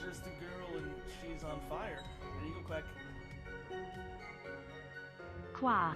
just a girl and she's on fire. There you go, Quack. Qua.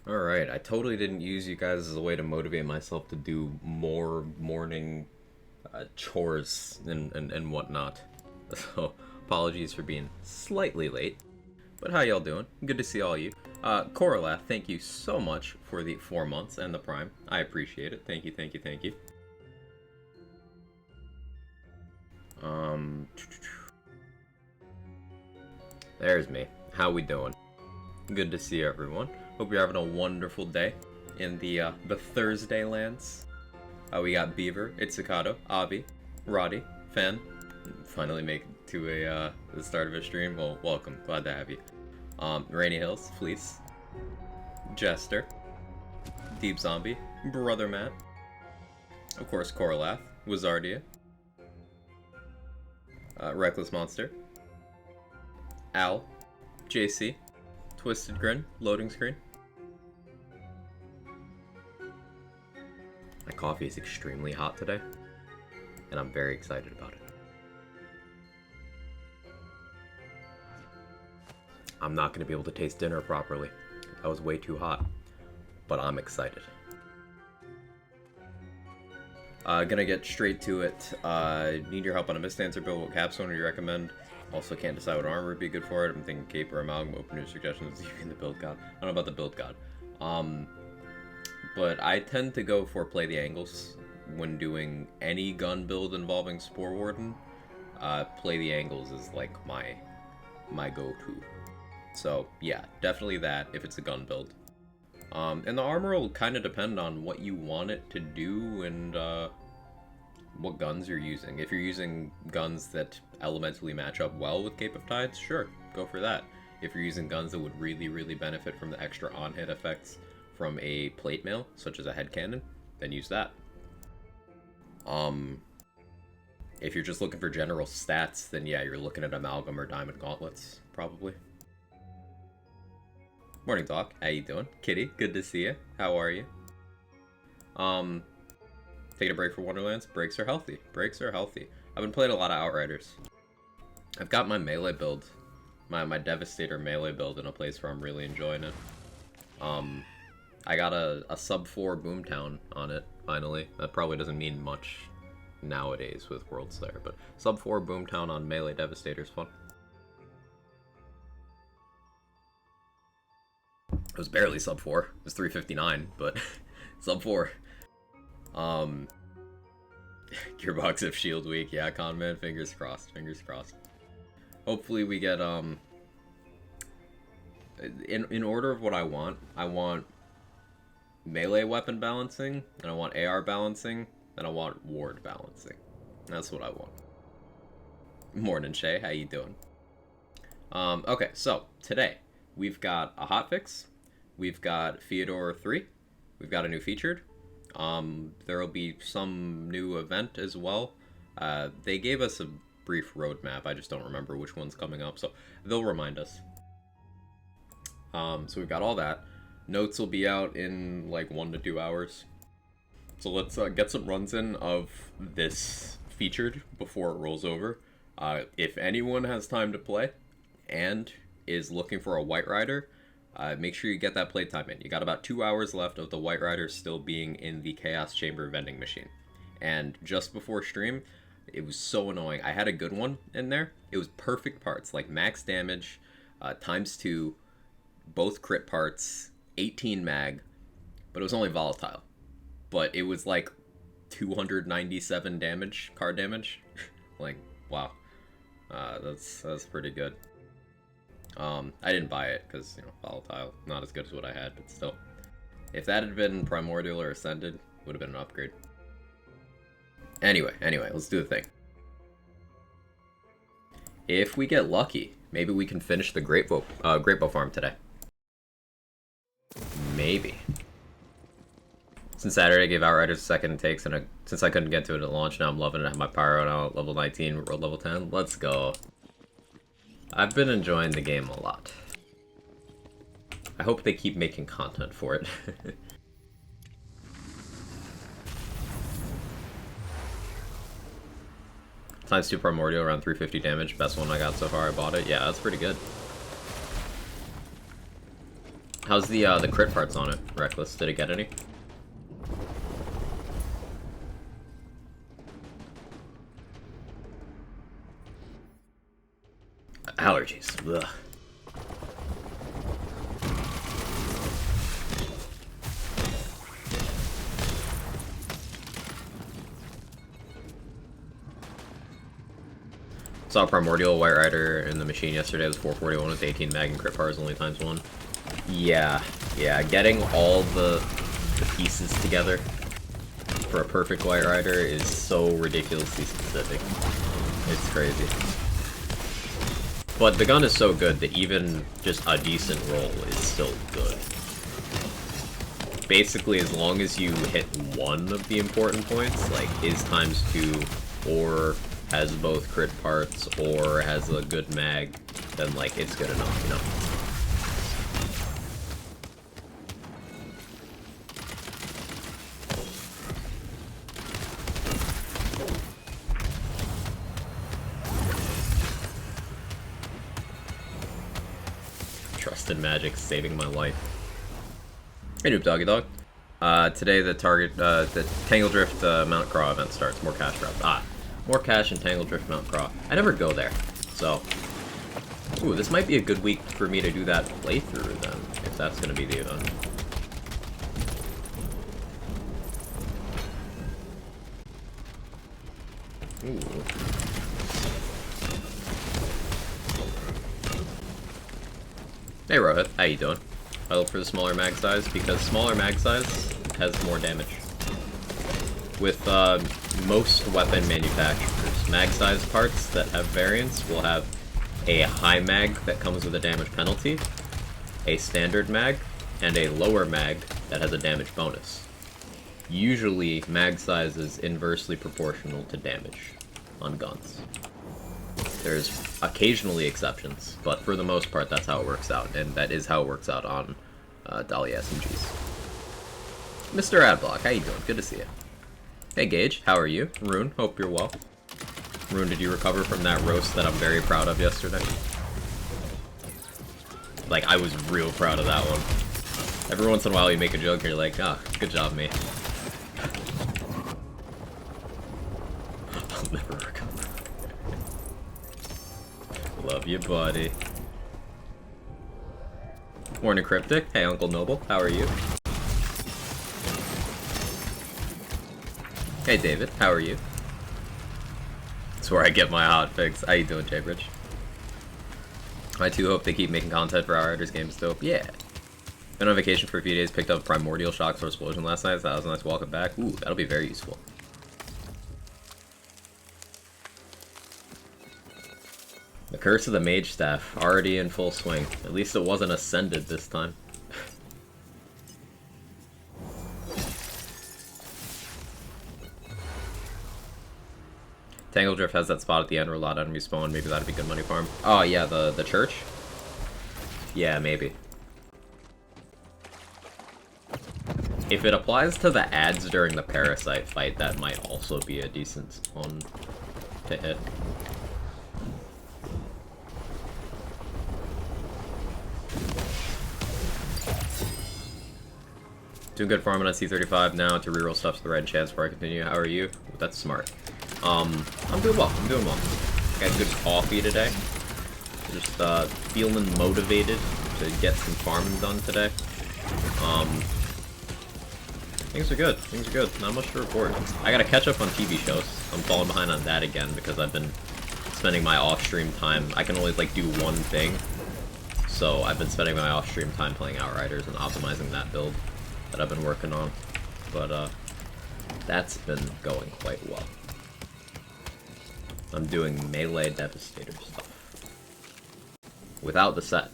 Alright, I totally didn't use you guys as a way to motivate myself to do more morning chores and whatnot. So, apologies for being slightly late. But how y'all doing? Good to see all you. Coralath, thank you so much for the 4 months and the Prime. I appreciate it. Thank you, thank you, thank you. There's me. How we doing? Good to see everyone. Hope you're having a wonderful day in the Thursday lands. We got Beaver, Itsukato, Avi, Roddy, Fan. Finally make it to the start of a stream. Well, welcome. Glad to have you. Rainy Hills, Fleece, Jester, Deep Zombie, Brother Matt, of course Coralath, Wizardia, Reckless Monster, Al, JC, Twisted Grin, Loading Screen. My coffee is extremely hot today, and I'm very excited about it. I'm not going to be able to taste dinner properly. That was way too hot. But I'm excited. Gonna get straight to it. Need your help on a Mistancer build. What capstone would you recommend? Also can't decide what armor would be good for it. I'm thinking cape or amalgam. Open new suggestions. You the build god. I don't know about the build god. But I tend to go for play the angles when doing any gun build involving Spore Warden. Play the angles is like my go-to. So yeah, definitely that if it's a gun build. And the armor will kind of depend on what you want it to do and what guns you're using. If you're using guns that elementally match up well with Cape of Tides, sure, go for that. If you're using guns that would really, really benefit from the extra on-hit effects from a plate mail, such as a head cannon, then use that. If you're just looking for general stats, then yeah, you're looking at Amalgam or Diamond Gauntlets, probably. Morning, Doc. How you doing? Kitty, good to see you. How are you? Taking a break for Wonderlands? Breaks are healthy. Breaks are healthy. I've been playing a lot of Outriders. I've got my melee build, my Devastator melee build in a place where I'm really enjoying it. I got a sub 4 Boomtown on it, finally. That probably doesn't mean much nowadays with World Slayer, but sub 4 Boomtown on melee Devastator's fun. It was barely sub 4. It was 359, but sub 4. Gearbox if Shield Week. Yeah, Conman, fingers crossed. Fingers crossed. Hopefully we get, in order of what I want melee weapon balancing, and I want AR balancing, and I want ward balancing. That's what I want. Morning, Shay. How you doing? Okay, so today we've got a hotfix. We've got Theodore 3. We've got a new featured. There'll be some new event as well. They gave us a brief roadmap. I just don't remember which one's coming up, so they'll remind us. So we've got all that. Notes will be out in like 1 to 2 hours. So let's get some runs in of this featured before it rolls over. If anyone has time to play and is looking for a White Rider, make sure you get that playtime in. You got about 2 hours left of the White Rider still being in the Chaos Chamber vending machine. And just before stream, it was so annoying. I had a good one in there. It was perfect parts, like max damage, ×2, both crit parts, 18 mag, but it was only volatile. But it was like 297 damage, card damage. Like, wow. That's pretty good. I didn't buy it because, you know, volatile, not as good as what I had, but still. If that had been Primordial or Ascended, would have been an upgrade. Anyway, let's do the thing. If we get lucky, maybe we can finish the Great Bow farm today. Maybe. Since Saturday, I gave Outriders a second takes, and since I couldn't get to it at launch, now I'm loving it. I have my Pyro now at level 19, road level 10. Let's go. I've been enjoying the game a lot. I hope they keep making content for it. ×2 Primordial, around 350 damage. Best one I got so far. I bought it. Yeah, that's pretty good. How's the crit parts on it, Reckless? Did it get any? Allergies. Ugh. Saw Primordial White Rider in the machine yesterday. It was 441 with 18 mag and crit powers only ×1. Yeah, getting all the pieces together for a perfect White Rider is so ridiculously specific. It's crazy. But the gun is so good that even just a decent roll is still good. Basically, as long as you hit one of the important points, like is ×2, or has both crit parts, or has a good mag, then like it's good enough, you know? instant magic saving my life. Hey, Noob Doggy Dog. Today the Tangle Drift Mount Craw event starts. More cash grab. More cash in Tangle Drift Mount Craw. I never go there, so... Ooh, this might be a good week for me to do that playthrough then, if that's gonna be the event. Ooh. Hey Rohit, how you doing? I look for the smaller mag size because smaller mag size has more damage. With most weapon manufacturers, mag size parts that have variants will have a high mag that comes with a damage penalty, a standard mag, and a lower mag that has a damage bonus. Usually, mag size is inversely proportional to damage on guns. There's occasionally exceptions, but for the most part, that's how it works out, and that is how it works out on Dahlia SMGs. Mr. Adblock, how you doing? Good to see you. Hey Gage, how are you? Rune, hope you're well. Rune, did you recover from that roast that I'm very proud of yesterday? Like, I was real proud of that one. Every once in a while you make a joke and you're like, ah, good job, mate. I'll never recover. Love you, buddy. Morning, Cryptic. Hey, Uncle Noble. How are you? Hey, David. How are you? That's where I get my hotfix. How you doing, Jaybridge? I too hope they keep making content for Outriders games still. Yeah. Been on vacation for a few days. Picked up Primordial Shocks or Explosion last night. So that was nice walking back. Ooh, that'll be very useful. The Curse of the Mage Staff, already in full swing. At least it wasn't ascended this time. Tangle Drift has that spot at the end where a lot of enemies spawn. Maybe that'd be good money farm. Oh yeah, the church? Yeah, maybe. If it applies to the ads during the Parasite fight, that might also be a decent one to hit. Doing good farming on C35 now to reroll stuff to the right chance before I continue. How are you? That's smart. I'm doing well. I'm doing well. Got good coffee today. Just feeling motivated to get some farming done today. Things are good. Things are good. Not much to report. I gotta catch up on TV shows. I'm falling behind on that again because I've been spending my off-stream time. I can only like do one thing, so I've been spending my off-stream time playing Outriders and optimizing that build that I've been working on, but that's been going quite well. I'm doing melee Devastator stuff without the set.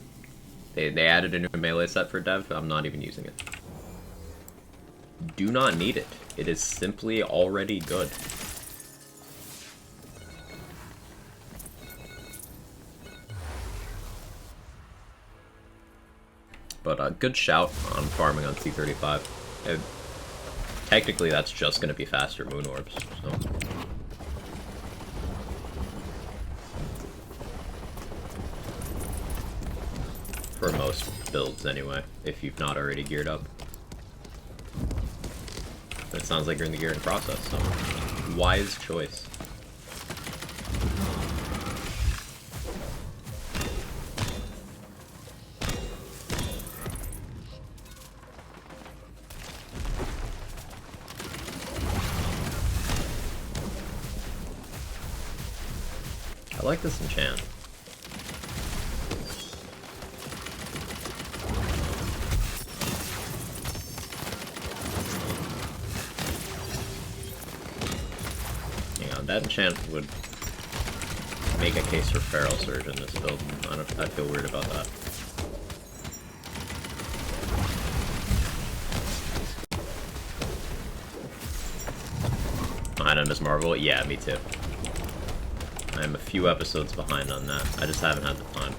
They added a new melee set for Dev. I'm not even using it. Do not need it. It is simply already good. But good shout on farming on C35. Technically, that's just going to be faster moon orbs. So. For most builds, anyway, if you've not already geared up. It sounds like you're in the gearing process, so wise choice. I like this enchant. Hang on, that enchant would make a case for Feral Surge in this build. I feel weird about that. Behind on Miss Marvel? Yeah, me too. I'm a few episodes behind on that. I just haven't had the time.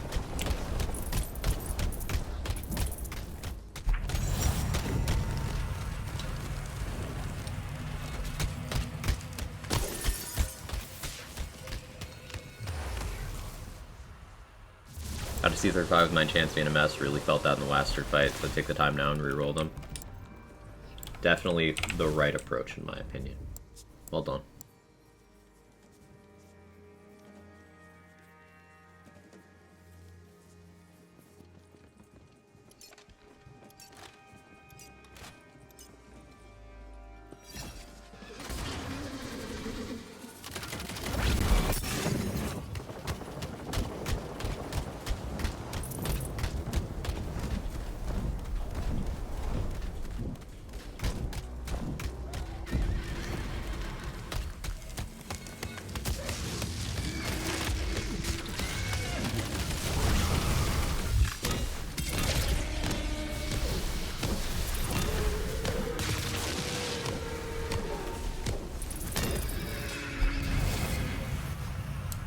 Got to C35 with my chance being a mess. Really felt that in the Laster fight, so take the time now and reroll them. Definitely the right approach, in my opinion. Well done.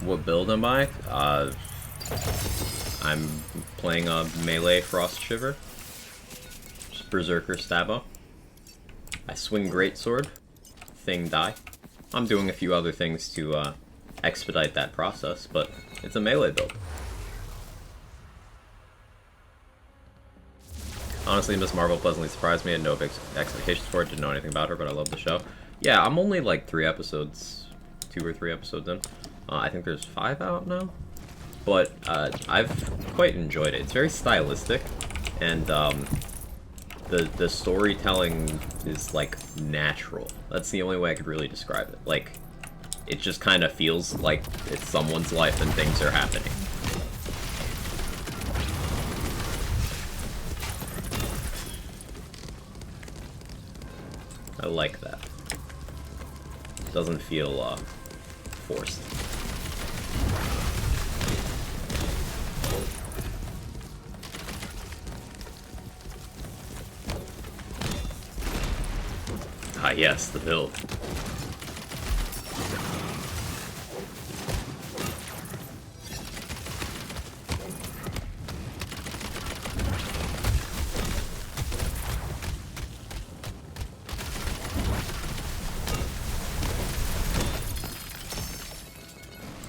What build am I? I'm playing a melee Frost Shiver. Just Berserker Stabbo. I swing Greatsword. Thing die. I'm doing a few other things to expedite that process, but it's a melee build. Honestly, Miss Marvel pleasantly surprised me. I had no big expectations for it. Didn't know anything about her, but I love the show. Yeah, I'm only like 2 or 3 episodes in. I think there's 5 out now, but I've quite enjoyed it. It's very stylistic, and the storytelling is like natural. That's the only way I could really describe it. Like, it just kind of feels like it's someone's life and things are happening. I like that. It doesn't feel forced. Ah, yes, the build.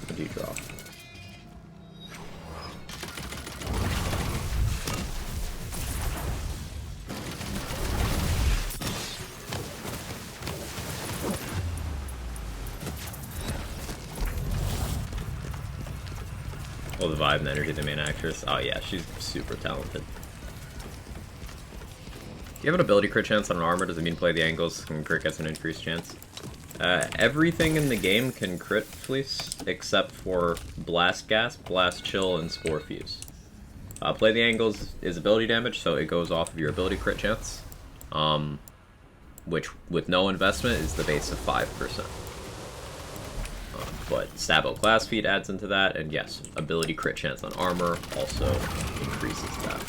What do you draw? Oh, the vibe and energy of the main actress. Oh yeah, she's super talented. You have an ability crit chance on an armor. Does it mean play the angles and crit gets an increased chance? Everything in the game can crit fleece except for Blast Gas, Blast Chill, and Spore Fuse. Play the angles is ability damage, so it goes off of your ability crit chance, which with no investment is the base of 5%. But Stabbo Class Feed adds into that, and yes, ability crit chance on armor also increases that.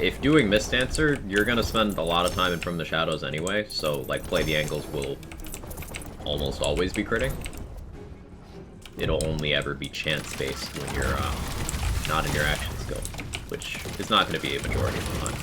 If doing Mistdancer, you're going to spend a lot of time in From the Shadows anyway, so like play the angles will almost always be critting. It'll only ever be chance-based when you're not in your action skill, which is not going to be a majority of the time.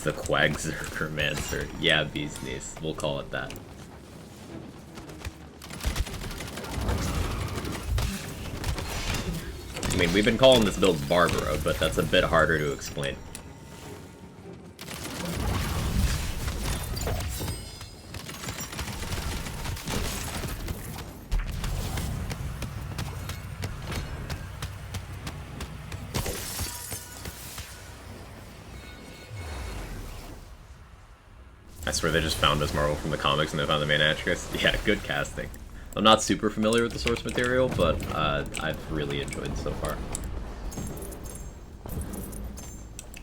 The Quagzerkermancer. Yeah, Bee's Knees. We'll call it that. I mean, we've been calling this build Barbaro, but that's a bit harder to explain. I swear they just found Miss Marvel from the comics and they found the main actress. Yeah, good casting. I'm not super familiar with the source material, but I've really enjoyed it so far.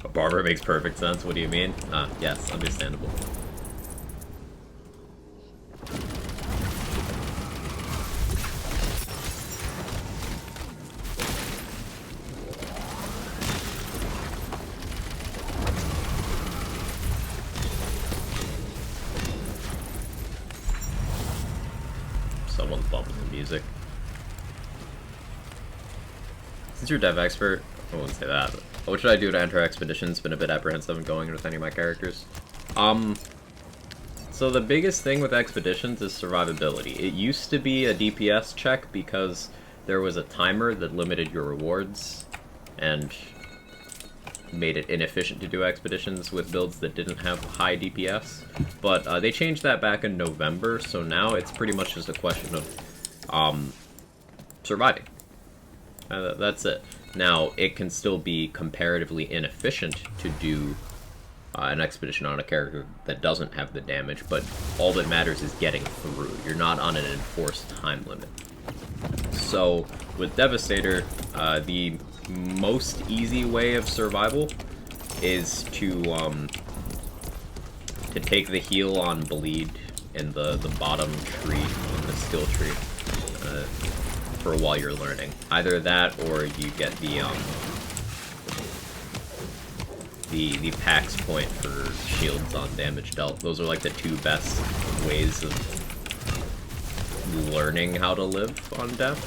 A barber makes perfect sense. What do you mean? Yes, understandable. Someone's bumping the music. Since you're dev expert, I wouldn't say that, but what should I do to enter expeditions? Been a bit apprehensive in going with any of my characters. So the biggest thing with expeditions is survivability. It used to be a DPS check because there was a timer that limited your rewards and made it inefficient to do expeditions with builds that didn't have high DPS. But they changed that back in November, so now it's pretty much just a question of surviving. That's it. Now, it can still be comparatively inefficient to do an expedition on a character that doesn't have the damage, but all that matters is getting through. You're not on an enforced time limit. So, with Devastator, the most easy way of survival is to take the heal on Bleed in the bottom tree, in the skill tree, for while you're learning. Either that, or you get the Pax point for shields on damage dealt. Those are like the two best ways of learning how to live on death.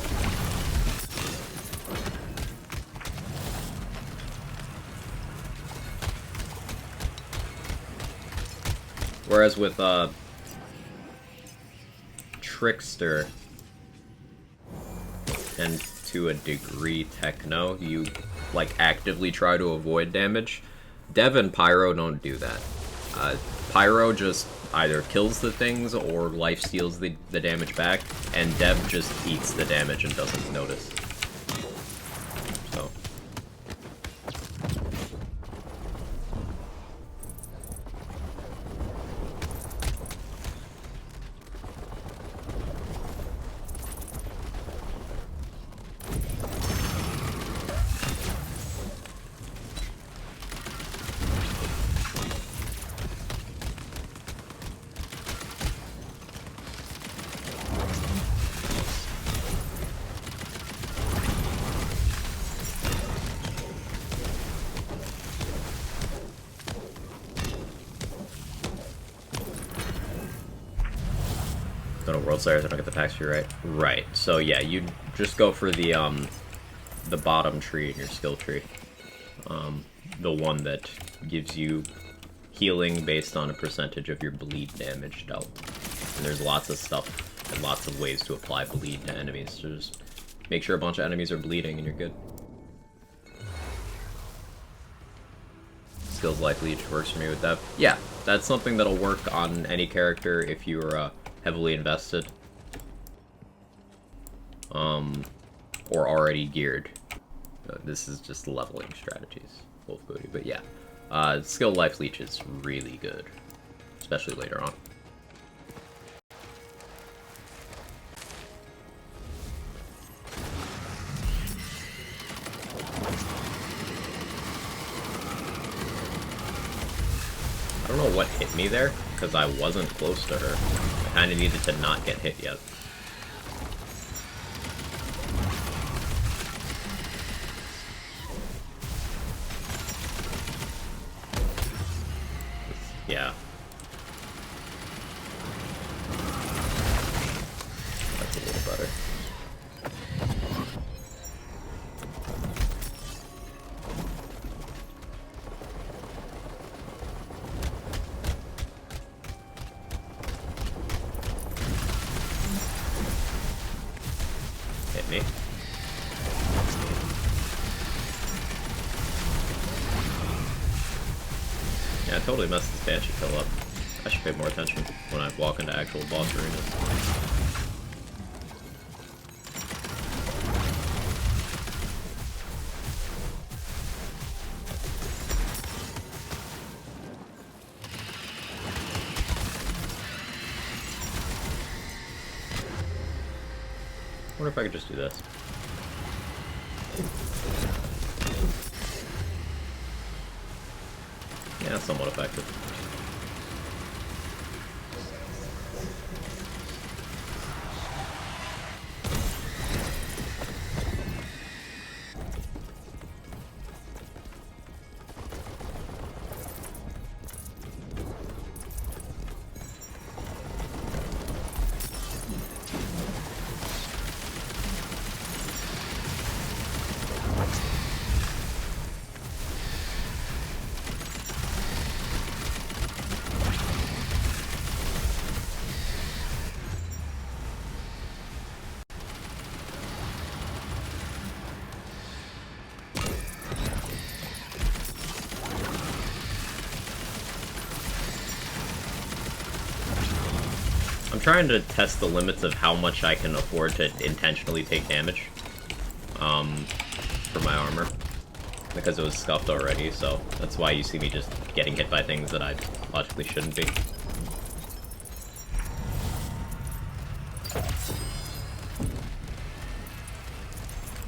Whereas with Trickster, and to a degree Techno, you like actively try to avoid damage. Dev and Pyro don't do that. Pyro just either kills the things or life steals the damage back, and Dev just eats the damage and doesn't notice. So. Go to World Slayers, I don't get the Pax tree right. Right. So yeah, you just go for the bottom tree in your skill tree. The one that gives you healing based on a percentage of your bleed damage dealt. And there's lots of stuff and lots of ways to apply bleed to enemies. So just make sure a bunch of enemies are bleeding and you're good. Skills Life Leech works for me with that. Yeah, that's something that'll work on any character if you're heavily invested. Or already geared. This is just leveling strategies, Wolf Booty. But yeah, Skill Life Leech is really good, especially later on. I don't know what hit me there, because I wasn't close to her. I kind of needed to not get hit yet. Yeah. That's a little better. Hit me. Yeah, I totally messed this Banshee kill up. I should pay more attention when I walk into actual boss arenas. I wonder if I could just do this. Yeah, that's somewhat effective. I'm trying to test the limits of how much I can afford to intentionally take damage for my armor, because it was scuffed already, so that's why you see me just getting hit by things that I logically shouldn't be.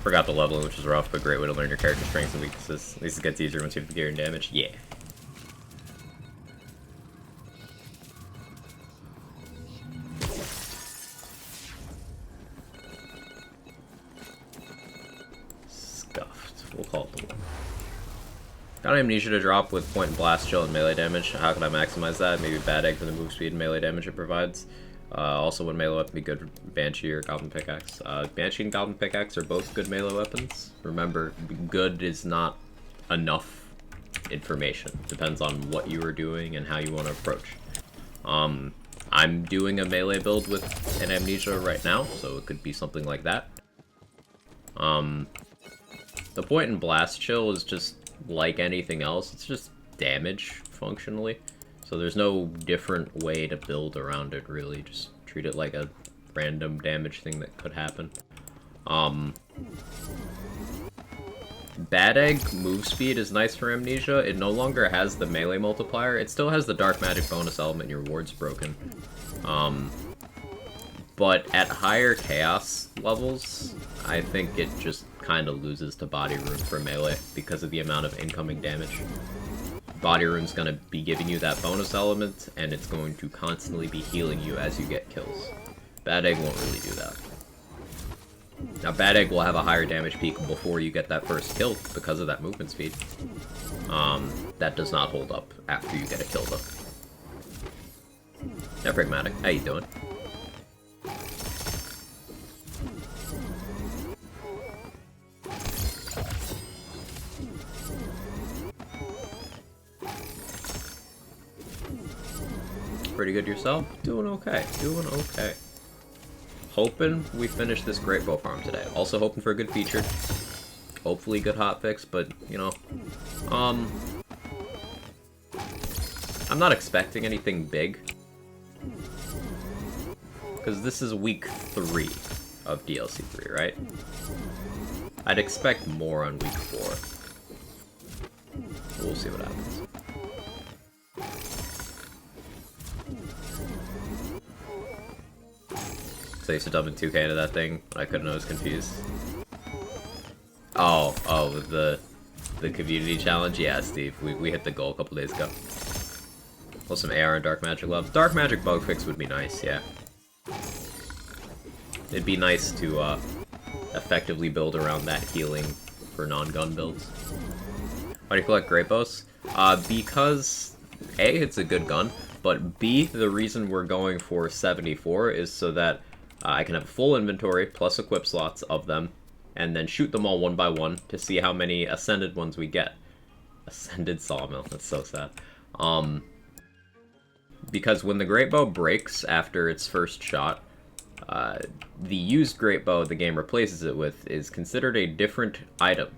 Forgot the level, which is rough, but great way to learn your character's strengths and weaknesses. At least it gets easier once you have the gear and damage. Yeah. Scuffed. We'll call it the one. Got Amnesia to drop with point and blast, chill, and melee damage. How can I maximize that? Maybe Bad Egg for the move speed and melee damage it provides. Also, when melee weapon be good for Banshee or Goblin Pickaxe. Banshee and Goblin Pickaxe are both good melee weapons. Remember, good is not enough information. Depends on what you are doing and how you want to approach. I'm doing a melee build with an Amnesia right now, so it could be something like that. The point and blast chill is just like anything else. It's just damage, functionally. So there's no different way to build around it, really. Just treat it like a random damage thing that could happen. Bad Egg move speed is nice for Amnesia. It no longer has the melee multiplier. It still has the dark magic bonus element, your ward's broken. But at higher chaos levels, I think it just kind of loses to body rune for melee because of the amount of incoming damage. Body rune's gonna be giving you that bonus element, and it's going to constantly be healing you as you get kills. Bad Egg won't really do that. Now, Bad Egg will have a higher damage peak before you get that first kill because of that movement speed. That does not hold up after you get a kill, though. Yeah, Pragmatic, how you doing? Pretty good yourself? Doing okay. Doing okay. Hoping we finish this great bow farm today. Also hoping for a good feature. Hopefully good hotfix, but, you know, I'm not expecting anything big. Because this is week 3 of DLC 3, right? I'd expect more on week 4. We'll see what happens. So I used to dump in 2K into that thing, but I couldn't, I was confused. Oh, the community challenge? Yeah, Steve, we hit the goal a couple days ago. Well, some AR and Dark Magic love. Dark Magic bug fix would be nice, yeah. It'd be nice to effectively build around that healing for non-gun builds. Why do you collect Great Bows? Because A, it's a good gun, but B, the reason we're going for 74 is so that I can have a full inventory plus equip slots of them, and then shoot them all one by one to see how many Ascended ones we get. Ascended Sawmill, that's so sad. Because when the Great Bow breaks after its first shot, the used Great Bow the game replaces it with is considered a different item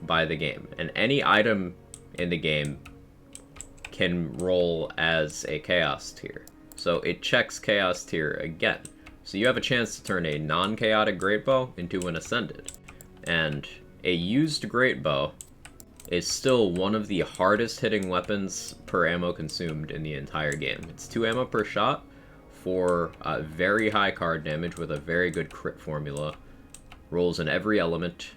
by the game. And any item in the game can roll as a Chaos tier. So it checks Chaos tier again. So you have a chance to turn a non-chaotic Great Bow into an Ascended. And a used Great Bow is still one of the hardest hitting weapons per ammo consumed in the entire game. It's 2 ammo per shot for very high card damage with a very good crit formula. Rolls in every element.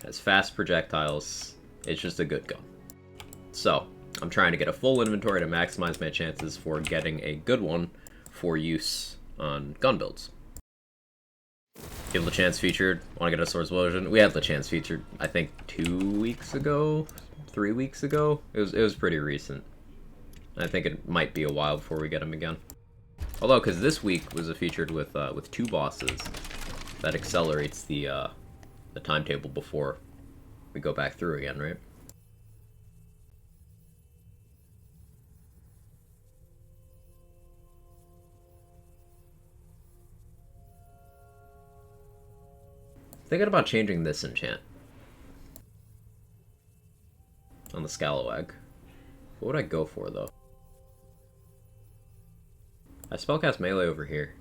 Has fast projectiles. It's just a good gun. So, I'm trying to get a full inventory to maximize my chances for getting a good one for use on gun builds. Give LeChance featured. Want to get a Swords Explosion? We had LeChance featured, I think, 2 weeks ago? 3 weeks ago? It was pretty recent. I think it might be a while before we get him again. Although, because this week was a featured with 2 bosses, that accelerates the timetable before we go back through again, right? Thinking about changing this enchant on the Scalawag. What would I go for, though? I spellcast melee over here.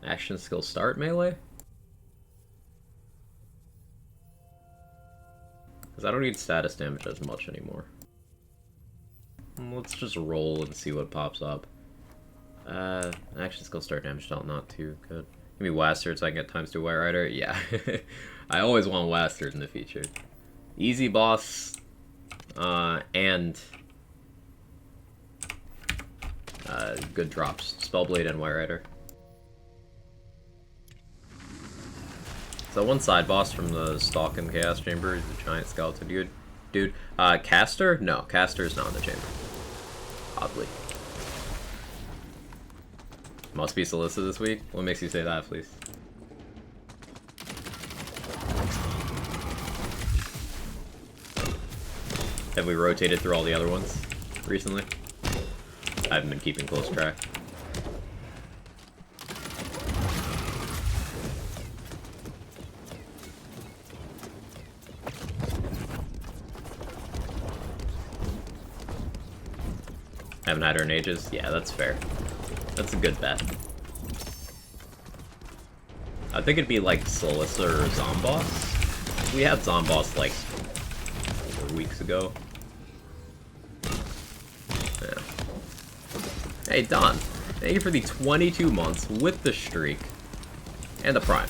Action skill start melee? Because I don't need status damage as much anymore. Let's just roll and see what pops up. Action skill start damage dealt not too good. Give me Wastard so I can get ×2 White Rider. Yeah. I always want Wastard in the feature. Easy boss, and good drops. Spellblade and White Rider. So one side boss from the Stalk and Chaos Chamber is the giant skeleton dude. Caster? No, Caster is not in the chamber. Oddly. Must be Solissa this week? What makes you say that, please? Have we rotated through all the other ones recently? I haven't been keeping close track. Haven't had her in ages? Yeah, that's fair. That's a good bet. I think it'd be like Solissa or Zomboss. We had Zomboss like 4 weeks ago. Yeah. Hey, Don. Thank you for the 22 months with the streak. And the Prime.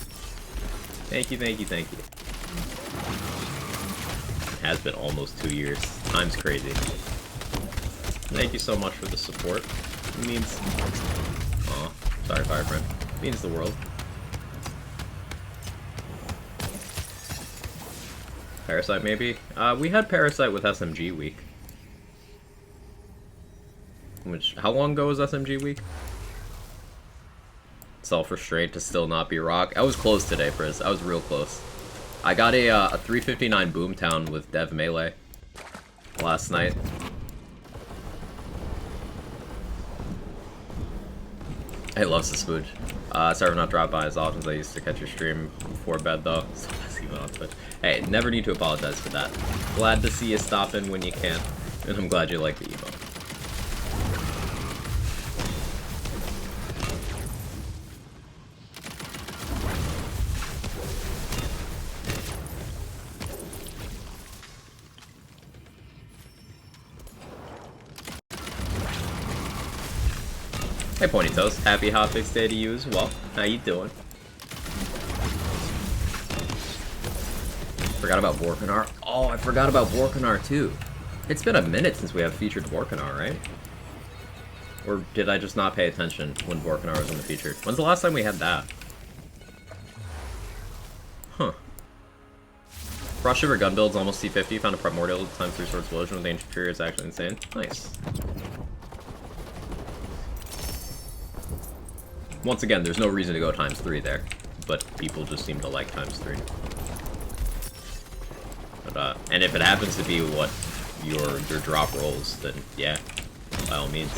Thank you, thank you, thank you. It has been almost 2 years. Time's crazy. Thank you so much for the support. It means... Aw, sorry, Firefriend. It means the world. Parasite, maybe? We had Parasite with SMG week. Which, how long ago was SMG week? Self-restraint to still not be rock. I was close today, Frizz. I was real close. I got a 359 Boomtown with Dev Melee last night. Hey, loves the smooch. Sorry for not dropping by as often as I used to catch your stream before bed, though. So that's even on Twitch. Hey, never need to apologize for that. Glad to see you stop in when you can, and I'm glad you like the emo. Hey Pointy Toes, happy Hotfix day to you as well. How you doing? Forgot about Vorkanar. Oh, I forgot about Vorkanar too. It's been a minute since we have featured Vorkanar, right? Or did I just not pay attention when Vorkanar was in the featured? When's the last time we had that? Huh. Frost Shiver gun build's almost C50. Found a Primordial ×3 Sword Explosion with Ancient Fury. It's actually insane. Nice. Once again, there's no reason to go ×3 there, but people just seem to like ×3. But, and if it happens to be what your drop rolls, then yeah, by all means.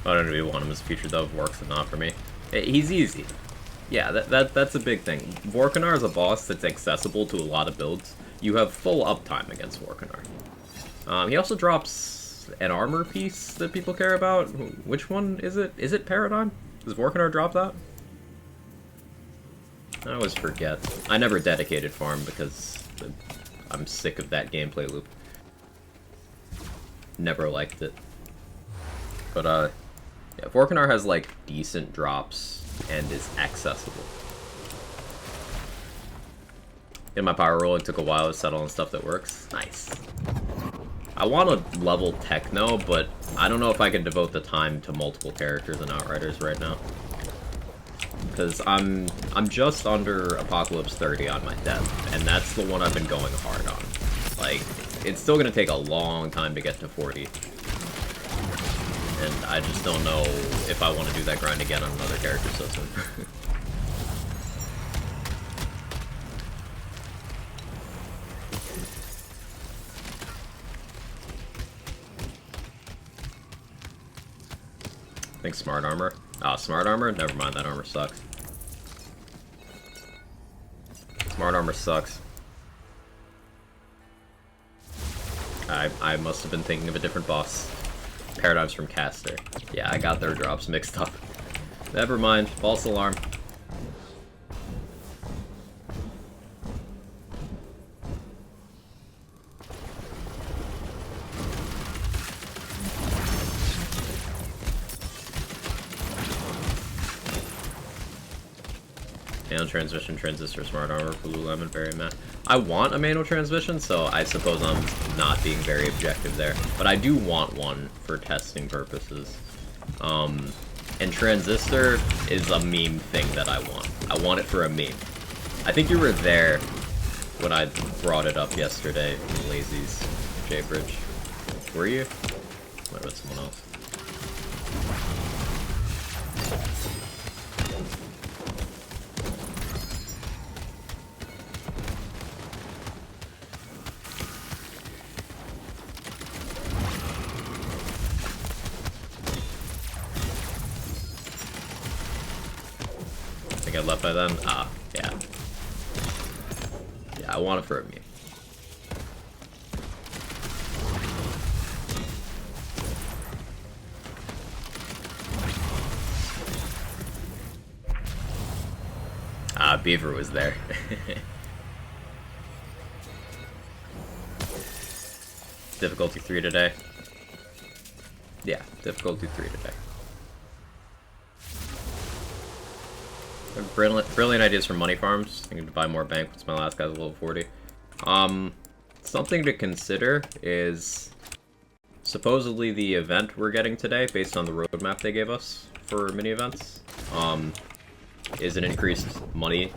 I don't really want him as featured though, works or not for me. He's easy. Yeah, that's a big thing. Vorkanar is a boss that's accessible to a lot of builds. You have full uptime against Vorkanar. He also drops an armor piece that people care about. Which one is it? Is it Paradigm? Does Vorkanar drop that? I always forget. I never dedicated farm because I'm sick of that gameplay loop. Never liked it. But, yeah, Vorkanar has, like, decent drops and is accessible. In my power roll, it took a while to settle on stuff that works. Nice. I want to level Techno, but I don't know if I can devote the time to multiple characters and Outriders right now. Because I'm just under Apocalypse 30 on my death, and that's the one I've been going hard on. Like, it's still going to take a long time to get to 40. And I just don't know if I want to do that grind again on another character so soon. I think smart armor. Oh, smart armor? Never mind, that armor sucks. Smart armor sucks. I must have been thinking of a different boss. Paradigms from Caster. Yeah, I got their drops mixed up. Never mind. False alarm. Manual transmission, transistor, smart armor, blue lemon, very meh. I want a manual transmission, so I suppose I'm not being very objective there. But I do want one for testing purposes. And transistor is a meme thing that I want. I want it for a meme. I think you were there when I brought it up yesterday in Lazy's J-Bridge. Were you? Might have been someone else. I left by then? Ah, yeah. Yeah, I want it for a meme. Ah, Beaver was there. Difficulty 3 today. Yeah, difficulty 3 today. Brilliant ideas for money farms. I need to buy more banquets. My last guy's a level 40. Something to consider is supposedly the event we're getting today, based on the roadmap they gave us for mini events, is an increased money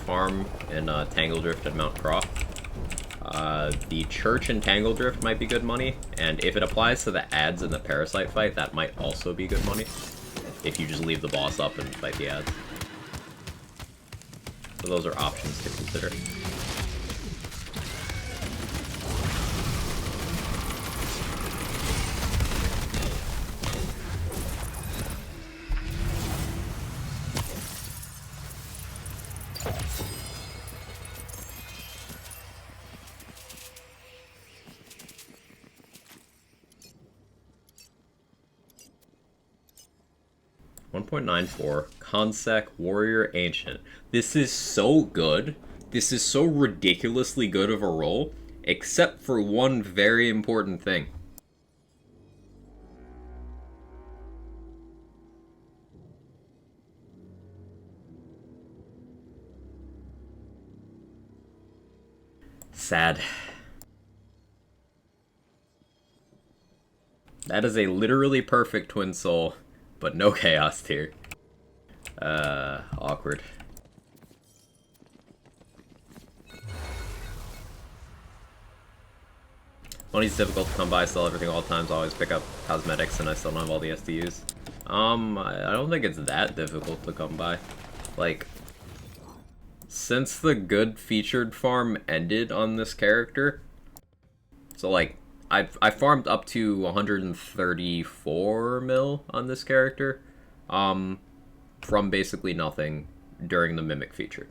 farm in Tangle Drift and Mount Croft. The church in Tangle Drift might be good money, and if it applies to the ads in the Parasite fight, that might also be good money. If you just leave the boss up and fight the ads. So those are options to consider. .94 Consec Warrior Ancient. This is so good. This is so ridiculously good of a roll, except for one very important thing. Sad. That is a literally perfect twin soul, but no chaos tier. Awkward. Money's difficult to come by, sell everything all the times, always pick up cosmetics, and I still don't have all the SDUs. I don't think it's that difficult to come by. Like, since the good featured farm ended on this character, so like, I farmed up to 134 mil on this character, from basically nothing during the Mimic feature.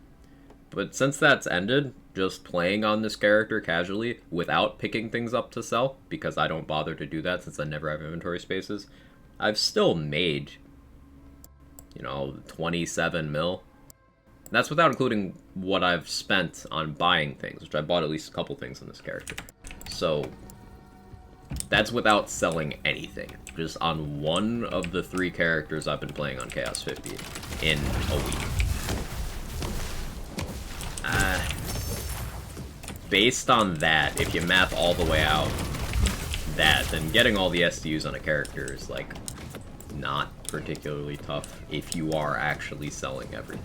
But since that's ended, just playing on this character casually without picking things up to sell, because I don't bother to do that since I never have inventory spaces, I've still made, you know, 27 mil. That's without including what I've spent on buying things, which I bought at least a couple things on this character. So that's without selling anything. Just on one of the 3 characters I've been playing on Chaos 50 in a week. Based on that, if you math all the way out that, then getting all the SDUs on a character is, like, not particularly tough if you are actually selling everything.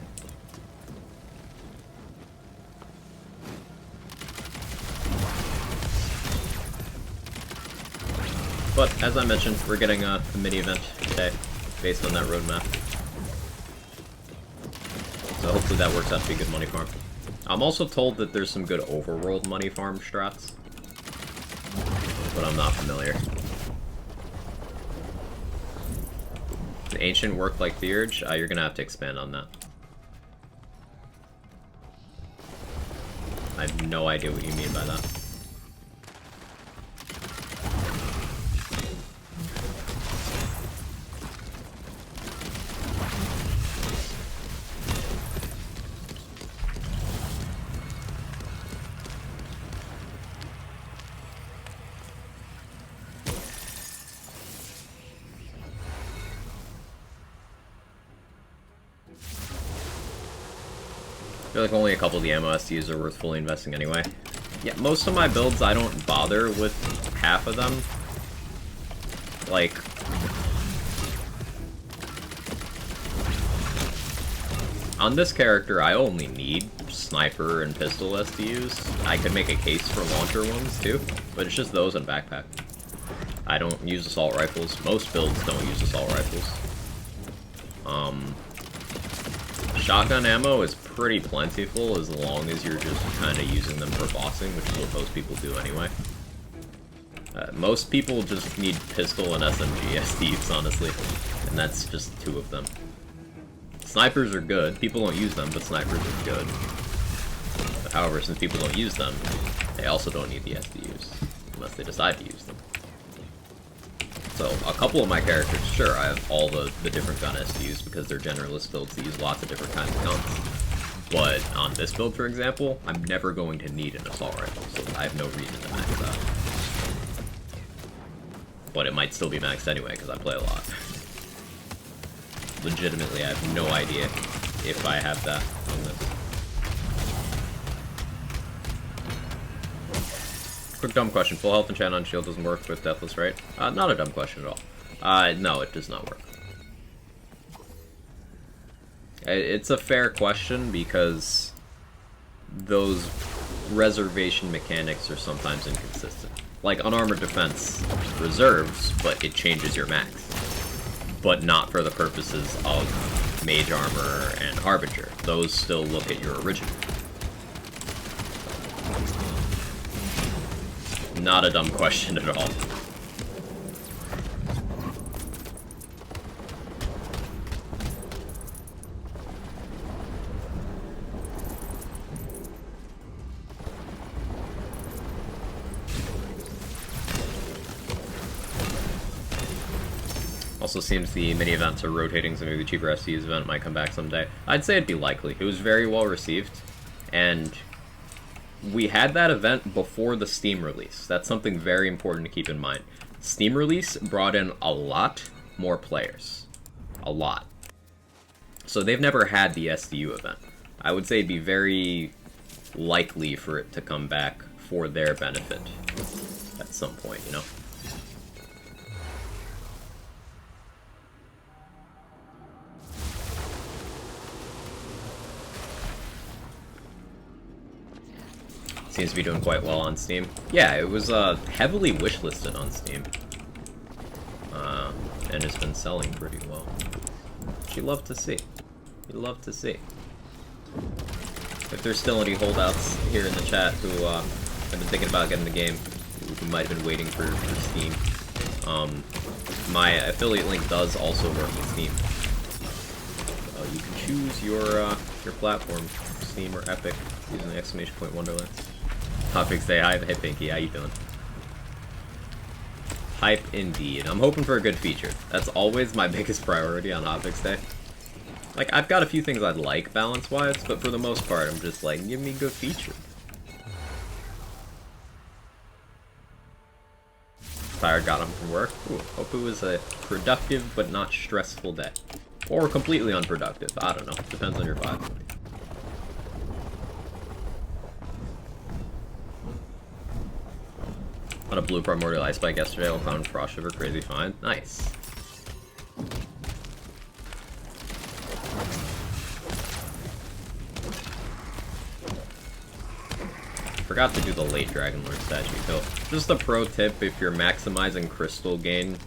But, as I mentioned, we're getting a mini event today, based on that roadmap. So hopefully that works out to be a good money farm. I'm also told that there's some good overworld money farm strats, but I'm not familiar. The Ancient work like Theurge? You're gonna have to expand on that. I have no idea what you mean by that. I feel like only a couple of the ammo SDs are worth fully investing anyway. Yeah, most of my builds I don't bother with half of them. Like, on this character I only need sniper and pistol SDs. I could make a case for launcher ones too, but it's just those and backpack. I don't use assault rifles. Most builds don't use assault rifles. Shotgun ammo is pretty plentiful as long as you're just kind of using them for bossing, which is what most people do anyway. Most people just need pistol and SMG SDs, honestly, and that's just 2 of them. Snipers are good. People don't use them, but snipers are good. But however, since people don't use them, they also don't need the SDUs, unless they decide to use them. So, a couple of my characters, sure, I have all the different gun SDUs because they're generalist builds that use lots of different kinds of guns. But on this build, for example, I'm never going to need an assault rifle, so I have no reason to max that. But it might still be maxed anyway, because I play a lot. Legitimately, I have no idea if I have that on this. Quick dumb question. Full health enchant on shield doesn't work with Deathless, right? Not a dumb question at all. No, it does not work. It's a fair question because those reservation mechanics are sometimes inconsistent. Like, unarmored defense reserves, but it changes your max. But not for the purposes of mage armor and harbinger. Those still look at your original. Not a dumb question at all. Also seems the mini events are rotating, so maybe the cheaper SC's event might come back someday. I'd say it'd be likely. It was very well received, and we had that event before the Steam release. That's something very important to keep in mind. Steam release brought in a lot more players. A lot. So they've never had the SDU event. I would say it'd be very likely for it to come back for their benefit at some point, you know? Seems to be doing quite well on Steam. Yeah, it was heavily wishlisted on Steam. And it's been selling pretty well. Which you love to see. You love to see. If there's still any holdouts here in the chat who have been thinking about getting the game, who might have been waiting for Steam, my affiliate link does also work with Steam. You can choose your platform, Steam or Epic, using the exclamation point Wonderlands. Hotfix say hi. Hey Pinky, how you doing? Hype indeed. I'm hoping for a good feature. That's always my biggest priority on Hotfix Day. Like, I've got a few things I'd like balance-wise, but for the most part, I'm just like, give me a good feature. Tired, got home from work. Ooh, hope it was a productive but not stressful day. Or completely unproductive. I don't know. Depends on your vibe. On a blue primordial ice spike yesterday, I found Frost Shiver crazy fine. Nice. Forgot to do the late Dragon Lord statue kill. Just a pro tip if you're maximizing crystal gain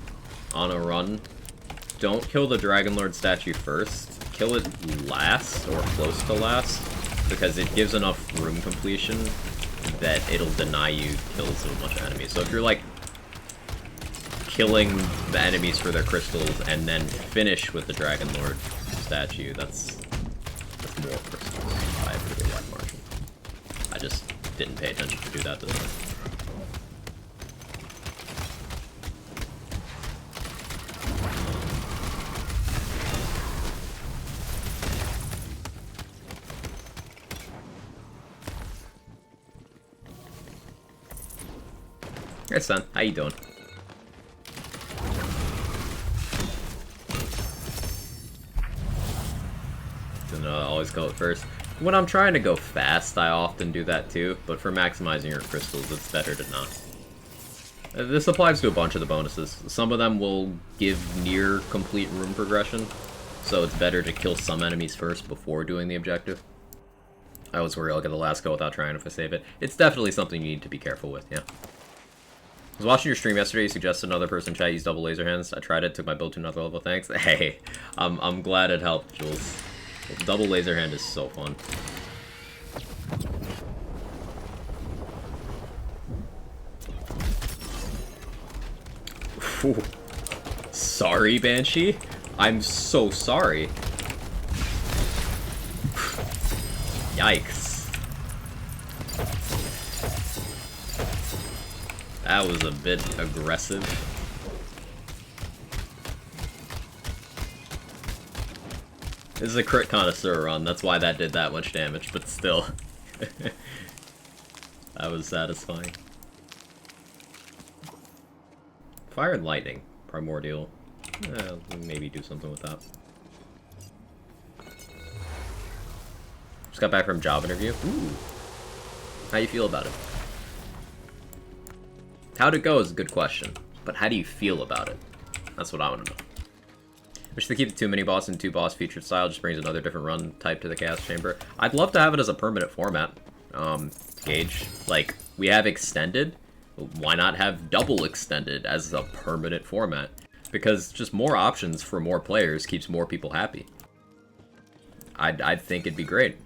on a run, don't kill the Dragon Lord statue first. Kill it last, or close to last, because it gives enough room completion that it'll deny you kills of a bunch of enemies. So if you're like killing the enemies for their crystals and then finish with the Dragon Lord statue, that's more crystals by a pretty wide margin. I just didn't pay attention to do that this time. Hey son, how you doing? Always go first. When I'm trying to go fast, I often do that too, but for maximizing your crystals, it's better to not. This applies to a bunch of the bonuses. Some of them will give near complete room progression, so it's better to kill some enemies first before doing the objective. I always worry I'll get the last go without trying to save it. It's definitely something you need to be careful with, yeah. I was watching your stream yesterday, you suggested another person in chat use double laser hands. I tried it, took my build to another level, thanks. Hey, I'm glad it helped, Jules. Double laser hand is so fun. Whew. Sorry, Banshee? I'm so sorry. Yikes. That was a bit aggressive. This is a crit connoisseur run, that's why that did that much damage, but still. That was satisfying. Fire and lightning. Primordial. Maybe do something with that. Just got back from job interview. Ooh. How you feel about it? How'd it go is a good question, but how do you feel about it? That's what I want to know. Wish they keep the 2 mini-boss and 2 boss featured style, just brings another different run type to the Chaos Chamber. I'd love to have it as a permanent format, Gage. Like, we have extended, why not have double extended as a permanent format? Because just more options for more players keeps more people happy. I'd think it'd be great.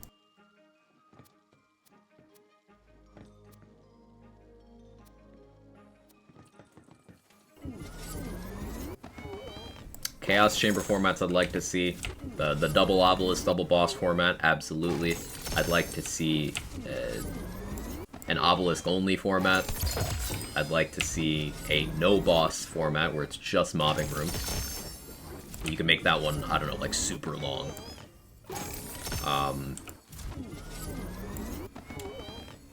Chaos Chamber formats I'd like to see. The double obelisk, double boss format, absolutely. I'd like to see an obelisk only format. I'd like to see a no boss format where it's just mobbing rooms. You can make that one, I don't know, like super long.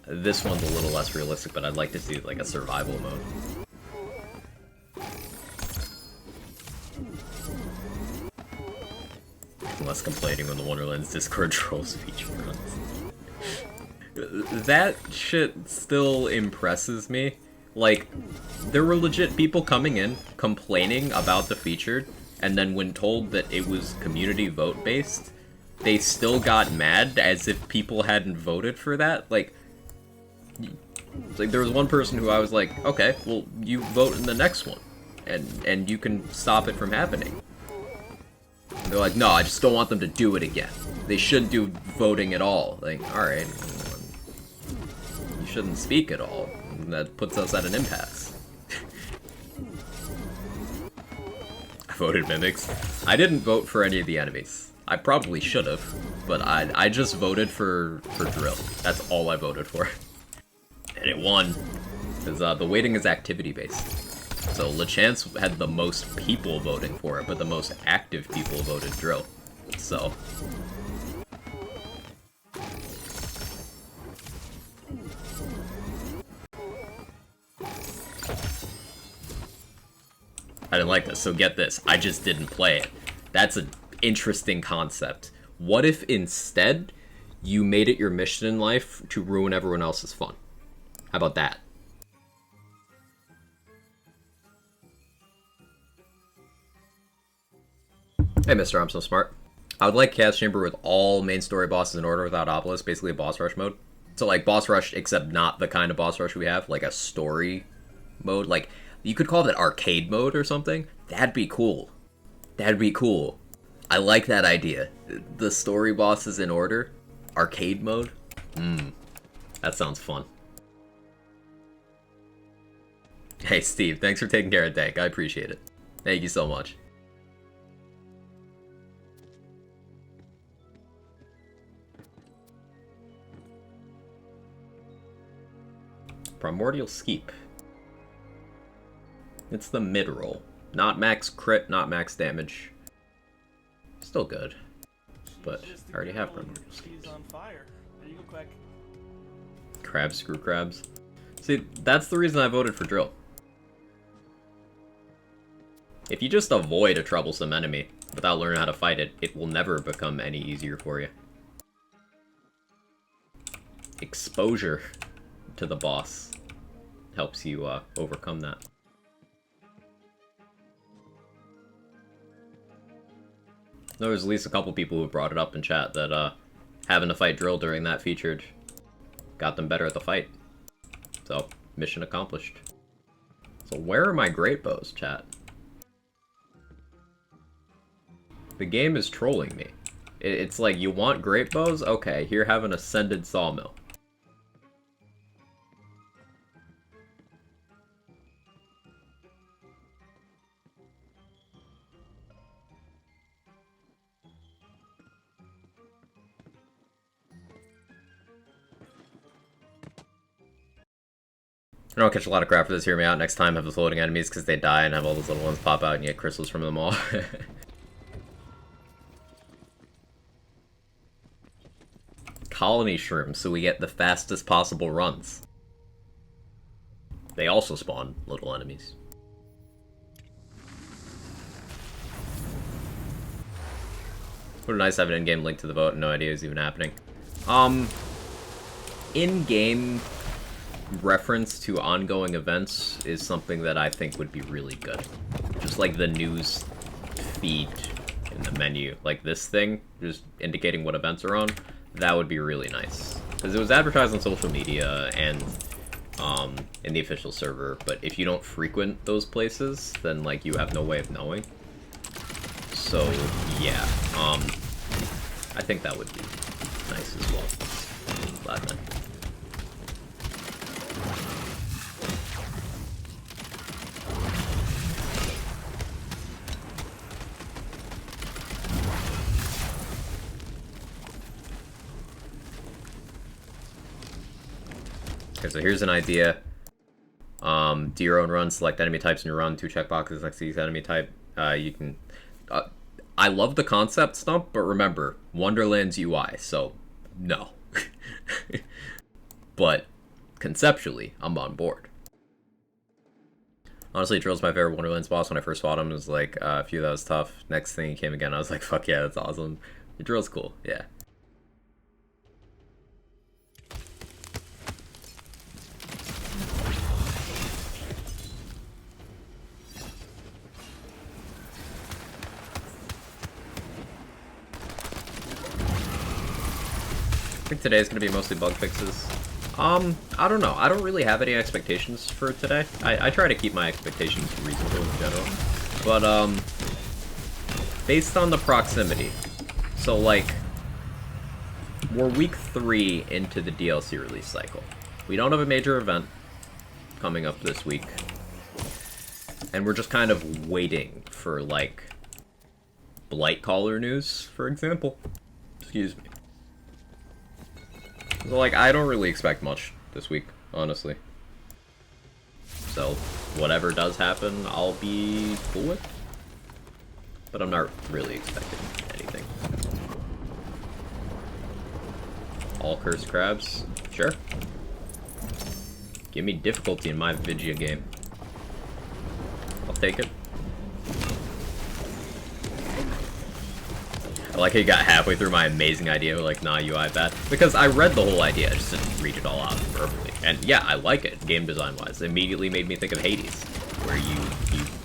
This one's a little less realistic, but I'd like to see like a survival mode. Less complaining when the Wonderland's Discord trolls feature runs. That shit still impresses me. Like, there were legit people coming in, complaining about the featured, and then when told that it was community vote based, they still got mad as if people hadn't voted for that. Like there was one person who I was like, okay, well, you vote in the next one, and you can stop it from happening. And they're like, no, I just don't want them to do it again. They shouldn't do voting at all. Like, alright, you shouldn't speak at all. And that puts us at an impasse. I voted Mimics. I didn't vote for any of the enemies. I probably should have, but I just voted for Drill. That's all I voted for. And it won. Because the weighting is activity-based. So LeChance had the most people voting for it, but the most active people voted Drill. So I didn't like this, so get this. I just didn't play it. That's an interesting concept. What if instead you made it your mission in life to ruin everyone else's fun? How about that? Hey, Mr. I'm So Smart. I would like Chaos Chamber with all main story bosses in order without Obelisk, basically a boss rush mode. So like boss rush, except not the kind of boss rush we have, like a story mode. Like, you could call it arcade mode or something. That'd be cool. That'd be cool. I like that idea. The story bosses in order, arcade mode. That sounds fun. Hey, Steve, thanks for taking care of Dank. I appreciate it. Thank you so much. Primordial Skeep. It's the mid-roll. Not max crit, not max damage. Still good. But I already have Primordial Skeep. She's on fire. There you go, Quack. Crabs, screw crabs. See, that's the reason I voted for Drill. If you just avoid a troublesome enemy without learning how to fight it, it will never become any easier for you. Exposure to the boss helps you overcome that. There was at least a couple people who brought it up in chat that having to fight Drill during that featured got them better at the fight. So, mission accomplished. So where are my great bows, chat? The game is trolling me. It's like, you want great bows? Okay, here have an ascended sawmill. I don't catch a lot of crap for this, hear me out. Next time have the floating enemies because they die and have all those little ones pop out and you get crystals from them all. Colony shrooms, so we get the fastest possible runs. They also spawn little enemies. Would be nice to have an in-game link to the vote, no idea is even happening. In-game reference to ongoing events is something that I think would be really good. Just like the news feed in the menu, like this thing, just indicating what events are on, that would be really nice. Because it was advertised on social media and in the official server, but if you don't frequent those places, then like you have no way of knowing. So yeah, I think that would be nice as well. Glad then. Okay, so here's an idea. Do your own run, select enemy types in your run, 2 checkboxes next to each enemy type. You can... I love the concept, Stump, but remember, Wonderland's UI, so no. But conceptually, I'm on board. Honestly, Drill's my favorite Wonderlands boss. When I first fought him, it was like, phew, that was tough. Next thing he came again, I was like, fuck yeah, that's awesome. Drill's cool, yeah. I think today is going to be mostly bug fixes. I don't know. I don't really have any expectations for today. I try to keep my expectations reasonable in general. But, based on the proximity. So, like, we're week 3 into the DLC release cycle. We don't have a major event coming up this week. And we're just kind of waiting for, like, Blightcaller news, for example. Excuse me. So, like, I don't really expect much this week, honestly. So, whatever does happen, I'll be cool with. But I'm not really expecting anything. All cursed crabs? Sure. Give me difficulty in my Vigia game. I'll take it. I like how you got halfway through my amazing idea, like, nah, UI bad. Because I read the whole idea, I just didn't read it all out verbally. And yeah, I like it, game design-wise. It immediately made me think of Hades, where you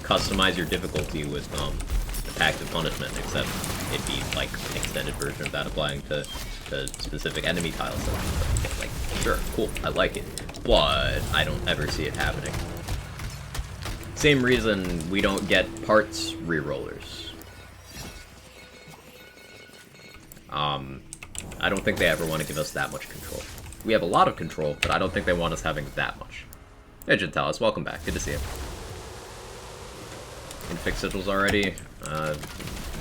customize your difficulty with attack and punishment, except it'd be like an extended version of that applying to specific enemy tiles. So, like, sure, cool, I like it. But I don't ever see it happening. Same reason we don't get parts rerollers. I don't think they ever want to give us that much control. We have a lot of control, but I don't think they want us having that much. Hey, Gentalis, welcome back. Good to see you. In fix sigils already.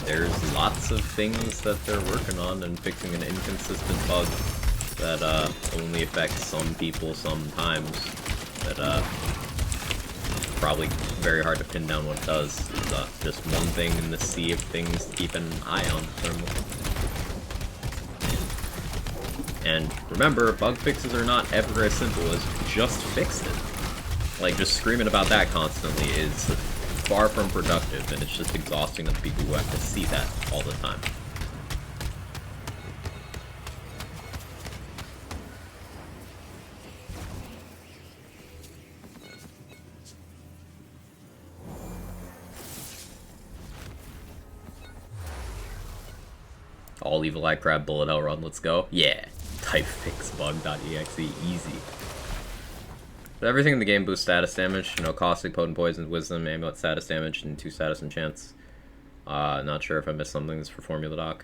There's lots of things that they're working on and fixing an inconsistent bug that only affects some people sometimes. That probably very hard to pin down what it does. It's just one thing in the sea of things to keep an eye on. And remember, bug fixes are not ever as simple as just fix it. Like, just screaming about that constantly is far from productive, and it's just exhausting to the people who have to see that all the time. All Evil Eye Crab Bullet Hell Run, let's go. Yeah. Type fix bug.exe, easy. So everything in the game boosts status damage, you know, Caustic, Potent Poison, Wisdom, Amulet status damage, and 2 status enchants. Not sure if I missed something that's for Formula Doc.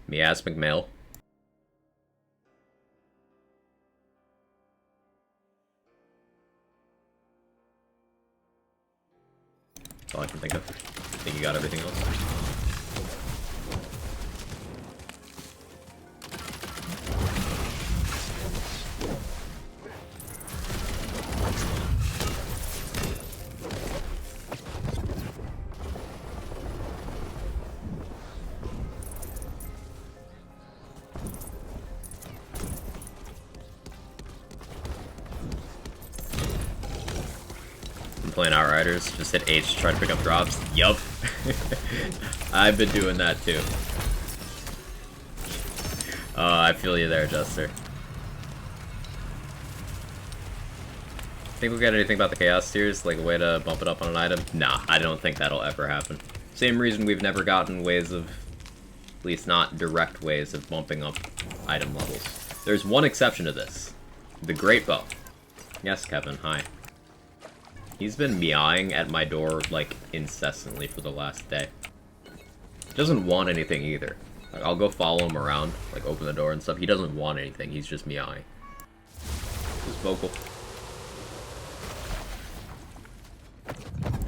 Miasmic Mail. That's all I can think of. I think you got everything else. Playing Outriders, just hit H to try to pick up drops. Yup. I've been doing that too. I feel you there, Jester. Think we'll get anything about the Chaos Tiers, like a way to bump it up on an item? Nah, I don't think that'll ever happen. Same reason we've never gotten ways of, at least not direct ways of bumping up item levels. There's one exception to this. The Great Bow. Yes, Kevin, hi. He's been meowing at my door, like, incessantly for the last day. He doesn't want anything either. Like, I'll go follow him around, like, open the door and stuff. He doesn't want anything, he's just meowing. Just vocal.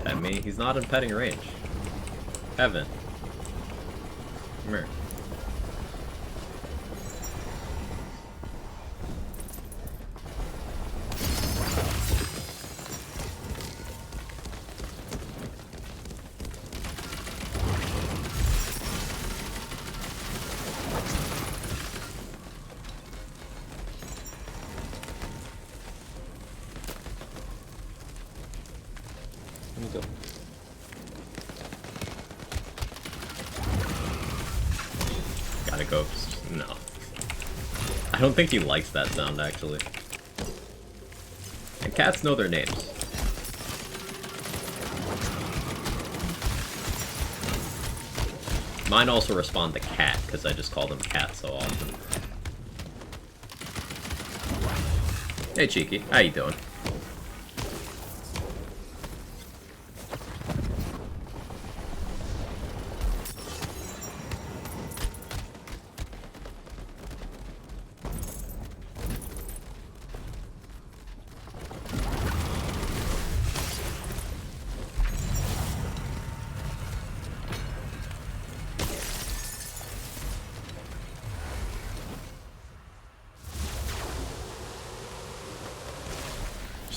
Pet me? He's not in petting range. Evan. Come here. Go. Gotta go. No. I don't think he likes that sound, actually. And cats know their names. Mine also respond to cat, because I just call them cat so often. Hey, Cheeky. How you doing?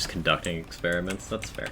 Conducting experiments, that's fair.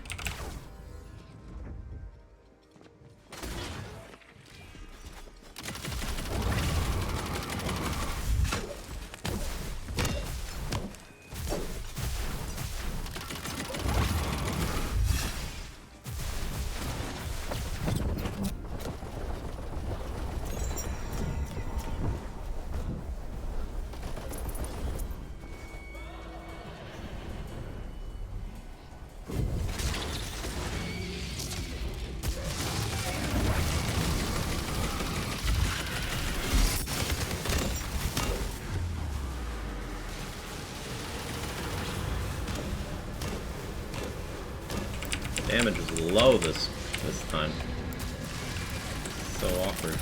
Damage is low this time. So awkward.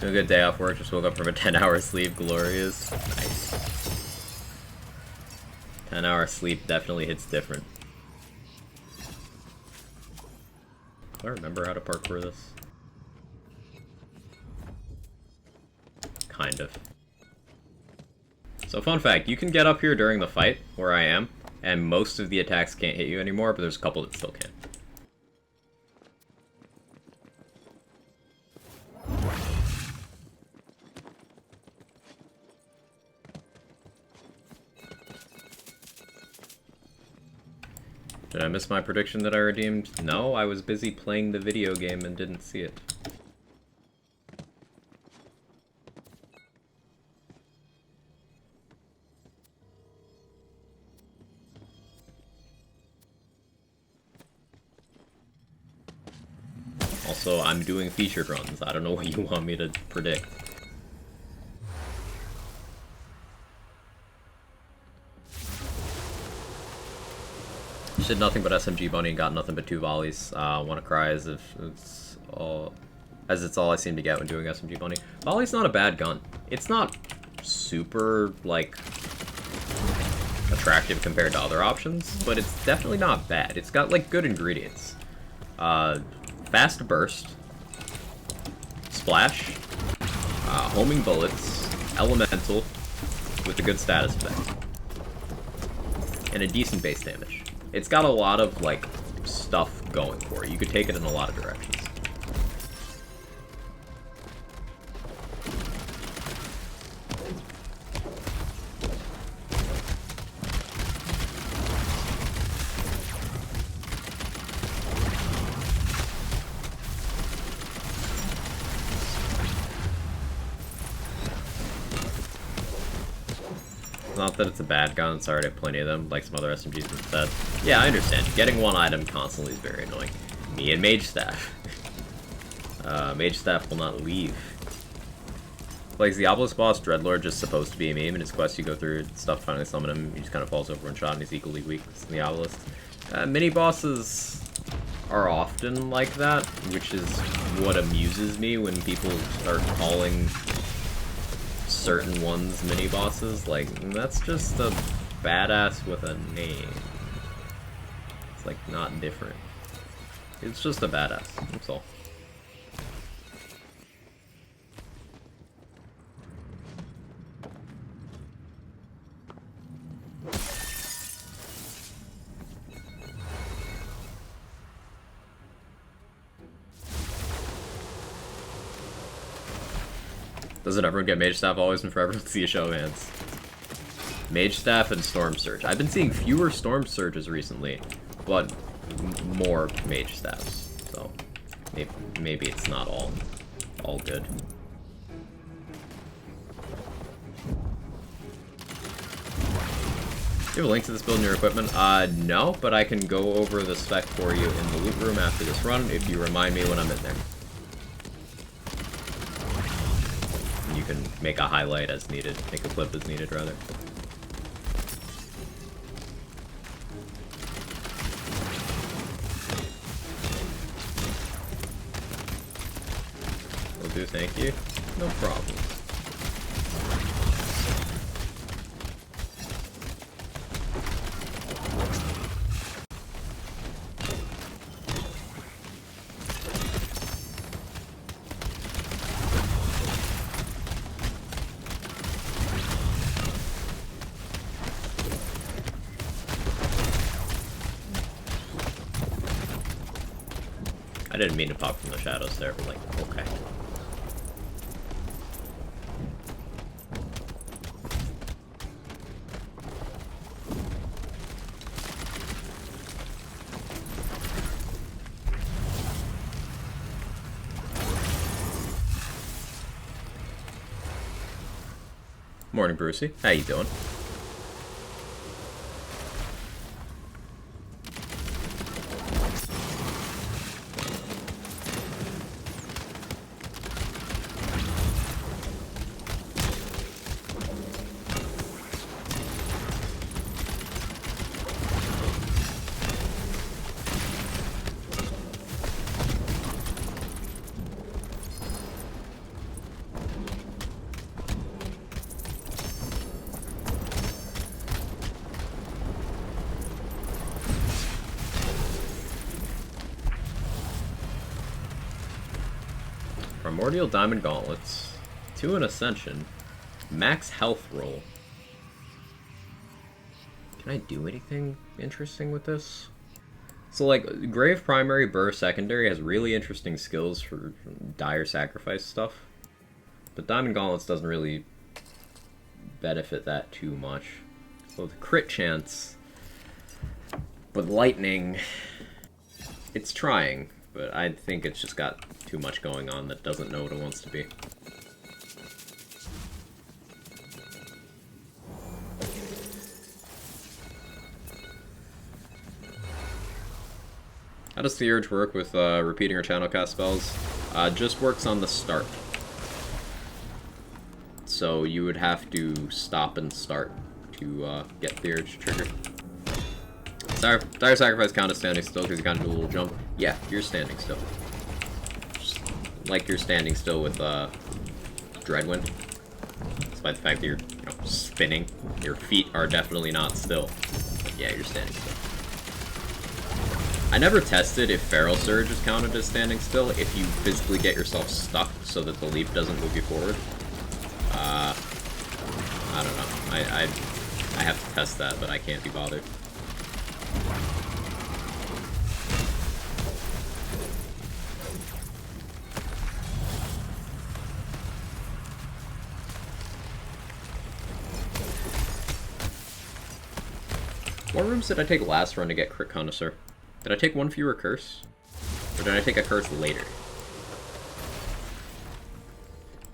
A good day off work, just woke up from a 10-hour sleep, glorious. Nice. 10-hour sleep definitely hits different. Do I remember how to parkour this? Kind of. So fun fact, you can get up here during the fight, where I am, and most of the attacks can't hit you anymore, but there's a couple that still can. Did I miss my prediction that I redeemed? No, I was busy playing the video game and didn't see it. Also, I'm doing featured runs. I don't know what you want me to predict. Did nothing but SMG bunny and got nothing but 2 volleys. Wanna cry as if it's all I seem to get when doing SMG bunny. Volley's not a bad gun. It's not super like attractive compared to other options, but it's definitely not bad. It's got like good ingredients. Fast burst, splash, homing bullets, elemental with a good status effect, and a decent base damage. It's got a lot of, like, stuff going for it. You could take it in a lot of directions. Not that it's a bad gun, sorry, I have plenty of them, like some other SMGs instead. Yeah, I understand. Getting one item constantly is very annoying. Me and Mage Staff. Mage Staff will not leave. Like, is the Obelisk boss, Dreadlord, just supposed to be a meme? In his quest, you go through stuff, finally summon him, he just kind of falls over one shot, and he's equally weak as the Obelisk. Mini-bosses are often like that, which is what amuses me when people start calling certain ones mini-bosses. Like, that's just a badass with a name. It's, like, not different. It's just a badass, that's all. Doesn't everyone get Mage Staff always and forever? Let's see a show of hands. Mage Staff and Storm Surge. I've been seeing fewer Storm Surges recently, but more Mage Staffs. So maybe it's not all good. Do you have a link to this build in your equipment? No, but I can go over the spec for you in the loot room after this run if you remind me when I'm in there. You can make a highlight as needed, make a clip as needed, rather. Will do, thank you. No problem. I didn't mean to pop from the shadows there, but like, okay. Morning, Brucey. How you doing? Primordial Diamond Gauntlets. 2 in Ascension. Max health roll. Can I do anything interesting with this? So, like, Grave Primary, Burr Secondary has really interesting skills for dire sacrifice stuff. But Diamond Gauntlets doesn't really benefit that too much. So the crit chance. But Lightning, it's trying, but I think it's just got too much going on that doesn't know what it wants to be. How does the urge work with repeating or channel cast spells? Just works on the start. So you would have to stop and start to get the urge triggered. Dire Sacrifice count as standing still because you kind of do a little jump. Yeah, you're standing still. Just like you're standing still with Dreadwind. Despite the fact that you're spinning. Your feet are definitely not still. But yeah, you're standing still. I never tested if Feral Surge is counted as standing still if you physically get yourself stuck so that the leap doesn't move you forward. I don't know. I have to test that, but I can't be bothered. What rooms did I take last run to get Crit Connoisseur? Did I take one fewer curse? Or did I take a curse later?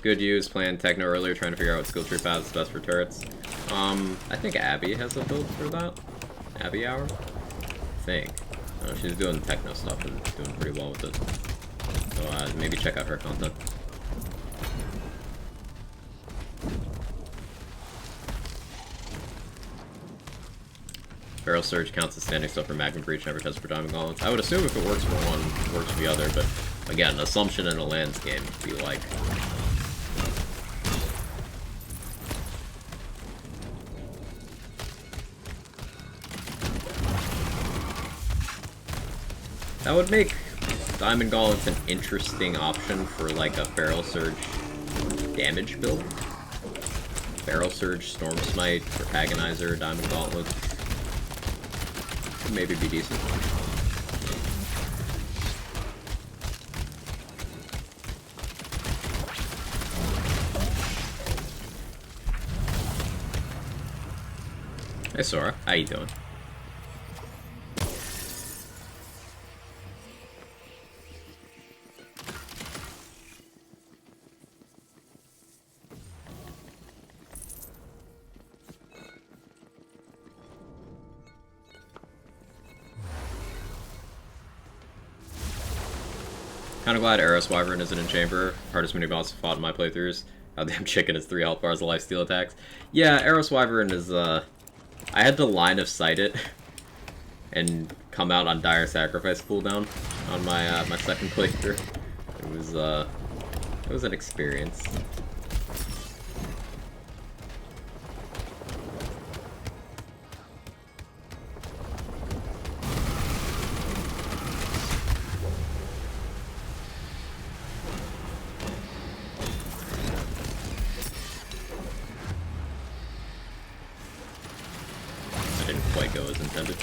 Good use, playing Techno earlier, trying to figure out what skill tree path is best for turrets. I think Abby has a build for that. Abby Hour? I think. She's doing Techno stuff and doing pretty well with it. So maybe check out her content. Feral Surge counts as standing still for Magma Breach, never tests for Diamond Gauntlets. I would assume if it works for one, it works for the other, but again, assumption in a lands game would be like... That would make Diamond Gauntlets an interesting option for like a Feral Surge damage build. Feral Surge, Storm Smite, Protagonizer, Diamond Gauntlets. Could maybe be decent. Hey Sora, how you doing? Kinda glad Eros Wyvern isn't in Chamber. Hardest mini boss fought in my playthroughs. How damn chicken is 3 health bars of lifesteal attacks. Yeah, Eros Wyvern is, I had to line of sight it and come out on Dire Sacrifice cooldown on my my second playthrough. It was an experience. Quite go as intended.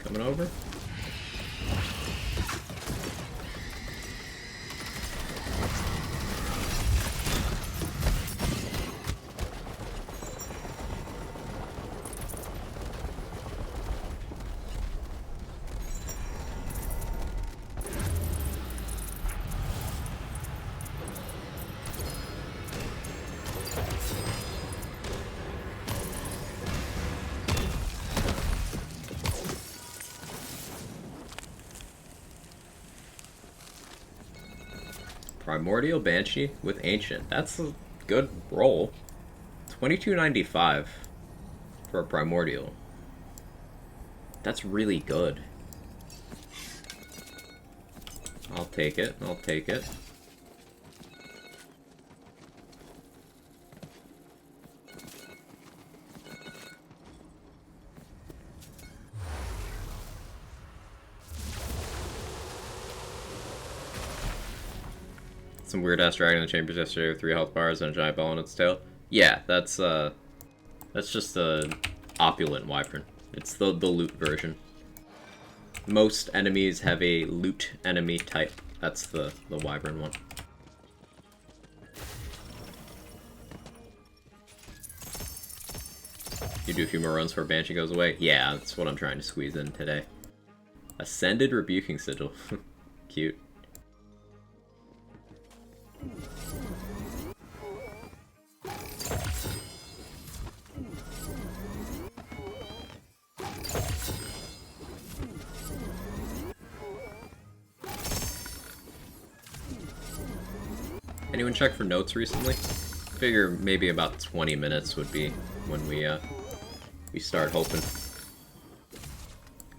Coming over. Primordial Banshee with Ancient. That's a good roll. 2295 for a Primordial. That's really good. I'll take it. I'll take it. Some weird ass dragon in the chambers yesterday with 3 health bars and a giant ball on its tail. Yeah, that's just a opulent wyvern. It's the loot version. Most enemies have a loot enemy type. That's the wyvern one. You do a few more runs before Banshee goes away? Yeah, that's what I'm trying to squeeze in today. Ascended Rebuking Sigil. Cute. Anyone check for notes recently? Figure maybe about 20 minutes would be when we start hoping.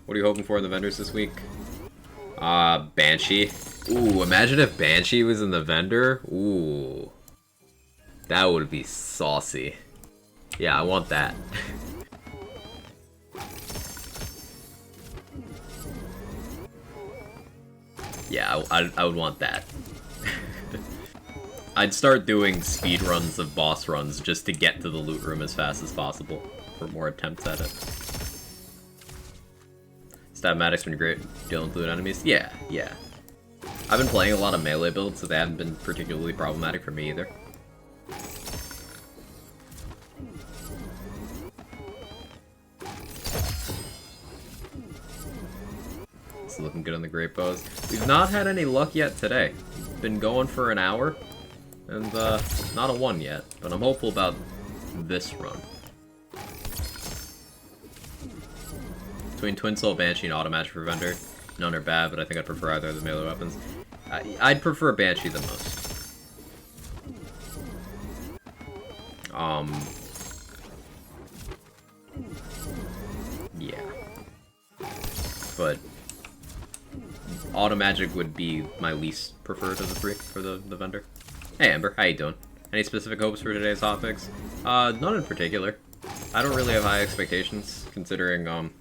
What are you hoping for in the vendors this week? Banshee. Ooh, imagine if Banshee was in the vendor. Ooh. That would be saucy. Yeah, I want that. Yeah, I would want that. I'd start doing speed runs of boss runs just to get to the loot room as fast as possible for more attempts at it. Stabmatics been great dealing with loot enemies? Yeah. I've been playing a lot of melee builds, so they haven't been particularly problematic for me either. It's looking good on the great bows. We've not had any luck yet today. Been going for an hour. And, not a 1 yet, but I'm hopeful about this run. Between Twin Soul, Banshee, and Automatch for Vendor, none are bad, but I think I'd prefer either of the melee weapons. I'd prefer Banshee the most. Yeah. But Automagic would be my least preferred of the 3 for the vendor. Hey Amber, how you doing? Any specific hopes for today's hotfix? None in particular. I don't really have high expectations, considering,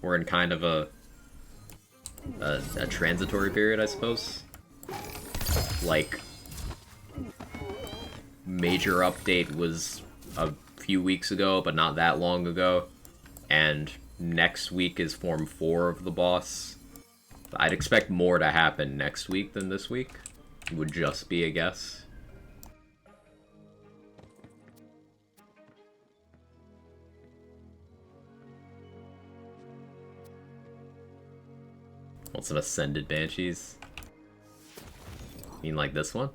we're in kind of a transitory period, I suppose. Like, major update was a few weeks ago, but not that long ago, and next week is Form 4 of the boss. I'd expect more to happen next week than this week. Would just be a guess. Want some Ascended Banshees? You mean like this one?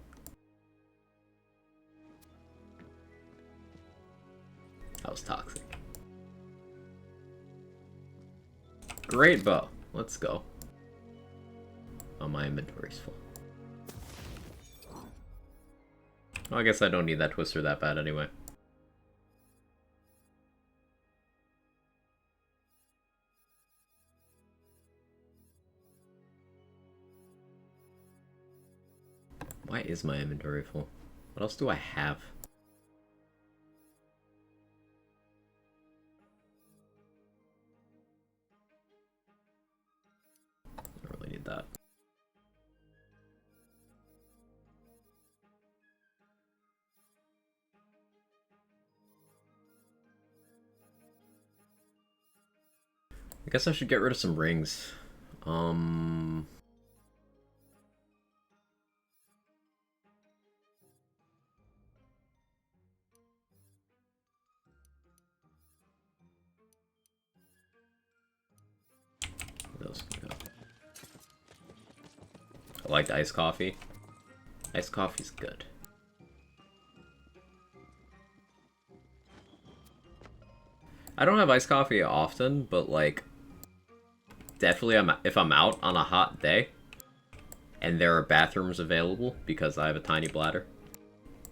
That was toxic. Great bow. Let's go. Oh, my inventory's full. Well, I guess I don't need that twister that bad anyway. Why is my inventory full? What else do I have? I don't really need that. I guess I should get rid of some rings. Those can go. I liked iced coffee. Iced coffee's good. I don't have iced coffee often, but like, definitely if I'm out on a hot day and there are bathrooms available because I have a tiny bladder,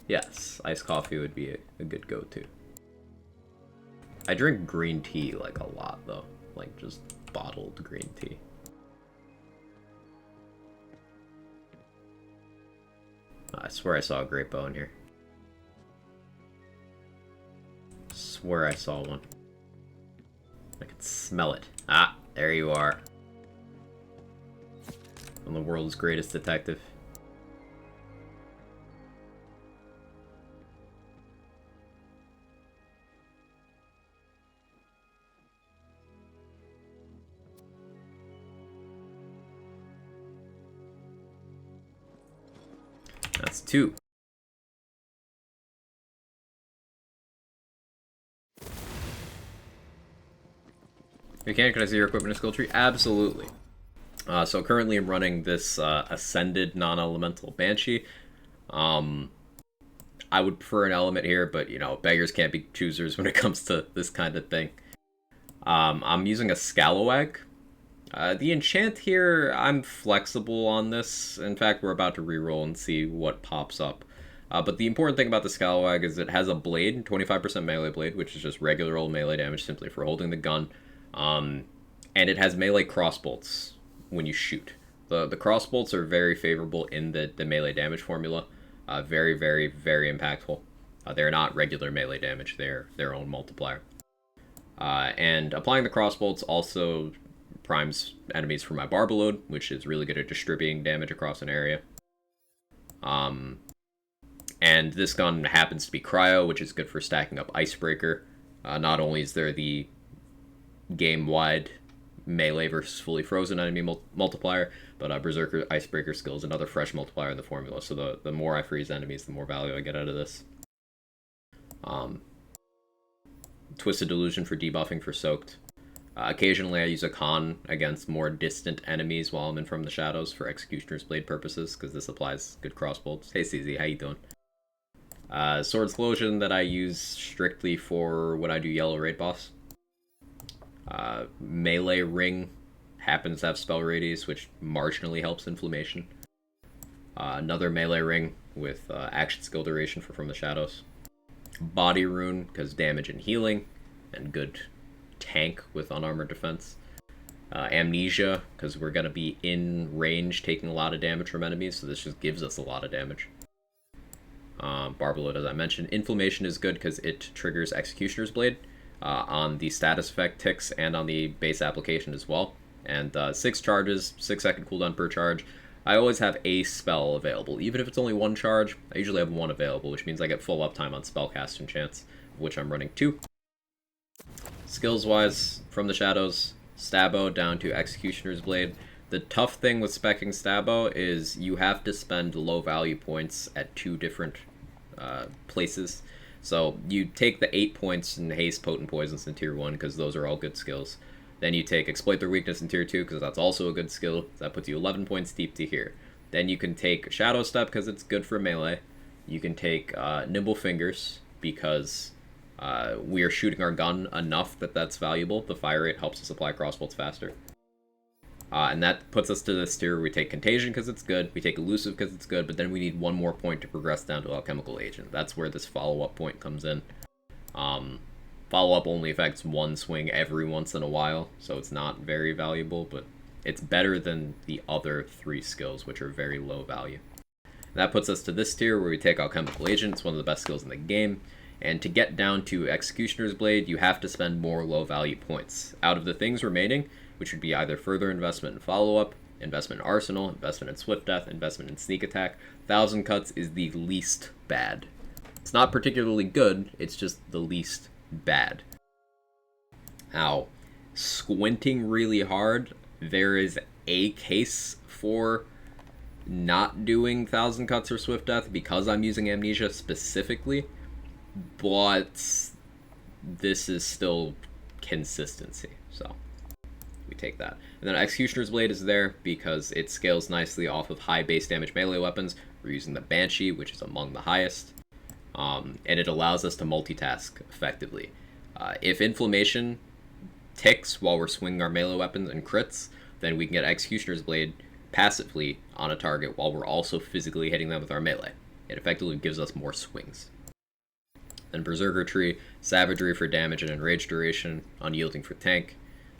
yes, iced coffee would be a good go-to. I drink green tea like a lot though, like just bottled green tea. I swear I saw a great bow in here. Swear I saw one. I could smell it. Ah, there you are. I'm the world's greatest detective. That's 2. Mechanic, can I see your equipment and skill tree? Absolutely. So currently I'm running this Ascended non-elemental Banshee. I would prefer an element here, but, you know, beggars can't be choosers when it comes to this kind of thing. I'm using a Scalawag. The enchant here, I'm flexible on this. In fact, we're about to reroll and see what pops up. But the important thing about the Scalawag is it has a blade, 25% melee blade, which is just regular old melee damage simply for holding the gun. And it has melee crossbolts when you shoot. The crossbolts are very favorable in the melee damage formula. Very, very, very impactful. They're not regular melee damage, they're their own multiplier. And applying the crossbolts also primes enemies for my Barbalode, which is really good at distributing damage across an area. And this gun happens to be Cryo, which is good for stacking up Icebreaker. Not only is there the game-wide melee versus fully frozen enemy multiplier, but Berserker Icebreaker skill is another fresh multiplier in the formula, so the more I freeze enemies, the more value I get out of this. Twisted Delusion for debuffing for Soaked. Occasionally I use a Con against more distant enemies while I'm in From the Shadows for Executioner's Blade purposes, because this applies good crossbolts. Hey CZ, how you doing? Sword Explosion that I use strictly for when I do Yellow Raid Boss. Melee Ring happens to have spell radius, which marginally helps inflammation. Another melee ring with action skill duration for From the Shadows. Body Rune, because damage and healing, and good tank with unarmored defense. Amnesia, because we're going to be in range taking a lot of damage from enemies, so this just gives us a lot of damage. Barbalode, as I mentioned. Inflammation is good because it triggers Executioner's Blade on the status effect ticks and on the base application as well. And 6 charges, 6-second cooldown per charge. I always have a spell available. Even if it's only 1 charge, I usually have 1 available, which means I get full uptime on spellcast and chance, of which I'm running 2. Skills-wise, From the Shadows, Stabbo down to Executioner's Blade. The tough thing with speccing Stabbo is you have to spend low value points at 2 different places. So you take the 8 points in Haste, Potent Poisons in Tier 1, because those are all good skills. Then you take Exploit Their Weakness in Tier 2, because that's also a good skill. That puts you 11 points deep to here. Then you can take Shadow Step, because it's good for melee. You can take Nimble Fingers, because we are shooting our gun enough that that's valuable. The fire rate helps us apply crossbolts faster. And that puts us to this tier where we take Contagion because it's good, we take Elusive because it's good, but then we need 1 more point to progress down to Alchemical Agent. That's where this follow-up point comes in. Follow-up only affects 1 swing every once in a while, so it's not very valuable, but it's better than the other 3 skills, which are very low value. And that puts us to this tier where we take Alchemical Agent. It's one of the best skills in the game. And to get down to Executioner's Blade, you have to spend more low-value points. Out of the things remaining, which would be either further investment in follow-up, investment in arsenal, investment in swift death, investment in sneak attack, 1,000 cuts is the least bad. It's not particularly good, it's just the least bad. Now, squinting really hard, there is a case for not doing 1,000 cuts or swift death because I'm using Amnesia specifically, but this is still consistency, so we take that. And then Executioner's Blade is there because it scales nicely off of high base damage melee weapons. We're using the Banshee, which is among the highest, and it allows us to multitask effectively. If inflammation ticks while we're swinging our melee weapons and crits, then we can get Executioner's Blade passively on a target while we're also physically hitting them with our melee. It effectively gives us more swings. Then Berserker Tree, Savagery for damage and enrage duration, Unyielding for tank,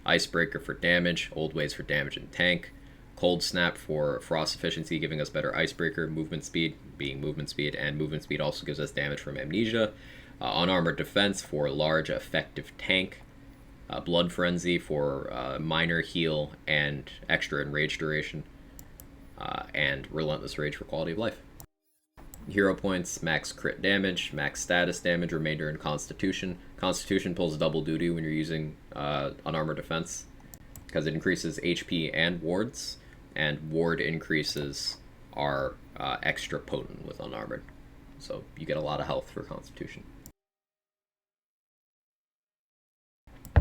Icebreaker for damage, Old Ways for damage and tank, Cold Snap for frost efficiency, giving us better Icebreaker, movement speed being movement speed, and movement speed also gives us damage from Amnesia, Unarmored Defense for large effective tank, Blood Frenzy for minor heal and extra enrage duration, and Relentless Rage for quality of life. Hero points, max crit damage, max status damage, remainder in Constitution. Constitution pulls double duty when you're using Unarmored Defense because it increases HP and wards, and ward increases our extra potent with unarmored. So you get a lot of health for Constitution.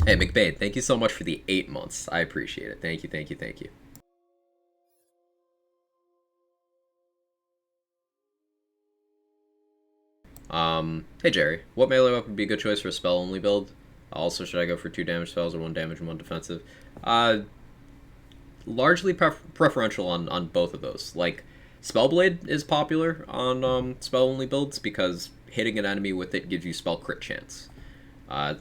Hey, McBabe, thank you so much for the 8 months. I appreciate it. Thank you, thank you, thank you. Hey Jerry, what melee weapon would be a good choice for a spell-only build? Also, should I go for 2 damage spells or 1 damage and 1 defensive? Largely preferential on both of those. Like, Spellblade is popular on spell-only builds because hitting an enemy with it gives you spell crit chance.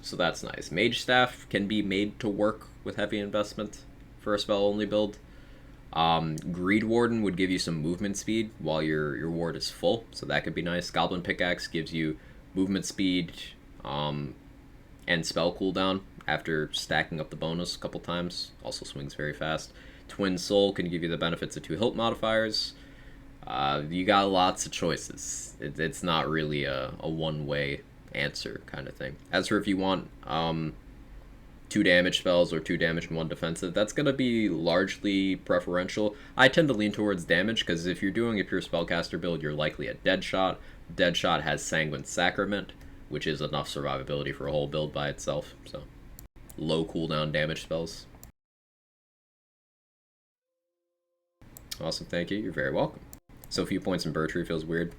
So that's nice. Mage Staff can be made to work with heavy investment for a spell-only build. Greed Warden would give you some movement speed while your ward is full, so that could be nice. Goblin Pickaxe gives you movement speed and spell cooldown after stacking up the bonus a couple times. Also swings very fast. Twin Soul can give you the benefits of 2 hilt modifiers. You got lots of choices. It's not really a one-way answer kind of thing. As for if you want 2 damage spells or 2 damage and 1 defensive, that's going to be largely preferential. I tend to lean towards damage because if you're doing a pure spellcaster build, you're likely a Deadshot. Deadshot has Sanguine Sacrament, which is enough survivability for a whole build by itself. So, low cooldown damage spells. Awesome, thank you. You're very welcome. So few points in Bird Tree feels weird.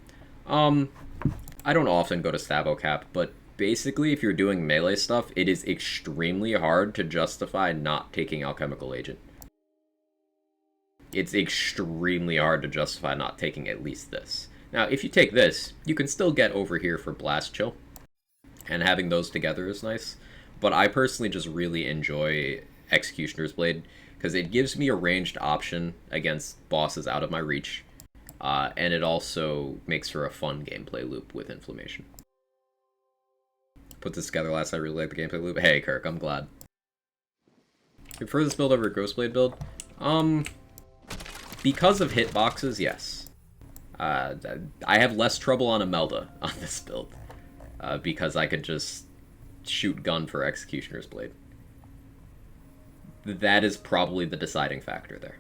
I don't often go to Sabo Cap, but basically, if you're doing melee stuff, it is extremely hard to justify not taking Alchemical Agent. It's extremely hard to justify not taking at least this. Now, if you take this, you can still get over here for Blast Chill, and having those together is nice. But I personally just really enjoy Executioner's Blade, because it gives me a ranged option against bosses out of my reach, and it also makes for a fun gameplay loop with Inflammation. Put this together last, I really like the gameplay loop. Hey, Kirk, I'm glad. You prefer this build over a Ghostblade build? Because of hitboxes, yes. I have less trouble on Imelda on this build, because I could just shoot gun for Executioner's Blade. That is probably the deciding factor there.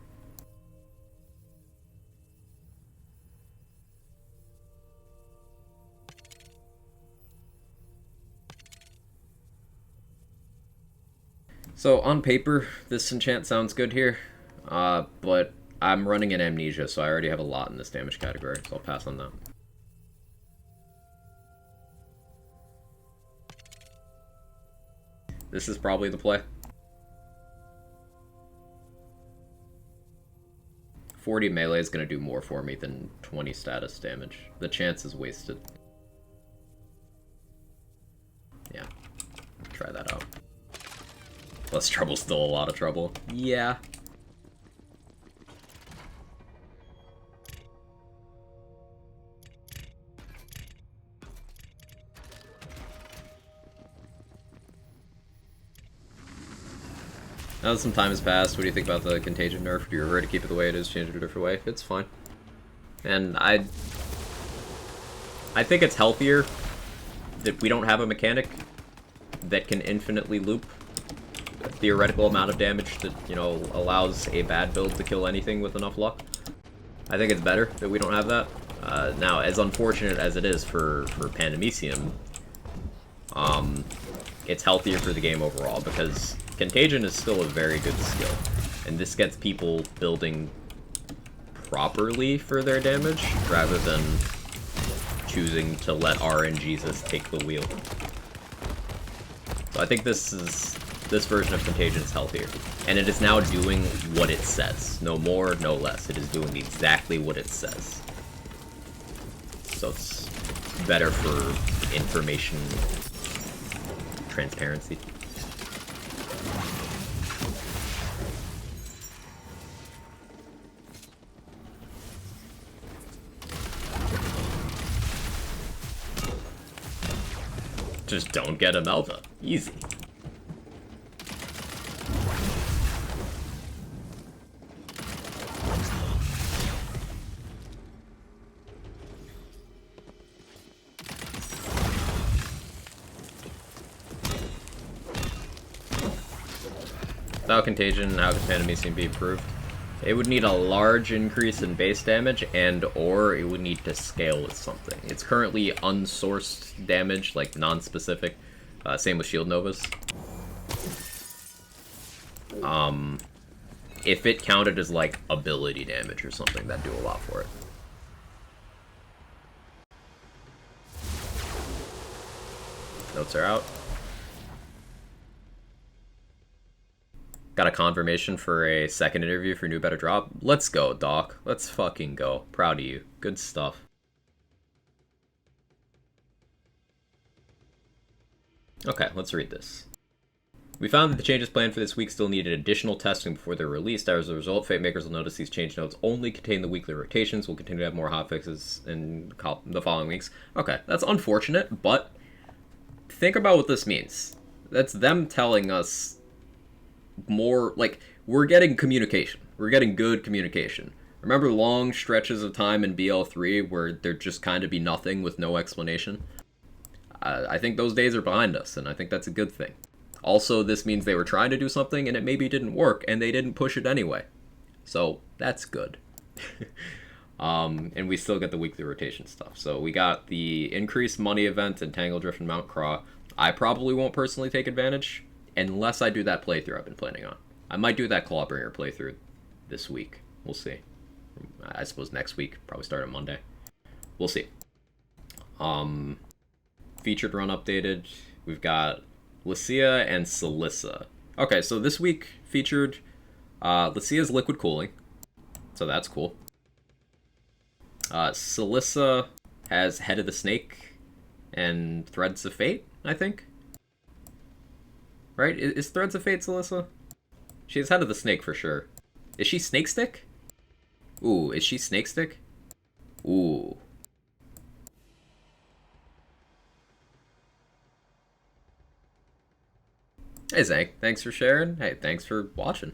So, on paper, this enchant sounds good here, but I'm running an Amnesia, so I already have a lot in this damage category, so I'll pass on that. This is probably the play. 40 melee is going to do more for me than 20 status damage. The chance is wasted. Yeah, try that out. Less trouble, still a lot of trouble. Yeah. Now that some time has passed, what do you think about the Contagion nerf? Do you prefer to keep it the way it is, change it a different way? It's fine. And I think it's healthier that we don't have a mechanic that can infinitely loop a theoretical amount of damage that, you know, allows a bad build to kill anything with enough luck. I think it's better that we don't have that. Now, as unfortunate as it is for Pandemicium, it's healthier for the game overall, because Contagion is still a very good skill, and this gets people building properly for their damage, rather than choosing to let RNGesus take the wheel. So I think this version of Contagion is healthier, and it is now doing what it says. No more, no less. It is doing exactly what it says. So it's better for information transparency. Just don't get Imelda. Easy. Without Contagion, how could Pandemicium be improved? It would need a large increase in base damage, and or it would need to scale with something. It's currently unsourced damage, like non-specific. Same with Shield Novas. If it counted as like ability damage or something, that'd do a lot for it. Notes are out. Got a confirmation for a second interview for New Better Drop. Let's go, Doc. Let's fucking go. Proud of you. Good stuff. Okay, let's read this. We found that the changes planned for this week still needed additional testing before they're released. As a result, Fate makers will notice these change notes only contain the weekly rotations. We'll continue to have more hotfixes in the following weeks. Okay, that's unfortunate, but think about what this means. That's them telling us more, like, we're getting communication. We're getting good communication. Remember long stretches of time in BL3 where there'd just kind of be nothing with no explanation? I think those days are behind us, and I think that's a good thing. Also, this means they were trying to do something and it maybe didn't work, and they didn't push it anyway. So, that's good. And we still get the weekly rotation stuff. So we got the increased money event in Tangle Drift and Mount Craw. I probably won't personally take advantage, unless I do that playthrough I've been planning on. I might do that Clawbringer playthrough this week. We'll see. I suppose next week. Probably start on Monday. We'll see. Featured run updated. We've got Lycia and Celissa. Okay, so this week featured Lycia's Liquid Cooling. So that's cool. Celissa has Head of the Snake and Threads of Fate, I think. Right? Is Threads of Fate Celissa? She has Head of the Snake for sure. Is she Snake Stick? Ooh, is she Snake Stick? Ooh. Hey Zank, thanks for sharing. Hey, thanks for watching.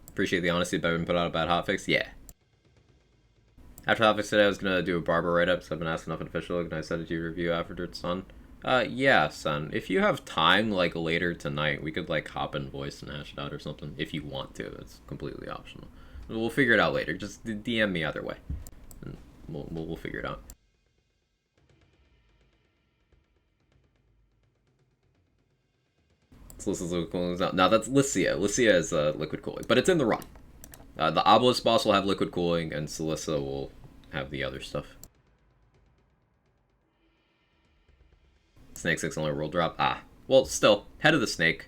Appreciate the honesty about having put out a bad hotfix. Yeah. After hotfix today, I was gonna do a barber write-up, so I've been asking enough official. Can I send it to your review after it's done? Yeah, son. If you have time, like, later tonight, we could, like, hop in voice and hash it out or something. If you want to. It's completely optional. We'll figure it out later. Just DM me either way. And we'll figure it out. Lycia's Liquid Cooling is out. Now that's Lycia. Lycia is Liquid Cooling, but it's in the run. The Obelisk boss will have Liquid Cooling, and Celissa will have the other stuff. Snake 6 only world drop. Well, still, Head of the Snake.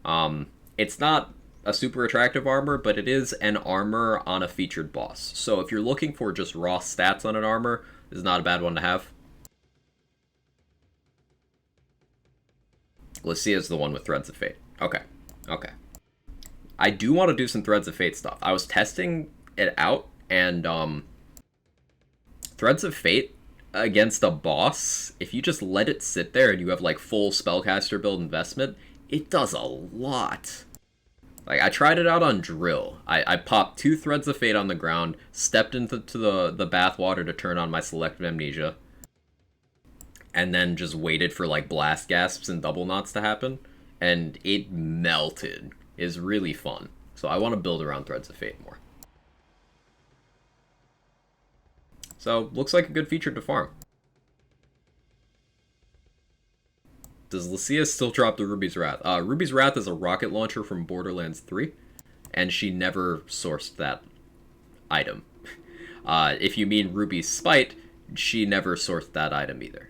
It's not a super attractive armor, but it is an armor on a featured boss. So if you're looking for just raw stats on an armor, this is not a bad one to have. Lycia is the one with Threads of Fate. Okay. Okay. I do want to do some Threads of Fate stuff. I was testing it out, and Threads of Fate against a boss, if you just let it sit there and you have like full spellcaster build investment, it does a lot. Like, I tried it out on Drill. I popped 2 Threads of Fate on the ground, stepped into the bathwater to turn on my Selective Amnesia, and then just waited for, like, blast gasps and double knots to happen, and it melted. It's really fun. So I want to build around Threads of Fate more. So, looks like a good feature to farm. Does Lycia still drop the Ruby's Wrath? Ruby's Wrath is a rocket launcher from Borderlands 3, and she never sourced that item. If you mean Ruby's Spite, she never sourced that item either.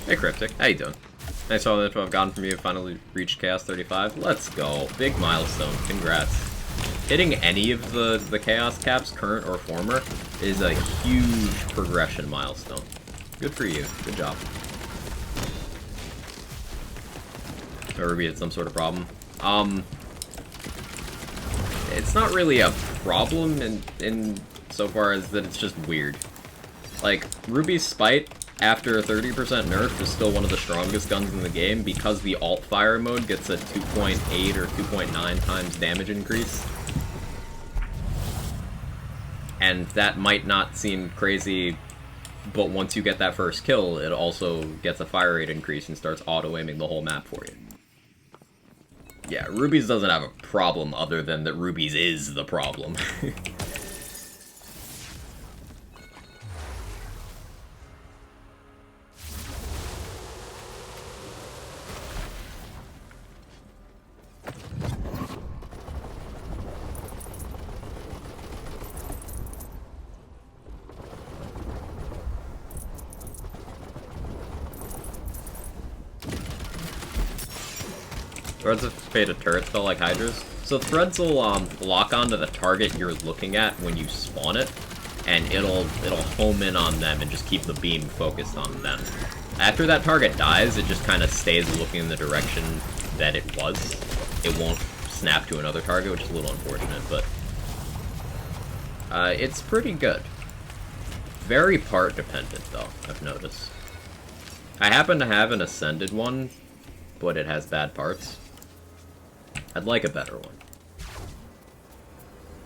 Hey Cryptic, how you doing? Nice all the info I've gotten from you. Finally reached Chaos 35. Let's go. Big milestone. Congrats. Hitting any of the Chaos caps, current or former, is a huge progression milestone. Good for you. Good job. Ruby had some sort of problem. It's not really a problem in so far as that it's just weird. Like, Ruby's Spite, after a 30% nerf, is still one of the strongest guns in the game because the alt-fire mode gets a 2.8 or 2.9 times damage increase. And that might not seem crazy, but once you get that first kill, it also gets a fire rate increase and starts auto-aiming the whole map for you. Yeah, Ruby's doesn't have a problem other than that Ruby's is the problem. Threads have made a turret spell like Hydras. So threads will lock onto the target you're looking at when you spawn it, and it'll home in on them and just keep the beam focused on them. After that target dies, it just kind of stays looking in the direction that it was. It won't snap to another target, which is a little unfortunate, but it's pretty good. Very part dependent though, I've noticed. I happen to have an ascended one, but it has bad parts. I'd like a better one.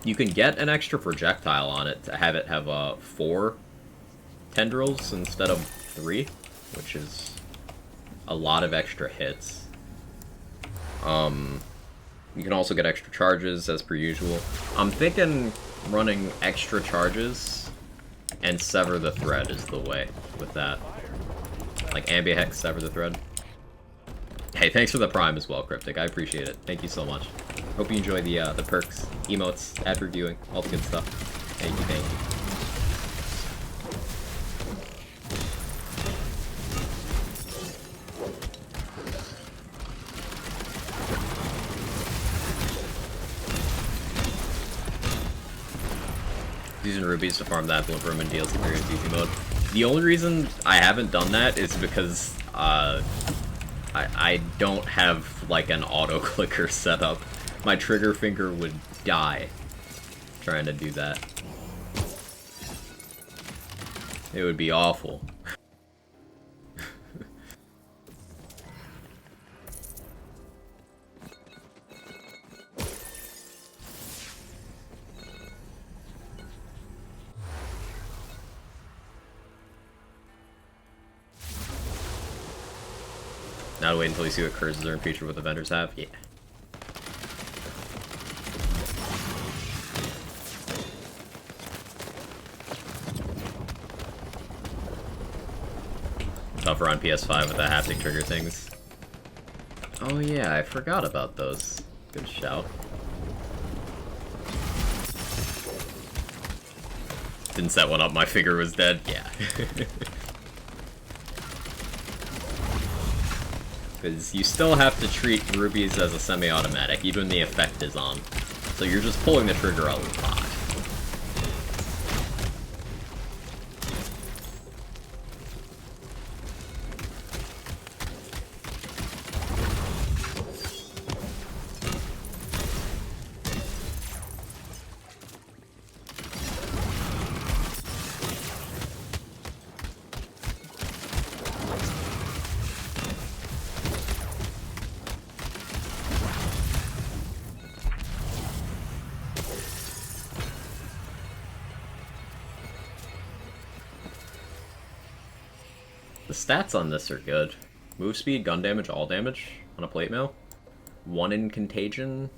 You can get an extra projectile on it to have it have 4 tendrils instead of 3, which is a lot of extra hits. You can also get extra charges as per usual. I'm thinking running extra charges and sever the thread is the way with that. Like Ambi-Hex, sever the thread. Hey, thanks for the Prime as well, Cryptic. I appreciate it. Thank you so much. Hope you enjoy the perks, emotes, ad reviewing, all the good stuff. Thank you, thank you. Using rubies to farm that Bloodroom and DLC period easy mode. The only reason I haven't done that is because I don't have, like, an auto-clicker set up. My trigger finger would die trying to do that. It would be awful. Now to wait until you see what curses are in future what the vendors have? Yeah. Tougher on PS5 with the haptic trigger things. Oh yeah, I forgot about those. Good shout. Didn't set one up, my figure was dead. Yeah. Because you still have to treat rubies as a semi-automatic, even when the effect is on. So you're just pulling the trigger a lot. The stats on this are good. Move speed, gun damage, all damage on a plate mail. 1 in contagion.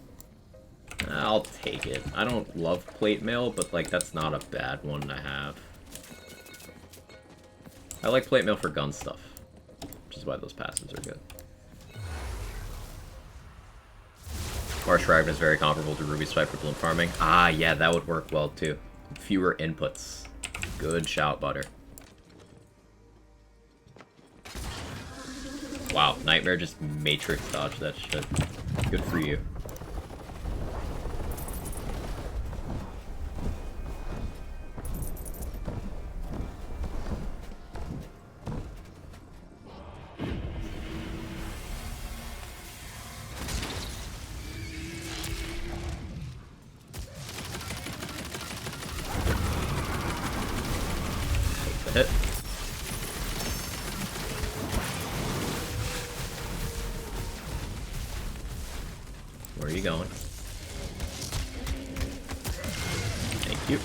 I'll take it. I don't love plate mail, but like that's not a bad one to have. I like plate mail for gun stuff, which is why those passes are good. Marsh Fragment is very comparable to Ruby's Spike for bloom farming. Ah, yeah, that would work well too. Fewer inputs. Good shout, Butter. Wow, Nightmare just matrix dodged that shit. Good for you. hit. Where are you going? Thank you.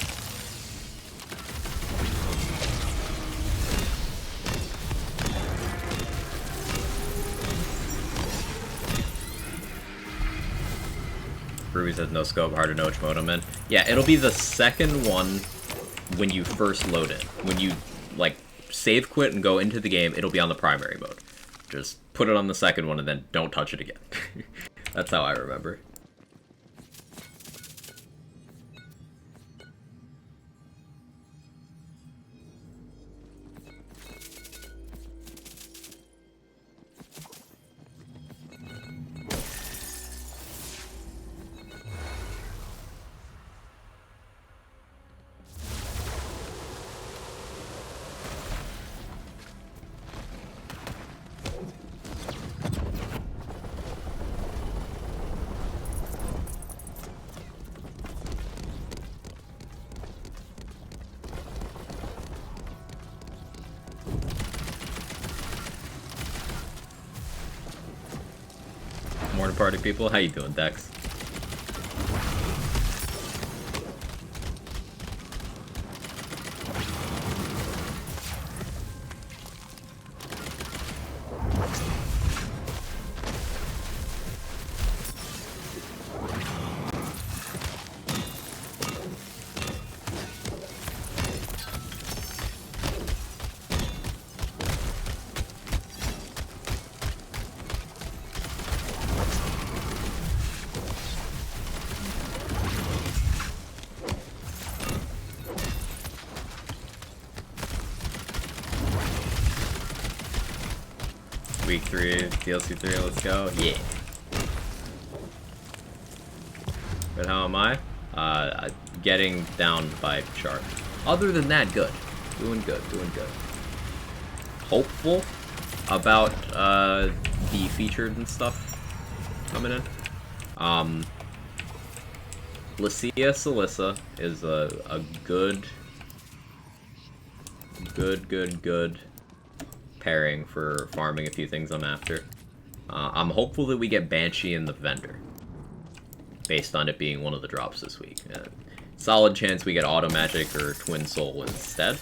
Ruby says no scope, hard to know which mode I'm in. Yeah, it'll be the second one when you first load it. When you, like, save quit and go into the game, it'll be on the primary mode. Just put it on the second one and then don't touch it again. That's how I remember. Morning party people, how you doing, Dex? Week 3, DLC 3, let's go. Yeah. But how am I? Getting down by chart. Other than that, good. Doing good, doing good. Hopeful about the featured and stuff coming in. Lucia Salissa is a good pairing for farming a few things I'm after. I'm hopeful that we get Banshee and the Vendor, based on it being one of the drops this week. Solid chance we get Auto Magic or Twin Soul instead,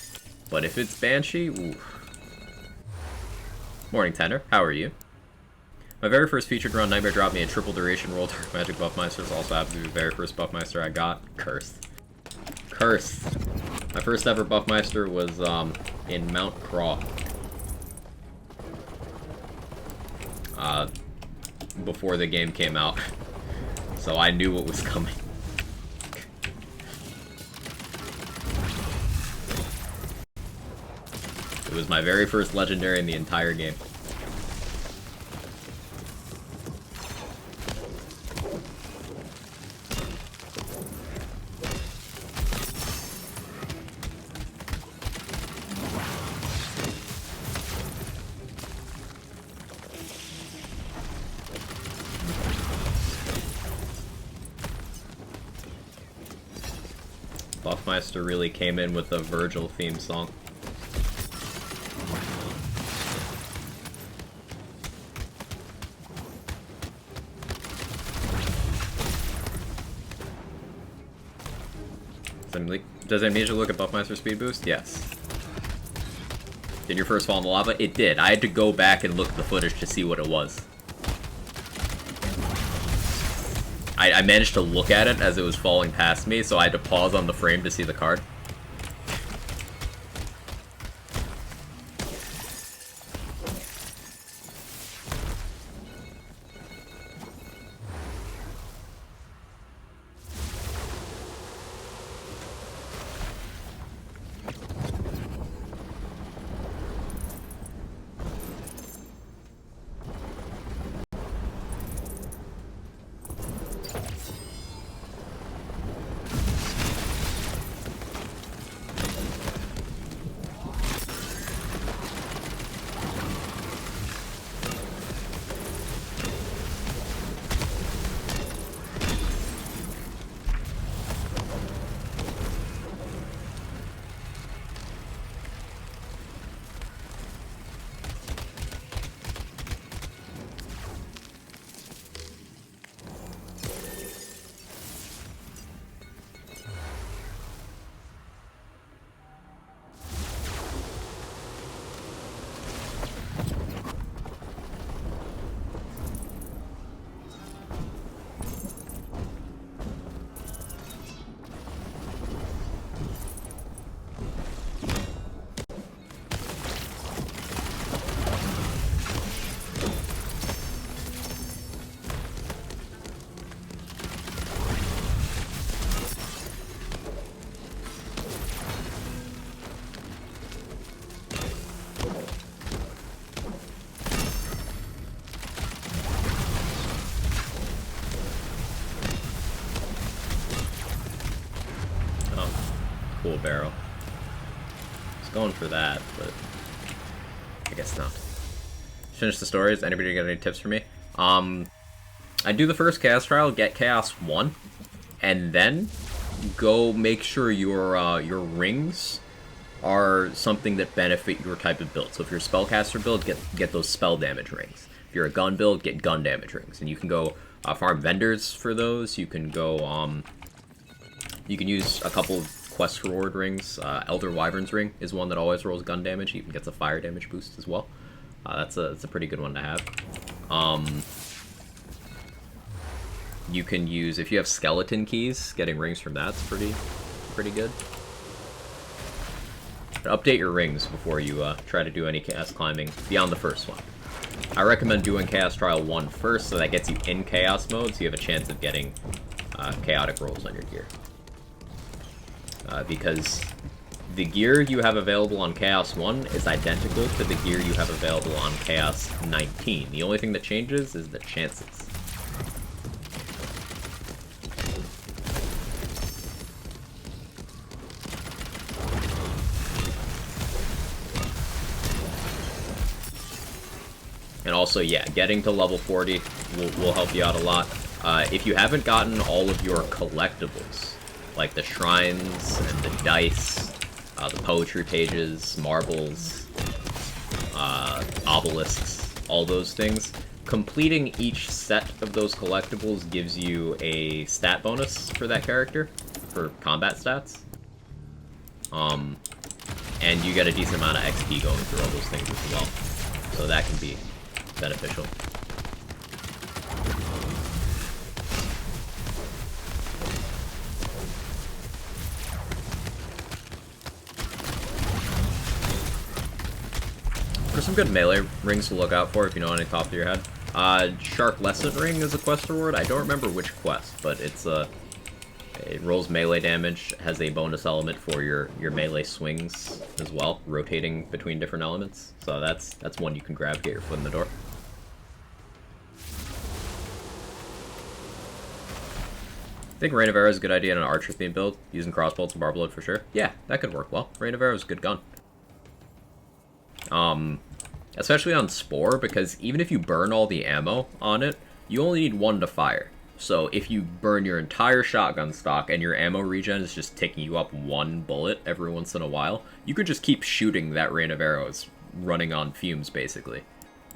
but if it's Banshee, oof. Morning Tenor, how are you? My very first featured run, Nightmare dropped me a triple duration roll. Dark Magic Buffmeister also happened to be the very first Buffmeister I got. Cursed. Cursed. My first ever Buffmeister was in Mount Craw. Before the game came out, so I knew what was coming. It was my very first legendary in the entire game. Buffmeister really came in with a Virgil theme song. Does it immediately look at Buffmeister speed boost? Yes. Did your first fall in the lava? It did. I had to go back and look at the footage to see what it was. I managed to look at it as it was falling past me, so I had to pause on the frame to see the card. Cool barrel. I was going for that, but I guess not. Finish the stories. Anybody got any tips for me? I do the first Chaos Trial, get Chaos 1, and then go make sure your rings are something that benefit your type of build. So if you're a spellcaster build, get those spell damage rings. If you're a gun build, get gun damage rings. And you can go farm vendors for those. You can go, you can use a couple of quest reward rings. Elder Wyvern's ring is one that always rolls gun damage. He even gets a fire damage boost as well. That's a pretty good one to have. You can use, if you have skeleton keys, getting rings from that's pretty good. But update your rings before you try to do any chaos climbing beyond the first one. I recommend doing Chaos Trial 1 first, so that gets you in chaos mode, so you have a chance of getting chaotic rolls on your gear. Because the gear you have available on Chaos 1 is identical to the gear you have available on Chaos 19. The only thing that changes is the chances. And also, yeah, getting to level 40 will help you out a lot. If you haven't gotten all of your collectibles, like the shrines and the dice, the poetry pages, marbles, obelisks, all those things, completing each set of those collectibles gives you a stat bonus for that character, for combat stats. And you get a decent amount of XP going through all those things as well. So that can be beneficial. There's some good melee rings to look out for if you know any top of your head. Shark Lesson Ring is a quest reward. I don't remember which quest, but it's it rolls melee damage, has a bonus element for your melee swings as well, rotating between different elements. So that's one you can grab, get your foot in the door. I think Rain of Arrow is a good idea in an archer theme build, using crossbolts and barbload for sure. Yeah, that could work well. Rain of Arrow is a good gun. Especially on Spore, because even if you burn all the ammo on it, you only need one to fire. So if you burn your entire shotgun stock and your ammo regen is just ticking you up one bullet every once in a while, you could just keep shooting that Rain of Arrows running on fumes, basically.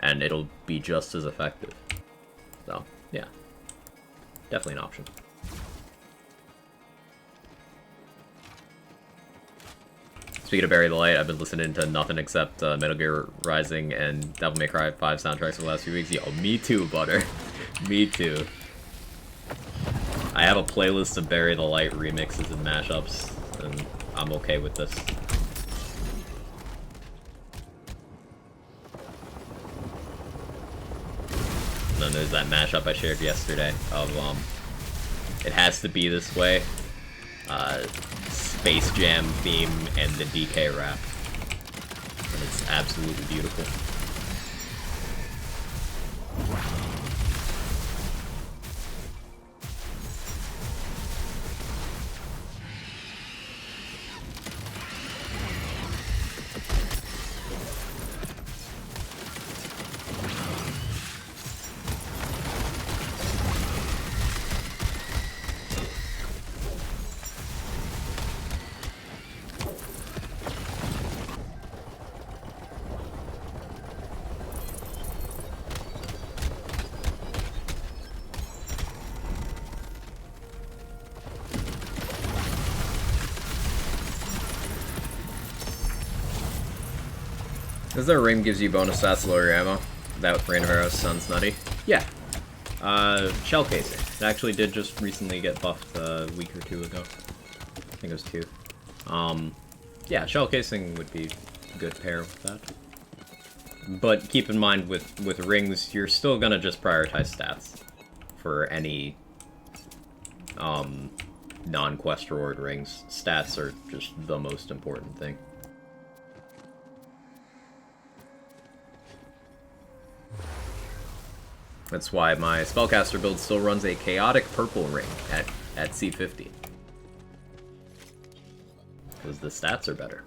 And it'll be just as effective. So, yeah. Definitely an option. Speaking of Bury the Light, I've been listening to nothing except Metal Gear Rising and Devil May Cry 5 soundtracks for the last few weeks. Yo, me too, Butter. Me too. I have a playlist of Bury the Light remixes and mashups, and I'm okay with this. And then there's that mashup I shared yesterday of, It Has to Be This Way. Space Jam theme and the DK rap. And it's absolutely beautiful. Does that ring gives you bonus stats to lower your ammo? That Rain of Arrows sounds nutty. Yeah. Shell casing. It actually did just recently get buffed a week or two ago. I think it was 2. Yeah, shell casing would be a good pair with that. But keep in mind with rings, you're still gonna just prioritize stats for any non-quest reward rings. Stats are just the most important thing. That's why my spellcaster build still runs a chaotic purple ring at C50. Because the stats are better.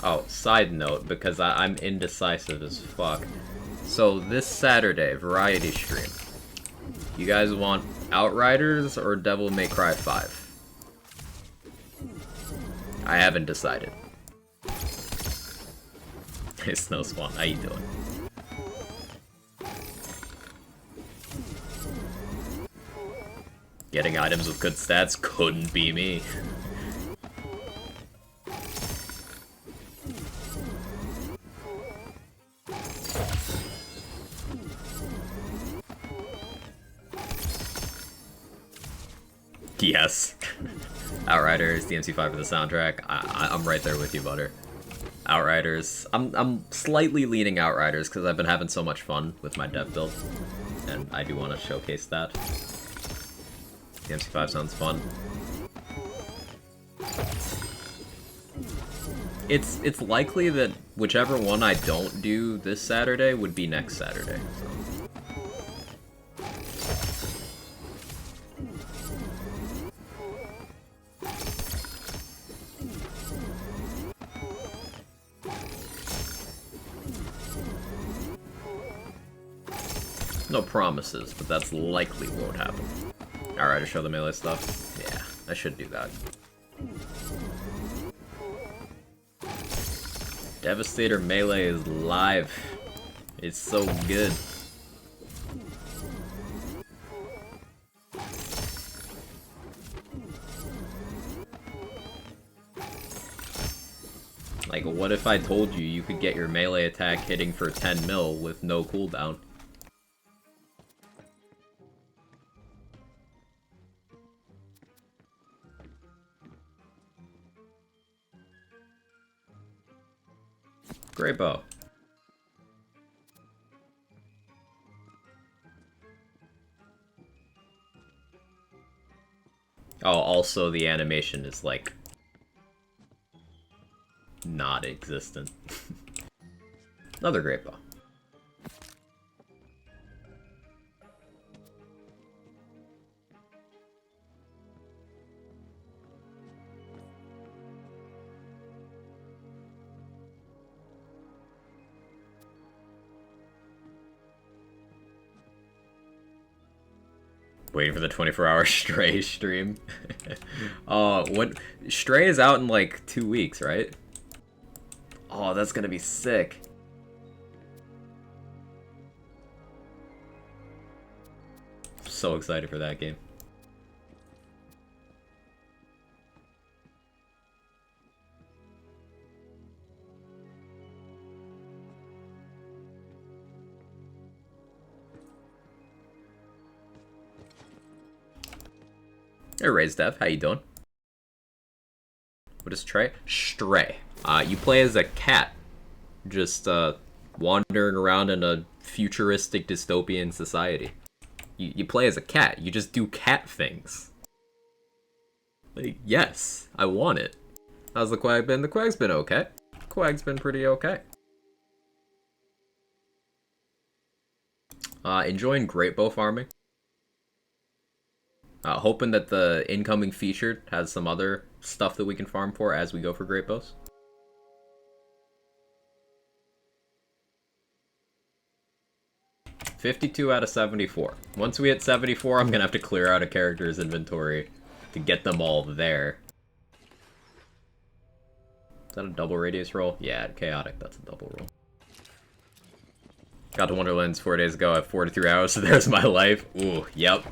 Oh, side note, because I'm indecisive as fuck. So this Saturday, variety stream. You guys want Outriders or Devil May Cry 5? I haven't decided. Hey, Snow Swan, how you doing? Getting items with good stats couldn't be me. Yes. Outriders, DMC5 for the soundtrack. I'm right there with you, Butter. Outriders. I'm slightly leaning Outriders because I've been having so much fun with my dev build, and I do want to showcase that. DMC5 sounds fun. It's likely that whichever one I don't do this Saturday would be next Saturday. So. No promises, but that's likely won't happen. Alright, to show the melee stuff? Yeah, I should do that. Devastator Melee is live. It's so good. Like, what if I told you you could get your melee attack hitting for 10 mil with no cooldown? Great bow. Oh, also the animation is like not existent. Another great bow. Waiting for the 24-hour Stray stream. What? Stray is out in like 2 weeks, right? Oh, that's gonna be sick. So excited for that game. Hey, Raised Dev, how you doing? What is Stray? Stray. You play as a cat, just wandering around in a futuristic dystopian society. You play as a cat. You just do cat things. Like, yes, I want it. How's the Quag been? The Quag's been okay. Quag's been pretty okay. Enjoying great bow farming. Hoping that the incoming featured has some other stuff that we can farm for as we go for great bows. $52 out of 74. Once we hit 74, I'm gonna have to clear out a character's inventory to get them all there. Is that a double radius roll? Yeah, chaotic, that's a double roll. Got to Wonderlands 4 days ago. I have 43 hours, so there's my life. Ooh, yep.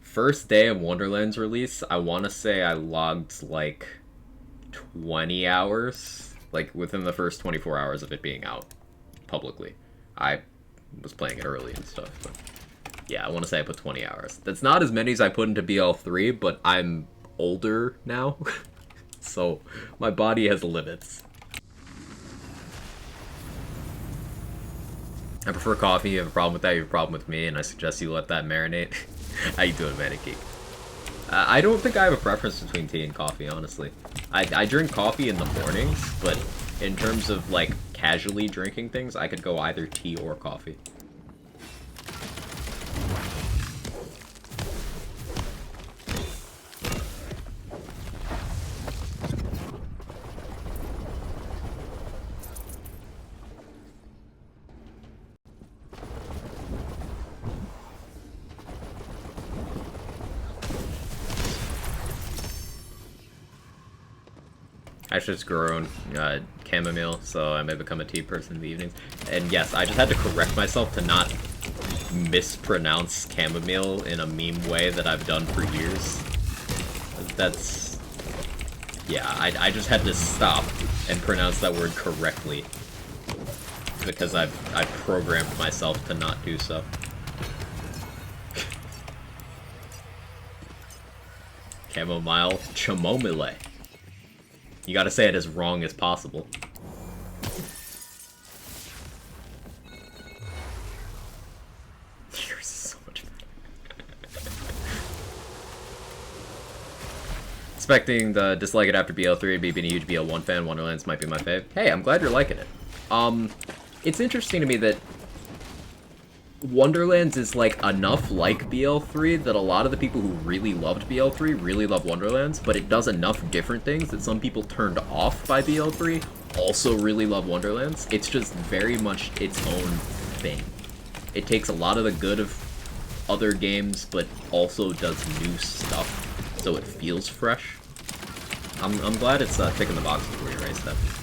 First day of Wonderlands release, I want to say I logged like 20 hours, like within the first 24 hours of it being out publicly. I was playing it early and stuff, but yeah, I want to say I put 20 hours. That's not as many as I put into BL3, but I'm older now, so my body has limits. I prefer coffee. You have a problem with that, you have a problem with me, and I suggest you let that marinate. How you doing, Manic? I don't think I have a preference between tea and coffee, honestly. I drink coffee in the mornings, but in terms of, like, casually drinking things, I could go either tea or coffee. I should just grown chamomile, so I may become a tea person in the evenings. And yes, I just had to correct myself to not mispronounce chamomile in a meme way that I've done for years. That's... yeah, I just had to stop and pronounce that word correctly. Because I've programmed myself to not do so. Chamomile. You gotta say it as wrong as possible. Yours is so much better. Expecting the dislike it after BL3, being a huge BL1 fan, Wonderlands might be my fave. Hey, I'm glad you're liking it. It's interesting to me that Wonderlands is, like, enough like BL3 that a lot of the people who really loved BL3 really love Wonderlands, but it does enough different things that some people turned off by BL3 also really love Wonderlands. It's just very much its own thing. It takes a lot of the good of other games, but also does new stuff, so it feels fresh. I'm glad it's ticking the boxes for you, right, Steph?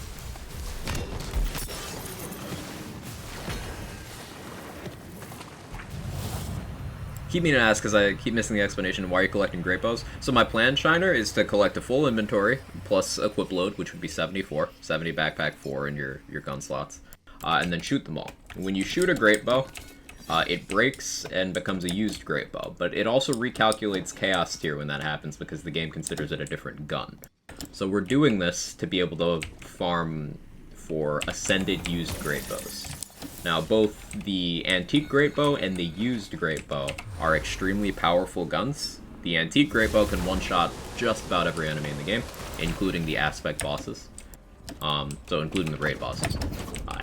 Keep meaning to ask, because I keep missing the explanation, why are you collecting great bows? So my plan, Shiner, is to collect a full inventory, plus equip load, which would be 74. 70 backpack, 4 in your gun slots. And then shoot them all. When you shoot a great bow, it breaks and becomes a used great bow, but it also recalculates chaos tier when that happens, because the game considers it a different gun. So we're doing this to be able to farm for ascended used great bows. Now, both the Antique Great Bow and the Used Great Bow are extremely powerful guns. The Antique Great Bow can one-shot just about every enemy in the game, including the Aspect bosses. So including the raid bosses.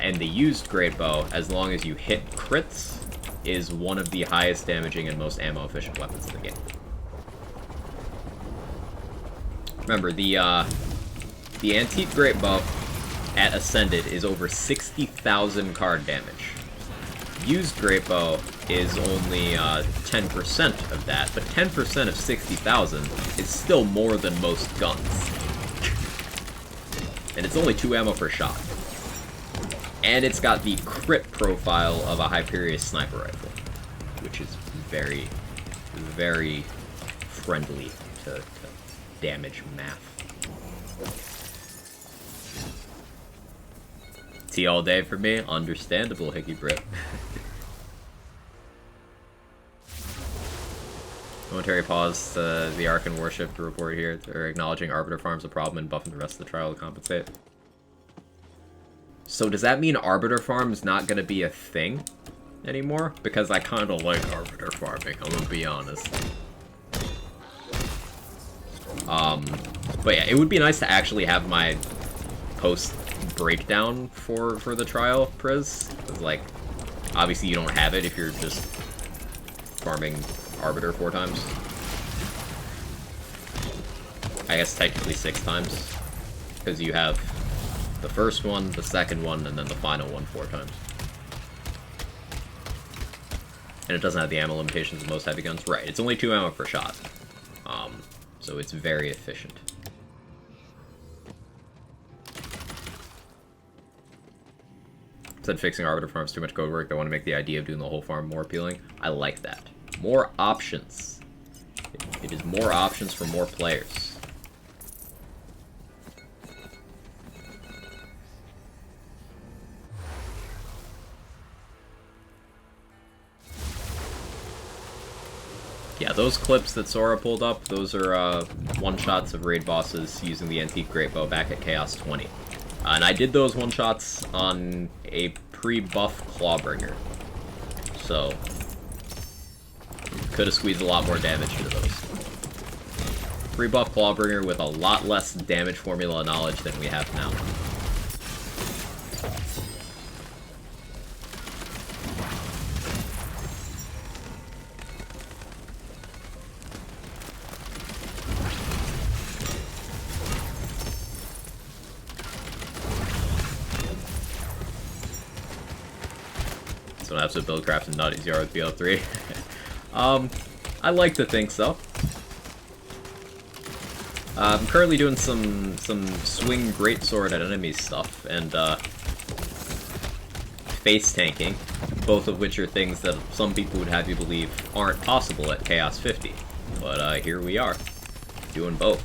And the Used Great Bow, as long as you hit crits, is one of the highest damaging and most ammo-efficient weapons in the game. Remember, the Antique Great Bow at Ascended is over 60,000 card damage. Used Great Bow is only 10% of that, but 10% of 60,000 is still more than most guns. And it's only 2 ammo per shot. And it's got the crit profile of a Hyperion sniper rifle, which is very, very friendly to damage math. Tea all day for me? Understandable, Hickey Brit. Momentary pause to the Arkan Warship to report here. They're acknowledging Arbiter Farm's a problem and buffing the rest of the trial to compensate. So does that mean Arbiter Farm is not going to be a thing anymore? Because I kind of like Arbiter Farming, I'm going to be honest. But yeah, it would be nice to actually have my post breakdown for the trial, Priz. Because, like, obviously you don't have it if you're just farming Arbiter 4 times. I guess technically 6 times. Because you have the first one, the second one, and then the final one 4 times. And it doesn't have the ammo limitations of most heavy guns. Right, it's only 2 ammo per shot. So it's very efficient. Said fixing Arbiter Farms too much code work. They want to make the idea of doing the whole farm more appealing. I like that. More options. It is more options for more players. Yeah, those clips that Sora pulled up, those are one-shots of raid bosses using the Antique Great Bow back at Chaos 20. And I did those one-shots on a pre-buff Clawbringer. So, could have squeezed a lot more damage to those. Pre-buff Clawbringer with a lot less damage formula knowledge than we have now. So an absolute buildcraft and not easier with BL3. I like to think so. I'm currently doing some swing greatsword at enemies stuff, and face tanking, both of which are things that some people would have you believe aren't possible at Chaos 50. But here we are, doing both.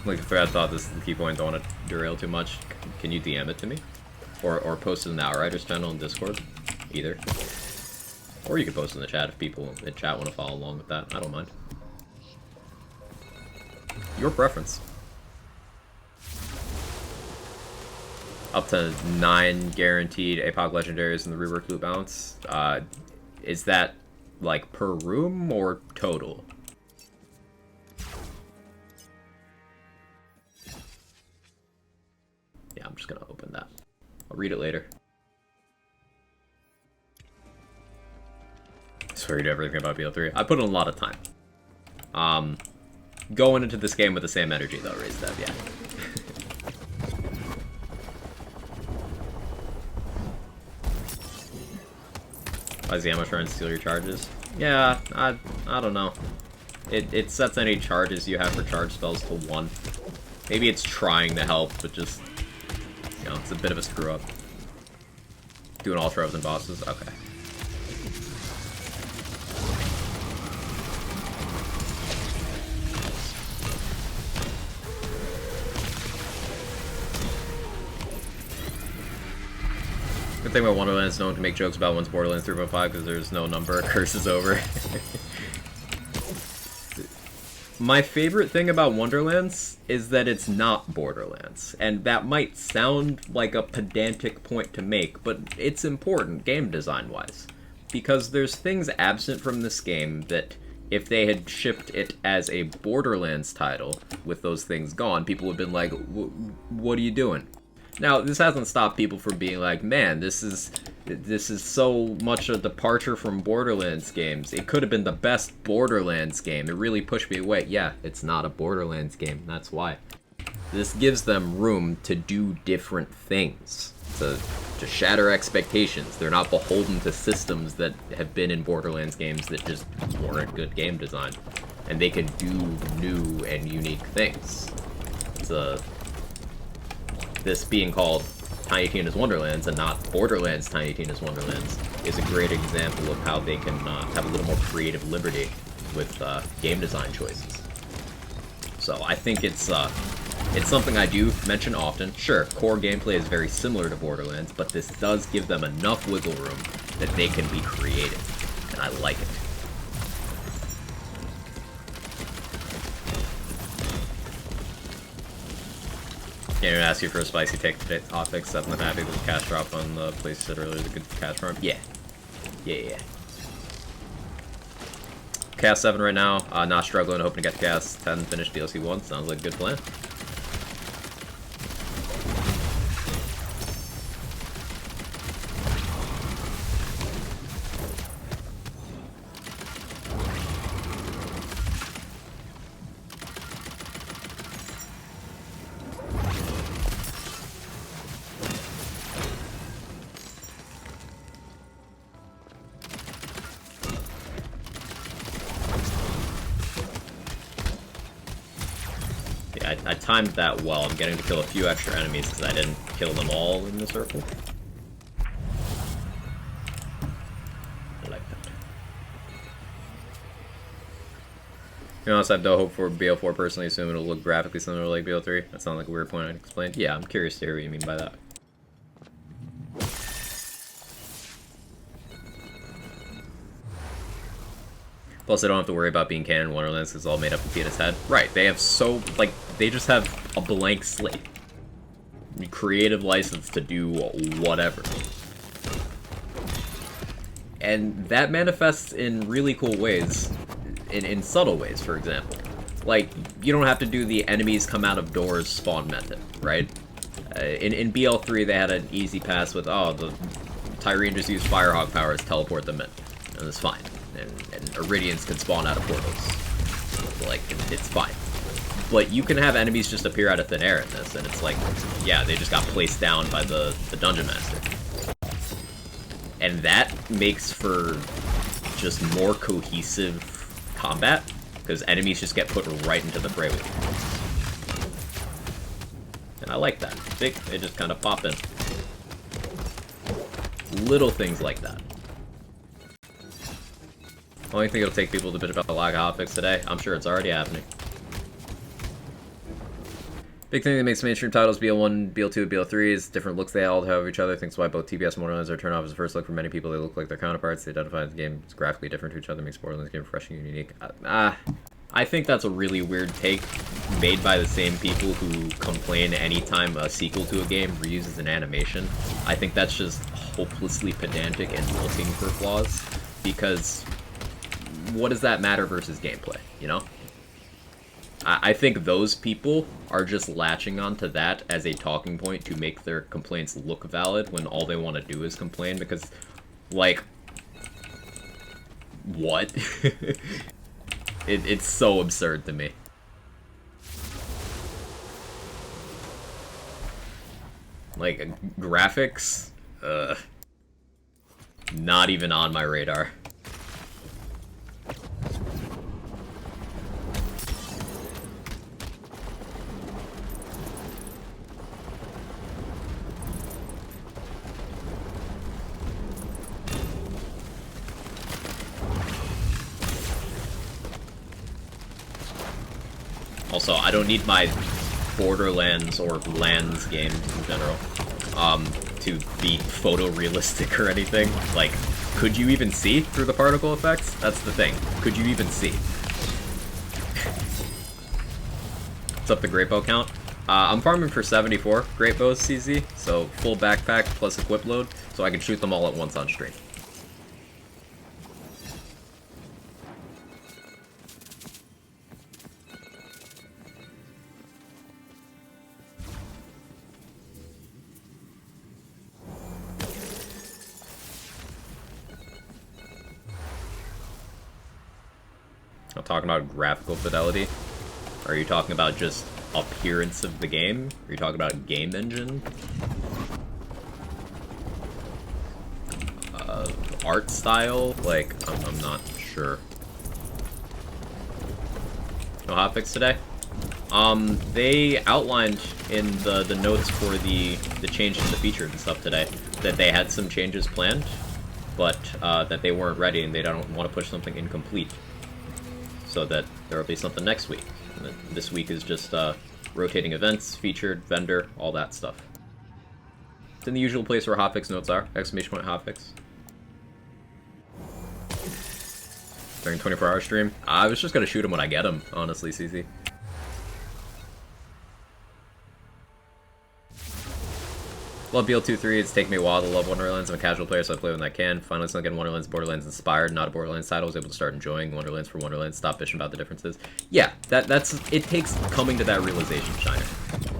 Like, I thought this is the key point, don't want to derail too much. Can you DM it to me? Or post it in the Outriders channel in Discord? Either. Or you can post it in the chat if people in chat want to follow along with that. I don't mind. Your preference. Up to 9 guaranteed APOC legendaries in the reworked loot balance. Is that, like, per room or total? Yeah, I'm just gonna open that. I'll read it later. I swear you do everything about BL3. I put in a lot of time. Going into this game with the same energy though, raise that, yeah. Why is the ammo trying to steal your charges? Yeah, I don't know. It sets any charges you have for charge spells to 1. Maybe it's trying to help, but just, you know, it's a bit of a screw up. Doing all tropes and bosses? Okay. Good thing about Wonderlands is no one can make jokes about one's Borderlands 3.5 because there's no number, curse is over. My favorite thing about Wonderlands is that it's not Borderlands, and that might sound like a pedantic point to make, but it's important game design-wise, because there's things absent from this game that if they had shipped it as a Borderlands title with those things gone, people would have been like, what are you doing? Now, this hasn't stopped people from being like, man, this is so much a departure from Borderlands games. It could have been the best Borderlands game. It really pushed me away. Yeah, it's not a Borderlands game. That's why. This gives them room to do different things, to shatter expectations. They're not beholden to systems that have been in Borderlands games that just weren't good game design. And they can do new and unique things. This being called Tiny Tina's Wonderlands and not Borderlands Tiny Tina's Wonderlands is a great example of how they can have a little more creative liberty with game design choices. So I think it's something I do mention often. Sure, core gameplay is very similar to Borderlands, but this does give them enough wiggle room that they can be creative, and I like it. Can't even ask you for a spicy take today. Hotfix 7. I'm happy with the cash drop on the place you said earlier. The good cash farm. Yeah. Yeah. Chaos 7 right now. Not struggling. Hoping to get to Chaos 10 finished DLC 1. Sounds like a good plan. I timed that well. I'm getting to kill a few extra enemies because I didn't kill them all in the circle. I like that. You know, I have no hope for BL4 personally, assume it'll look graphically similar to like BL3. That sounds like a weird point I explained. Yeah, I'm curious to hear what you mean by that. Plus, they don't have to worry about being canon in Wonderlands because it's all made up in Tita's head. Right, they have so, like, they just have a blank slate. Creative license to do whatever. And that manifests in really cool ways. In subtle ways, for example. Like, you don't have to do the enemies come out of doors spawn method, right? In BL3, they had an easy pass with, oh, the Tyreen just used Firehawk powers to teleport them in. And it's fine. And Iridians can spawn out of portals. Like, it's fine. But you can have enemies just appear out of thin air in this, and it's like, yeah, they just got placed down by the Dungeon Master. And that makes for just more cohesive combat, because enemies just get put right into the fray with you. And I like that. They just kind of pop in. Little things like that. Only thing it'll take people a bit about the lack of hotfix today. I'm sure it's already happening. Big thing that makes mainstream titles BL1, BL2, BL3 is different looks they all have of each other. Thinks why both TBS and Borderlands are turned off as a first look for many people. They look like their counterparts. They identify the game as graphically different to each other, makes Borderlands game refreshing and unique. I think that's a really weird take made by the same people who complain anytime a sequel to a game reuses an animation. I think that's just hopelessly pedantic and looking for flaws, because what does that matter versus gameplay, you know? I think those people are just latching onto that as a talking point to make their complaints look valid when all they want to do is complain, because, like, what? It's so absurd to me. Like, graphics? Not even on my radar. Also, I don't need my Borderlands or Lands games in general to be photorealistic or anything. Like, could you even see through the particle effects? That's the thing. Could you even see? What's up the great bow count? I'm farming for 74 great bows, CZ, so full backpack plus equip load, so I can shoot them all at once on stream. I'm talking about graphical fidelity. Are you talking about just appearance of the game? Are you talking about game engine? Art style? Like, I'm not sure. No hotfix today? They outlined in the notes for the change in the features and stuff today that they had some changes planned, but that they weren't ready and they don't want to push something incomplete. So that there will be something next week. And this week is just rotating events, featured, vendor, all that stuff. It's in the usual place where hotfix notes are, exclamation point hotfix. During 24-hour stream. I was just gonna shoot him when I get him, honestly, CZ. Love BL2-3, it's taken me a while to love Wonderlands. I'm a casual player, so I play when I can. Finally, it's not getting Wonderlands, Borderlands inspired, not a Borderlands title. I was able to start enjoying Wonderlands for Wonderlands, stop bitching about the differences. Yeah, that's it takes coming to that realization, Shiner.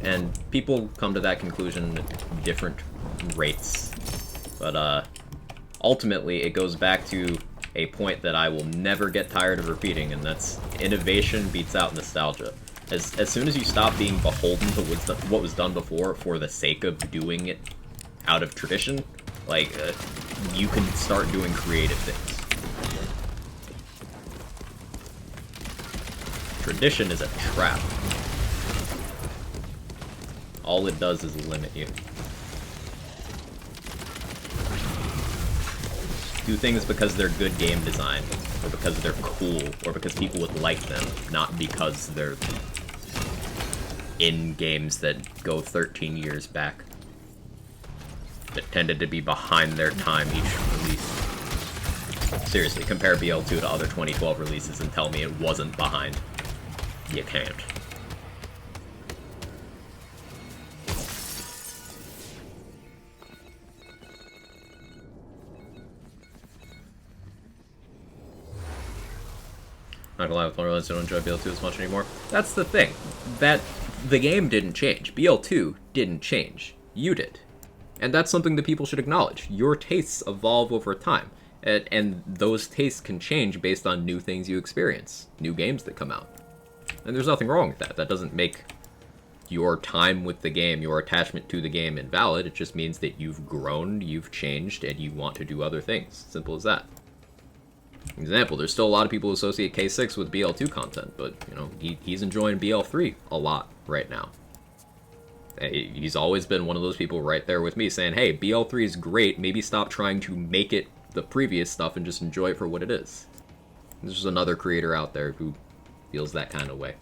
And people come to that conclusion at different rates. But, ultimately, it goes back to a point that I will never get tired of repeating, and that's innovation beats out nostalgia. As soon as you stop being beholden to what was done before for the sake of doing it out of tradition, like, you can start doing creative things. Tradition is a trap. All it does is limit you. Do things because they're good game design, or because they're cool, or because people would like them, not because they're in games that go 13 years back, that tended to be behind their time each release. Seriously, compare BL2 to other 2012 releases and tell me it wasn't behind. You can't. Not gonna lie, with Borderlands, I don't enjoy BL2 as much anymore. That's the thing. That the game didn't change. BL2 didn't change. You did. And that's something that people should acknowledge. Your tastes evolve over time. And those tastes can change based on new things you experience. New games that come out. And there's nothing wrong with that. That doesn't make your time with the game, your attachment to the game invalid. It just means that you've grown, you've changed, and you want to do other things. Simple as that. Example, there's still a lot of people who associate K6 with BL2 content, but, you know, he's enjoying BL3 a lot right now. He's always been one of those people right there with me saying, hey, BL3 is great, maybe stop trying to make it the previous stuff and just enjoy it for what it is. There's just another creator out there who feels that kind of way.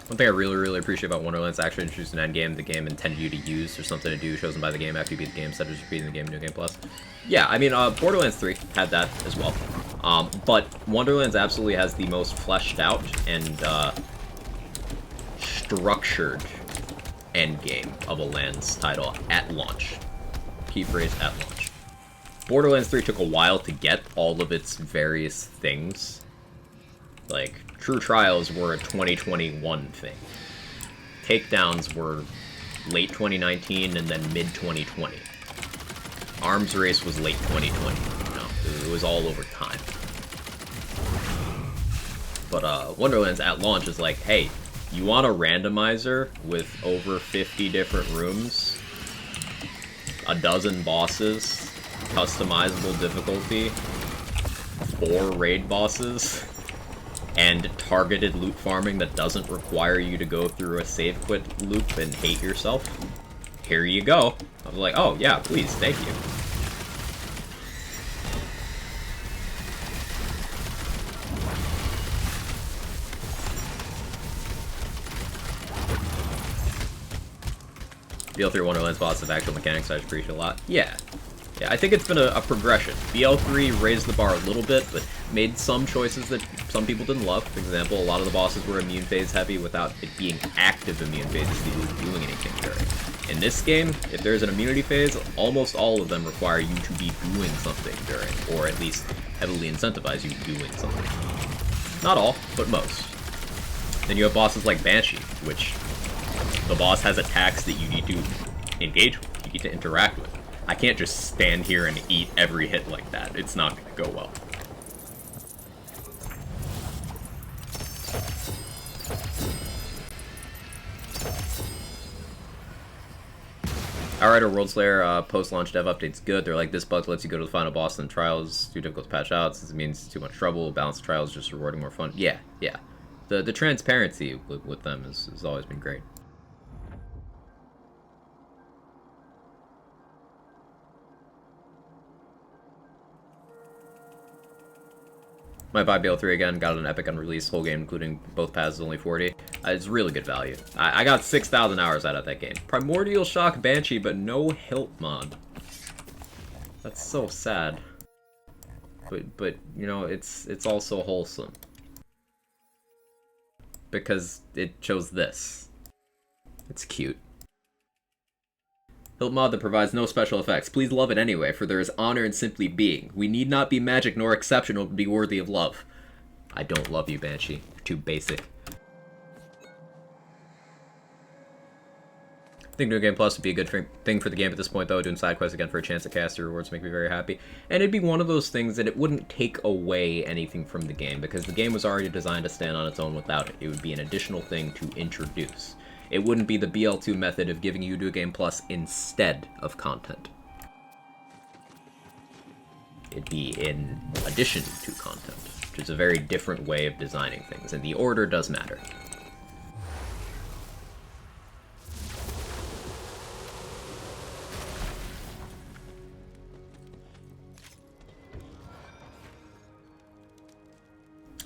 One thing I really appreciate about Wonderlands actually introduced an endgame the game intended you to use or something to do chosen by the game after you beat the game instead of just beating the game in New Game Plus. Yeah, I mean, Borderlands 3 had that as well. But Wonderlands absolutely has the most fleshed out and structured endgame of a Lands title at launch. Key phrase, at launch. Borderlands 3 took a while to get all of its various things. Like, True Trials were a 2021 thing. Takedowns were late 2019 and then mid-2020. Arms Race was late 2020. You know, it was all over time. But Wonderlands at launch is like, hey, you want a randomizer with over 50 different rooms, a dozen bosses, customizable difficulty, 4 raid bosses, and targeted loot farming that doesn't require you to go through a save quit loop and hate yourself? Here you go. I was like, oh yeah, please, thank you. BL3 Wonderlands bosses have actual mechanics I appreciate a lot. Yeah. Yeah, I think it's been a progression. BL3 raised the bar a little bit, but made some choices that some people didn't love. For example, a lot of the bosses were immune phase heavy without it being active immune phases to be doing anything during. In this game, if there's an immunity phase, almost all of them require you to be doing something during, or at least heavily incentivize you doing something. Not all, but most. Then you have bosses like Banshee, which the boss has attacks that you need to engage with, you need to interact with. I can't just stand here and eat every hit like that. It's not going to go well. Alright, our World Slayer post-launch dev update's good. They're like, this bug lets you go to the final boss and trials, too difficult to patch out, since it means too much trouble. Balanced trials just rewarding more fun. Yeah. The transparency with them has always been great. Might buy BL3 again, got an Epic on release, whole game including both paths is only 40. It's really good value. I got 6,000 hours out of that game. Primordial Shock Banshee, but no hilt mod. That's so sad. But you know, it's also wholesome. Because it chose this. It's cute. Hilt mod that provides no special effects. Please love it anyway, for there is honor in simply being. We need not be magic nor exceptional to be worthy of love. I don't love you, Banshee. You're too basic. I think New Game Plus would be a good thing for the game at this point, though. Doing side quests again for a chance at caster rewards make me very happy. And it'd be one of those things that it wouldn't take away anything from the game, because the game was already designed to stand on its own without it. It would be an additional thing to introduce. It wouldn't be the BL2 method of giving you New Game Plus instead of content. It'd be in addition to content, which is a very different way of designing things, and the order does matter.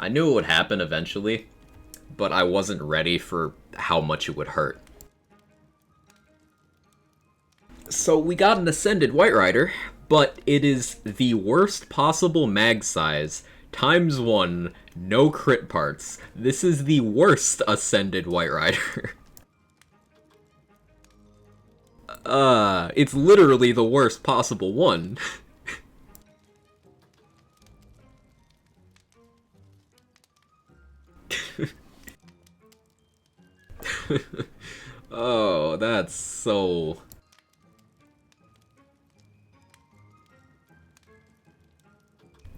I knew it would happen eventually. but I wasn't ready for how much it would hurt. So we got an Ascended White Rider, but it is the worst possible mag size, times 1, no crit parts. This is the worst Ascended White Rider. It's literally the worst possible one. Oh, that's so...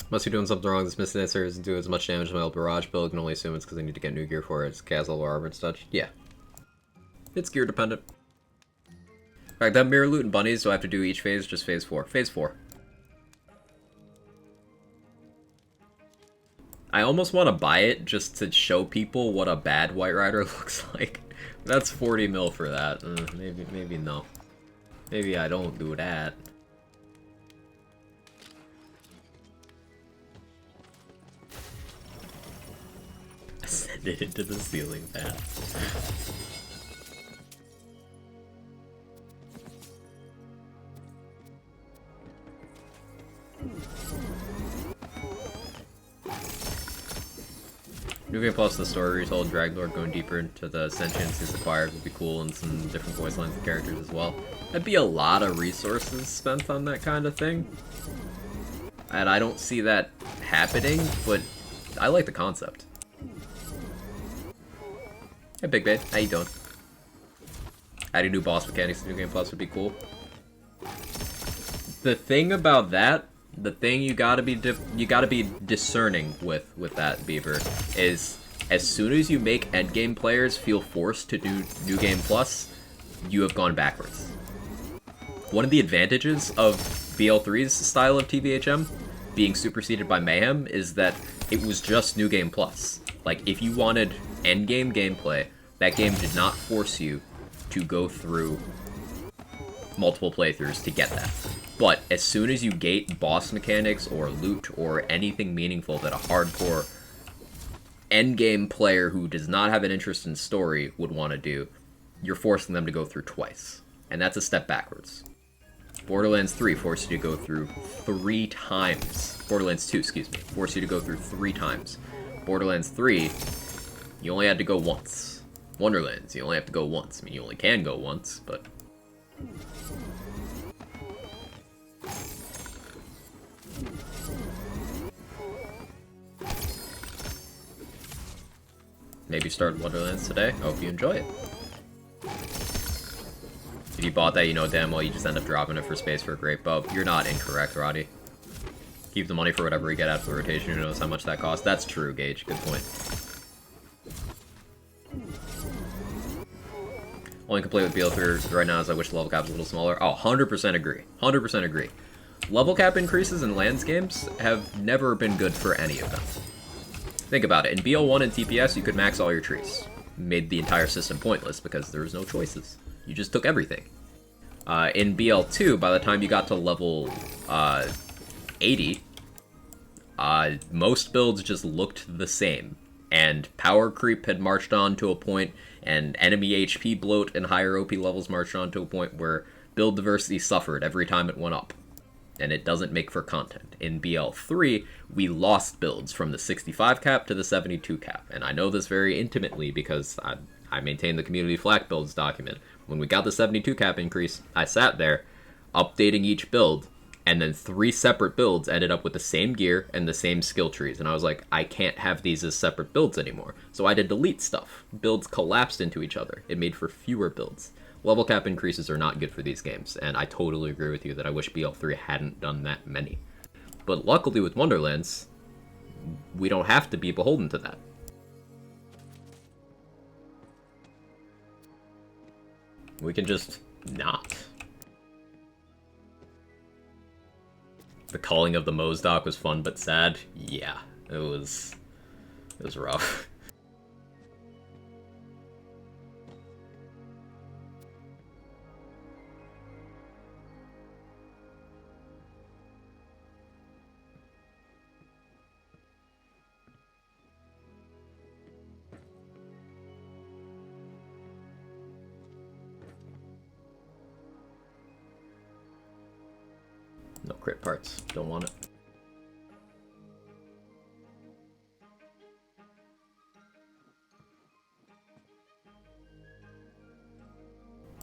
Must be doing something wrong. This Misnetzer doesn't do as much damage as my old barrage build. Can only assume it's because I need to get new gear for it. It's Castle Armor and such. Yeah. It's gear dependent. Alright, that Mirror Loot and Bunnies, do I have to do each phase? Just phase 4. Phase 4. I almost want to buy it just to show people what a bad White Rider looks like. That's 40 mil for that. Maybe no. Maybe I don't do that. Send it into the ceiling pad. New Game Plus, the story retold, Draglord going deeper into the sentience he's acquired would be cool, and some different voice lines and characters as well. That'd be a lot of resources spent on that kind of thing. And I don't see that happening, but I like the concept. Hey Big Babe, how you doing? Adding new boss mechanics to New Game Plus would be cool. The thing about that, the thing you gotta be discerning with that, Beaver, is as soon as you make endgame players feel forced to do New Game Plus, you have gone backwards. One of the advantages of BL3's style of TVHM being superseded by Mayhem is that it was just New Game Plus. Like, if you wanted endgame gameplay, that game did not force you to go through multiple playthroughs to get that. But as soon as you gate boss mechanics or loot or anything meaningful that a hardcore endgame player who does not have an interest in story would want to do, you're forcing them to go through twice. And that's a step backwards. Borderlands 3 forced you to go through 3 times. Borderlands 2, excuse me, forced you to go through 3 times. Borderlands 3, you only had to go once. Wonderlands, you only have to go once. I mean, you only can go once, but... Maybe start Wonderlands today. I hope you enjoy it. If you bought that, you know damn well you just end up dropping it for space for a great bub. You're not incorrect, Roddy. Keep the money for whatever we get out of the rotation. Who knows how much that costs? That's true, Gage. Good point. Only complaint with BL3 right now is I wish the level cap was a little smaller. Oh, 100% agree. 100% agree. Level cap increases in lands games have never been good for any of them. Think about it. In BL1 and TPS, you could max all your trees. Made the entire system pointless because there was no choices. You just took everything. In BL2, by the time you got to level 80, most builds just looked the same. And power creep had marched on to a point, and enemy HP bloat and higher OP levels marched on to a point where build diversity suffered every time it went up. And it doesn't make for content. In BL3, we lost builds from the 65 cap to the 72 cap. And I know this very intimately because I maintain the community flak builds document. When we got the 72 cap increase, I sat there, updating each build, and then 3 separate builds ended up with the same gear and the same skill trees. And I was like, I can't have these as separate builds anymore. So I had to delete stuff. Builds collapsed into each other. It made for fewer builds. Level cap increases are not good for these games, and I totally agree with you that I wish BL3 hadn't done that many. But luckily with Wonderlands, we don't have to be beholden to that. We can just not. The culling of the Mosdoc was fun but sad. Yeah, it was rough. No crit parts. Don't want it.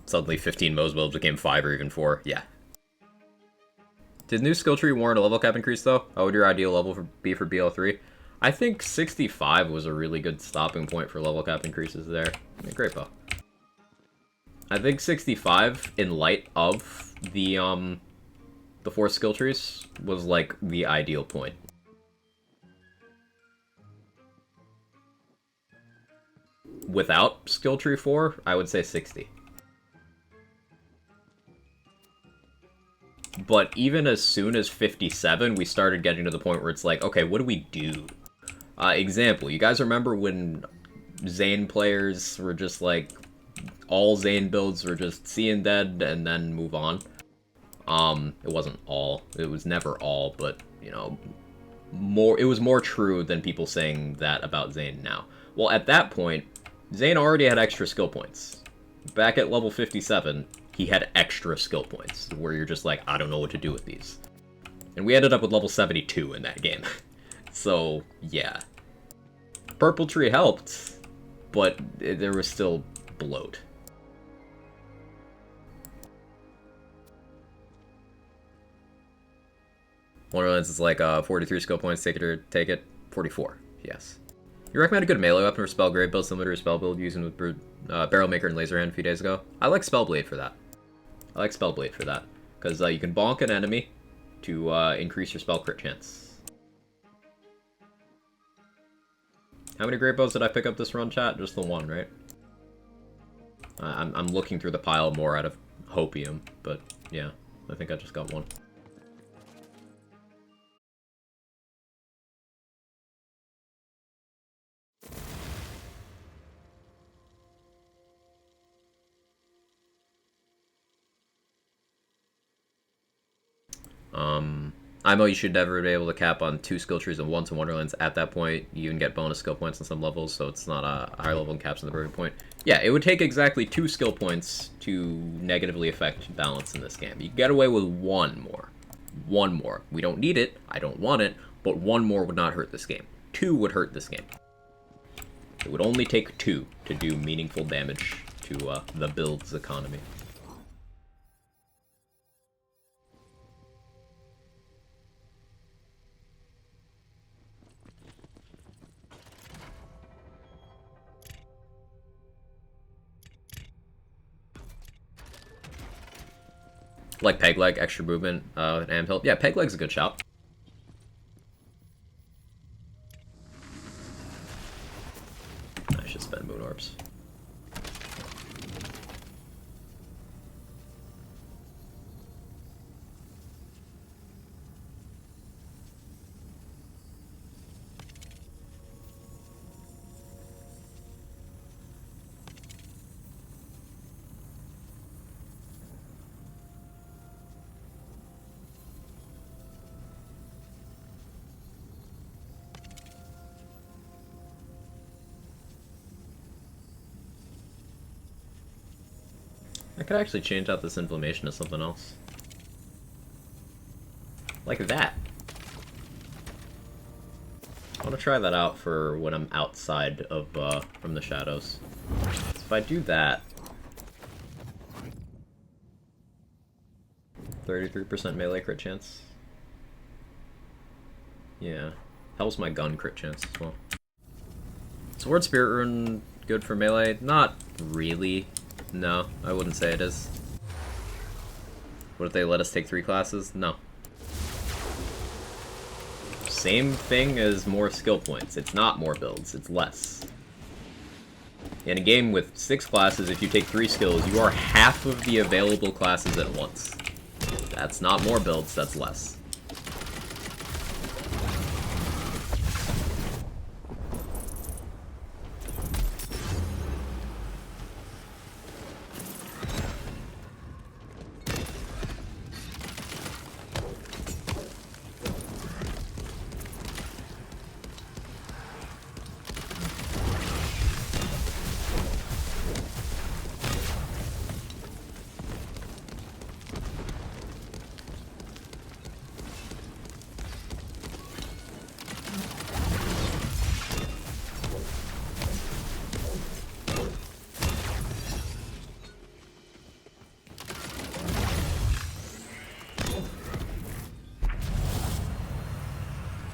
Suddenly 15 Mo's builds became 5 or even 4. Yeah. Did new skill tree warrant a level cap increase though? How would your ideal level be for BL3? I think 65 was a really good stopping point for level cap increases there. Yeah, great bow. I think 65 in light of the 4 skill trees was like the ideal point. Without skill tree 4, I would say 60. But even as soon as 57, we started getting to the point where it's like, okay, what do we do? Example, you guys remember when Zane players were just like, all Zane builds were just see and dead and then move on? It wasn't all. It was never all, but, you know, it was more true than people saying that about Zane now. Well, at that point, Zane already had extra skill points. Back at level 57, he had extra skill points, where you're just like, I don't know what to do with these. And we ended up with level 72 in that game. So, yeah. Purple Tree helped, but there was still bloat. Wonderlands is like 43 skill points, take it or take it. 44, yes. You recommend a good melee weapon for Spellgrave build similar to your spell build using with Barrel Maker and Laser Hand a few days ago? I like Spellblade for that. Because you can bonk an enemy to increase your spell crit chance. How many great bows did I pick up this run, chat? Just the one, right? I'm looking through the pile more out of hopium, but yeah, I think I just got one. I know you should never be able to cap on 2 skill trees and 1 to Wonderlands. At that point, you can get bonus skill points on some levels, so it's not a higher level caps on the breaking point. Yeah, it would take exactly 2 skill points to negatively affect balance in this game. You can get away with 1 more. 1 more. We don't need it, I don't want it, but 1 more would not hurt this game. 2 would hurt this game. It would only take 2 to do meaningful damage to the build's economy. Like peg leg, extra movement, and amp health. Yeah, peg leg's a good shout. I should spend moon orbs. I could actually change out this inflammation to something else. Like that. I want to try that out for when I'm outside of, from the shadows. If I do that... 33% melee crit chance. Yeah. Helps my gun crit chance as well. Sword Spirit Rune good for melee? Not really. No, I wouldn't say it is. What if they let us take 3 classes? No. Same thing as more skill points. It's not more builds, it's less. In a game with 6 classes, if you take 3 skills, you are half of the available classes at once. That's not more builds, that's less.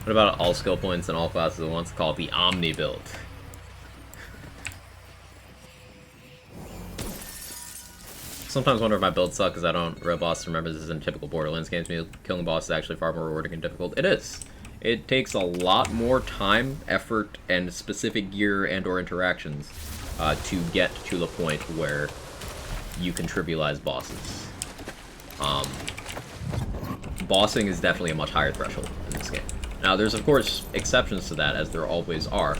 What about all skill points and all classes at once? Called the Omni build. Sometimes wonder if my builds suck because I don't row boss. Remember, this isn't typical Borderlands games. Killing boss is actually far more rewarding and difficult. It is. It takes a lot more time, effort, and specific gear and/or interactions to get to the point where you can trivialize bosses. Bossing is definitely a much higher threshold in this game. Now, there's of course exceptions to that, as there always are,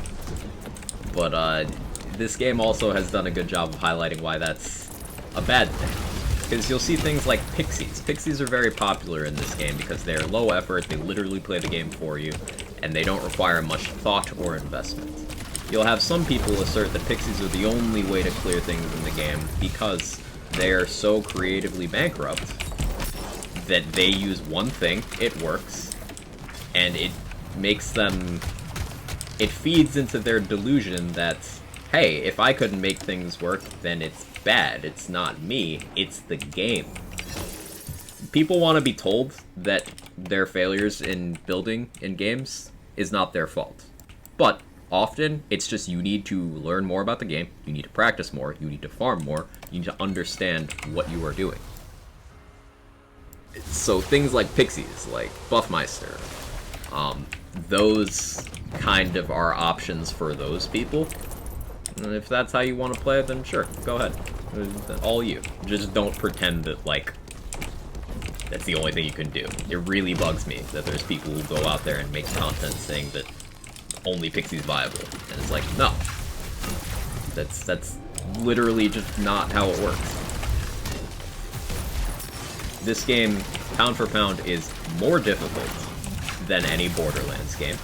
but this game also has done a good job of highlighting why that's a bad thing. Because you'll see things like pixies. Pixies are very popular in this game because they're low effort, they literally play the game for you, and they don't require much thought or investment. You'll have some people assert that pixies are the only way to clear things in the game because they are so creatively bankrupt that they use one thing, it works, and it makes them... it feeds into their delusion that, hey, if I couldn't make things work, then it's bad. It's not me, it's the game. People want to be told that their failures in building in games is not their fault. But often, it's just you need to learn more about the game, you need to practice more, you need to farm more, you need to understand what you are doing. So things like pixies, like Buffmeister, those kind of are options for those people. And if that's how you want to play it, then sure, go ahead. All you. Just don't pretend that, like, that's the only thing you can do. It really bugs me that there's people who go out there and make content saying that only Pixie's viable. And it's like, no. That's literally just not how it works. This game, pound for pound, is more difficult than any Borderlands game.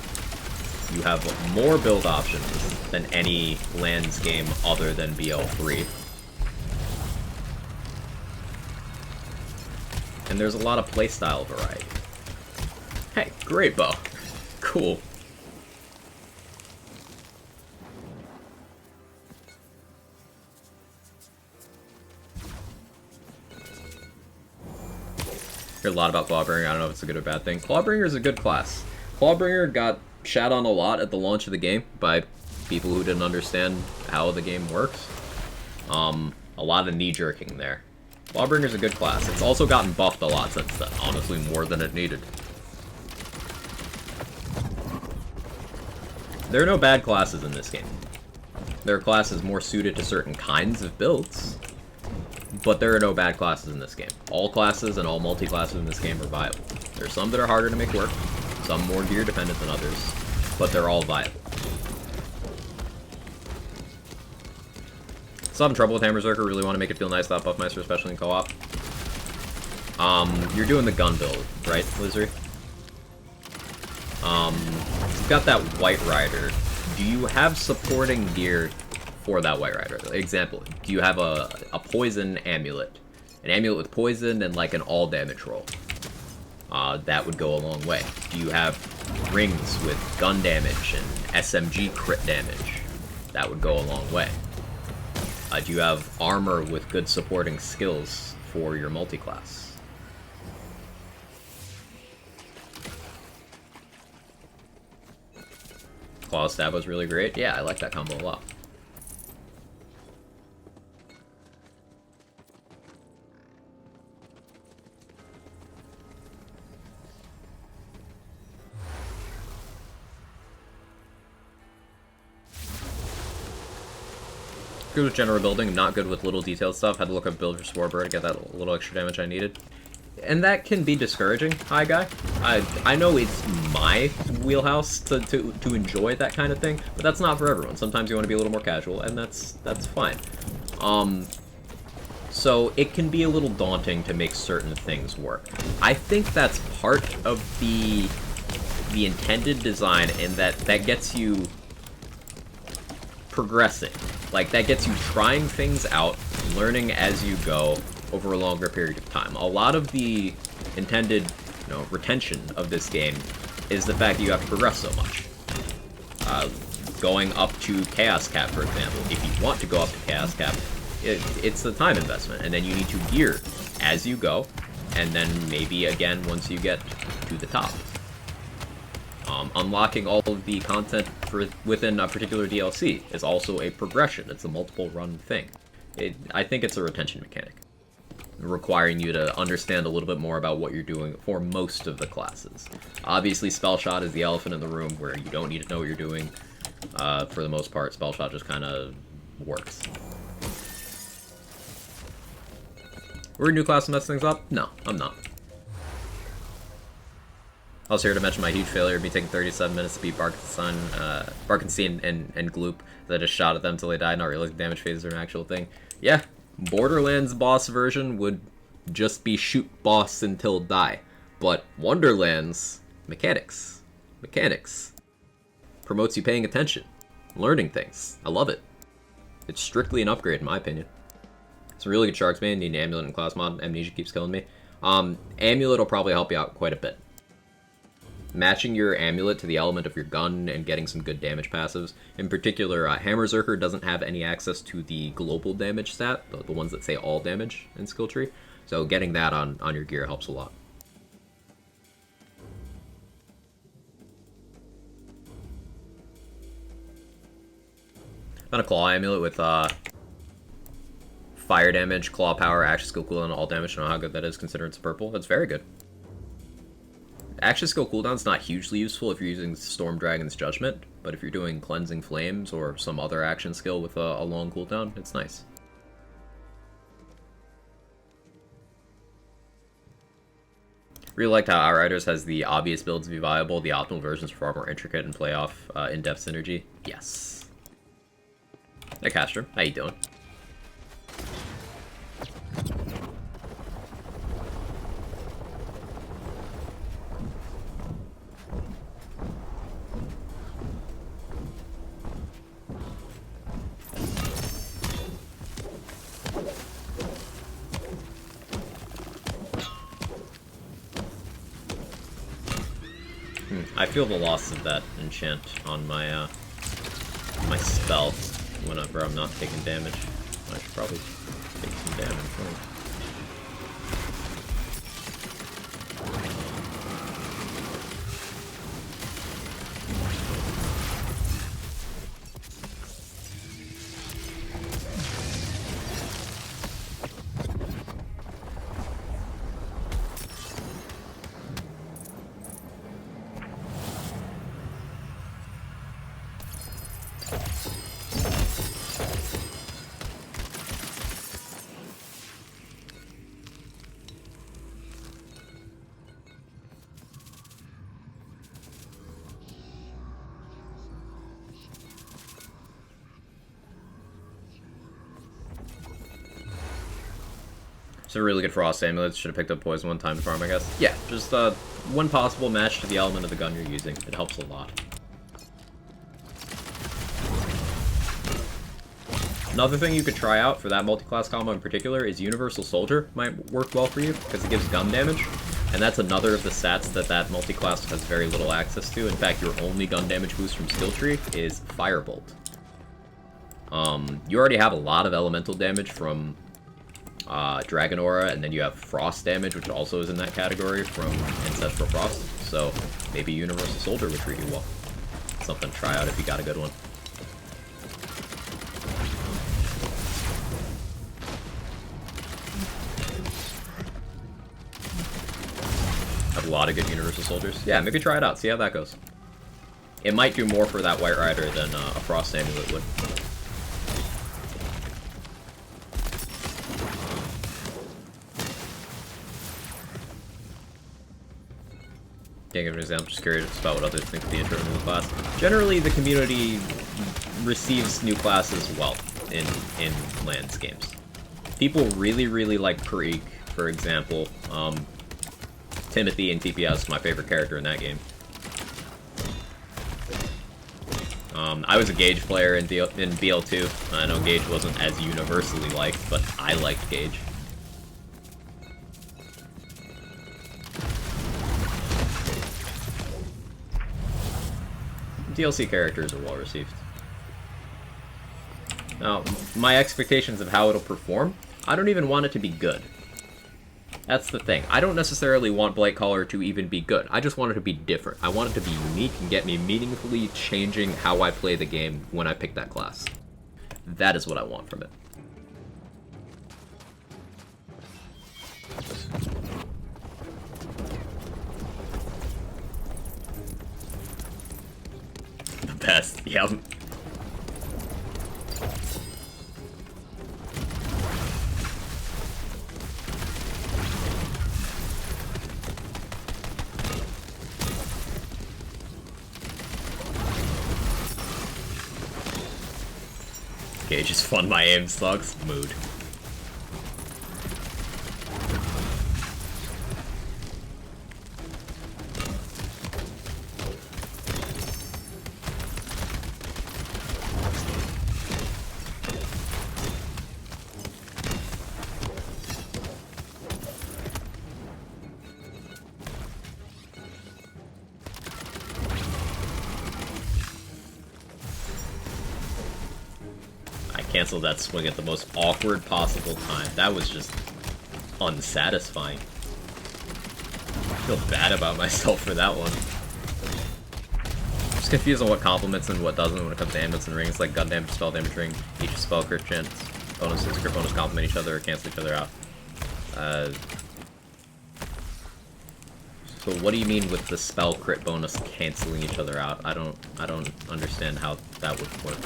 You have more build options than any Lands game other than BL3. And there's a lot of playstyle variety. Hey, great bow. Cool. Heard a lot about Clawbringer. I don't know if it's a good or bad thing. Clawbringer is a good class. Clawbringer got shat on a lot at the launch of the game by people who didn't understand how the game works. A lot of knee-jerking there. Clawbringer's a good class. It's also gotten buffed a lot since then, honestly more than it needed. There are no bad classes in this game. There are classes more suited to certain kinds of builds, but there are no bad classes in this game. All classes and all multi-classes in this game are viable. There are some that are harder to make work, some more gear dependent than others, but they're all viable. Still having trouble with Hammerzerker, really want to make it feel nice without Buffmeister, especially in co-op. You're doing the gun build, right, Lizard? You've got that White Rider. Do you have supporting gear for that White Rider? Example, do you have a poison amulet? An amulet with poison and like an all damage roll. That would go a long way. Do you have rings with gun damage and SMG crit damage? That would go a long way. Do you have armor with good supporting skills for your multi-class? Claw Stab was really great. Yeah, I like that combo a lot. Good with general building, not good with little detailed stuff. Had to look up build for Sporebird to get that little extra damage I needed. And that can be discouraging, hi guy. I know it's my wheelhouse to enjoy that kind of thing, but that's not for everyone. Sometimes you want to be a little more casual, and that's fine. So it can be a little daunting to make certain things work. I think that's part of the intended design, in that gets you progressing. Like, that gets you trying things out, learning as you go over a longer period of time. A lot of the intended, retention of this game is the fact that you have to progress so much. Going up to Chaos Cap, for example. If you want to go up to Chaos Cap, it's the time investment, and then you need to gear as you go, and then maybe again once you get to the top. Unlocking all of the content within a particular DLC is also a progression. It's a multiple run thing. I think it's a retention mechanic, requiring you to understand a little bit more about what you're doing for most of the classes. Obviously, Spell Shot is the elephant in the room where you don't need to know what you're doing. For the most part, Spell Shot just kind of works. We're a new class to mess things up? No, I'm not. I was here to mention my huge failure of me taking 37 minutes to beat Barkenstein and Gloop. That I just shot at them until they died, not realizing damage phases are an actual thing. Yeah, Borderlands boss version would just be shoot boss until die. But Wonderlands, mechanics. Promotes you paying attention, learning things. I love it. It's strictly an upgrade in my opinion. It's a really good Sharks main, need an Amulet and class mod. Amnesia keeps killing me. Amulet will probably help you out quite a bit. Matching your Amulet to the element of your gun and getting some good damage passives. In particular, Hammerzerker doesn't have any access to the global damage stat, the ones that say all damage in skill tree. So getting that on your gear helps a lot. Found a Claw Amulet with fire damage, claw power, action skill cooldown, all damage. I don't know how good that is considering it's purple. That's very good. Action skill cooldown's not hugely useful if you're using Storm Dragon's Judgment, but if you're doing Cleansing Flames or some other action skill with a long cooldown, it's nice. Really liked how Outriders has the obvious builds to be viable, the optimal versions are far more intricate and play off in-depth synergy. Yes. Hey Castro, how you doing? I feel the loss of that enchant on my my spell whenever I'm not taking damage. I should probably take some damage. So really good Frost Amulets. Should have picked up Poison one time to farm, I guess. Yeah, just one possible match to the element of the gun you're using. It helps a lot. Another thing you could try out for that multi-class combo in particular is Universal Soldier might work well for you because it gives gun damage. And that's another of the stats that multi-class has very little access to. In fact, your only gun damage boost from skill tree is Firebolt. You already have a lot of elemental damage from Dragon Aura, and then you have Frost damage, which also is in that category from Ancestral Frost, so maybe Universal Soldier would treat you well. Something to try out if you got a good one. Have a lot of good Universal Soldiers. Yeah, maybe try it out, see how that goes. It might do more for that White Rider than a Frost Amulet would. Can't give an example, just curious about what others think of the intro to the class. Generally, the community receives new classes well in Lands games. People really like Krieg, for example. Timothy in TPS, my favorite character in that game. I was a Gage player in BL2. I know Gage wasn't as universally liked, but I liked Gage. DLC characters are well received. Now, my expectations of how it'll perform, I don't even want it to be good. That's the thing. I don't necessarily want Blightcaller to even be good. I just want it to be different. I want it to be unique and get me meaningfully changing how I play the game when I pick that class. That is what I want from it. The best, yep. Okay, just fun my aim sucks. Mood. Canceled that swing at the most awkward possible time. That was just unsatisfying. I feel bad about myself for that one. I'm just confused on what complements and what doesn't when it comes to amulets and rings, like gun damage, spell damage ring, each spell crit chance, bonuses, crit bonus complement each other or cancel each other out. So what do you mean with the spell crit bonus canceling each other out? I don't understand how that would work.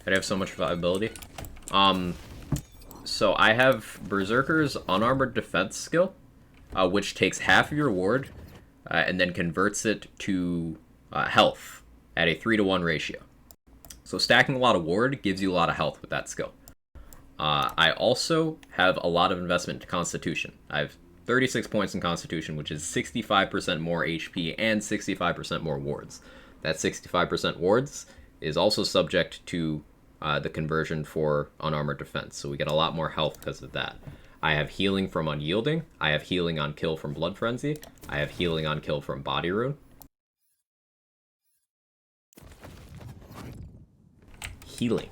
I have so much viability. So I have Berserker's Unarmored Defense skill, which takes half of your ward and then converts it to health at a 3-to-1 ratio. So stacking a lot of ward gives you a lot of health with that skill. I also have a lot of investment to Constitution. I have 36 points in Constitution, which is 65% more HP and 65% more wards. That 65% wards is also subject to the conversion for Unarmored Defense, so we get a lot more health because of that. I have healing from Unyielding, I have healing on kill from Blood Frenzy, I have healing on kill from Body Rune. Healing.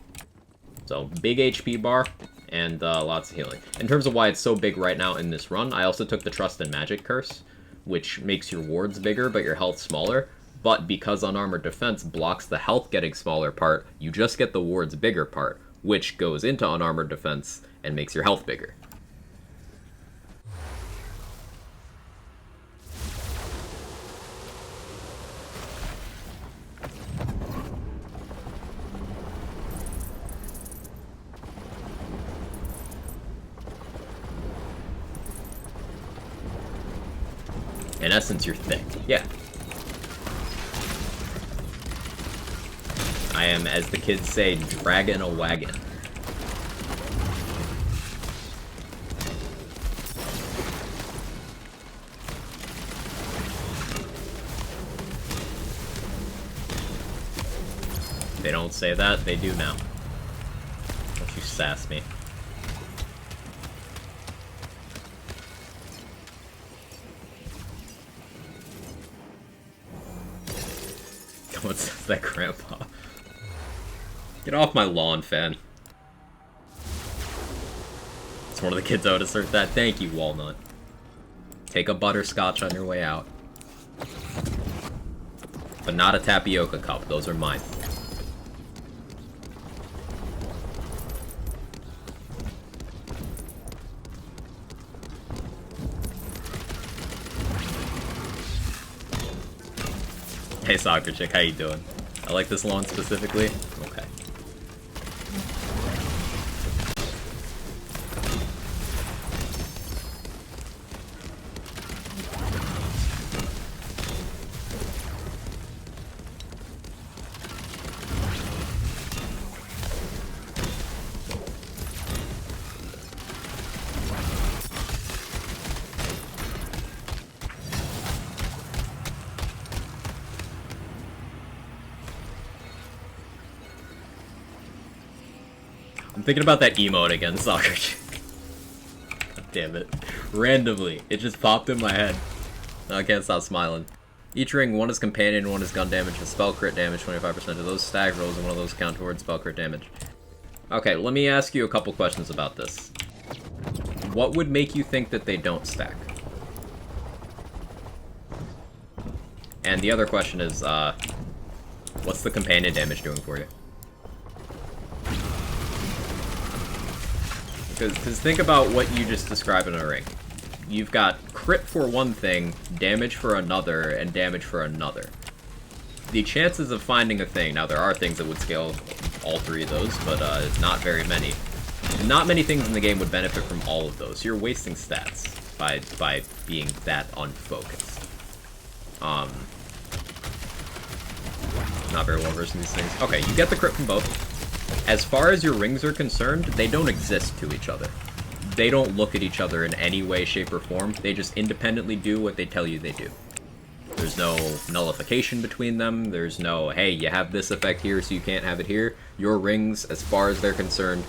So, big HP bar, and lots of healing. In terms of why it's so big right now in this run, I also took the Trust and Magic Curse, which makes your wards bigger, but your health smaller. But because Unarmored Defense blocks the health getting smaller part, you just get the ward's bigger part, which goes into Unarmored Defense and makes your health bigger. In essence, you're thick. Yeah. I am, as the kids say, dragging a wagon. They don't say that, they do now. Don't you sass me. What's that, Grandpa? Get off my lawn, fan. It's one of the kids out to assert that. Thank you, Walnut. Take a butterscotch on your way out. But not a tapioca cup. Those are mine. Hey, Soccer Chick, how you doing? I like this lawn specifically. Okay. I'm thinking about that emote again, Soccer Chick. God damn it. Randomly. It just popped in my head. I can't stop smiling. Each ring, one is companion, one is gun damage, a spell crit damage, 25% of those stag rolls, and one of those count towards spell crit damage. Okay, let me ask you a couple questions about this. What would make you think that they don't stack? And the other question is, what's the companion damage doing for you? Because think about what you just described in a ring. You've got crit for one thing, damage for another, and damage for another. The chances of finding a thing, now there are things that would scale all three of those, but not very many. Not many things in the game would benefit from all of those. You're wasting stats by being that unfocused. Not very well versed in these things. Okay, you get the crit from both. As far as your rings are concerned, they don't exist to each other. They don't look at each other in any way, shape, or form. They just independently do what they tell you they do. There's no nullification between them. There's no, hey, you have this effect here, so you can't have it here. Your rings, as far as they're concerned,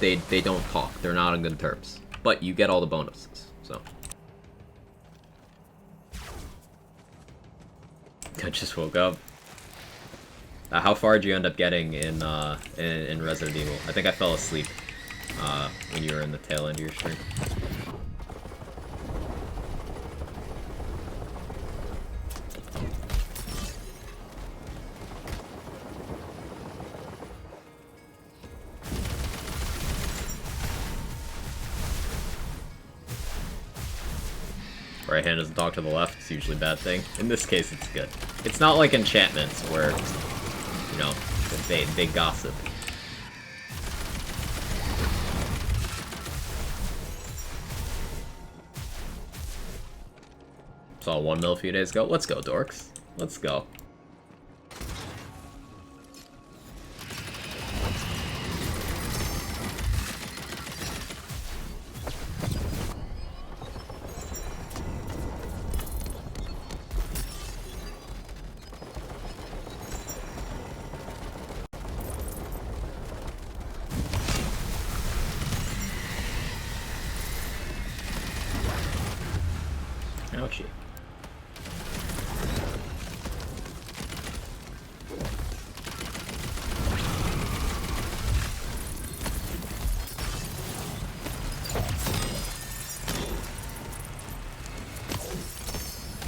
they don't talk. They're not on good terms. But you get all the bonuses, so. I just woke up. How far did you end up getting in Resident Evil? I think I fell asleep when you were in the tail end of your stream. Right hand doesn't talk to the left, it's usually a bad thing. In this case, it's good. It's not like enchantments where, you know, they gossip. Saw 1 mil a few days ago. Let's go, dorks. Let's go. Ouchie.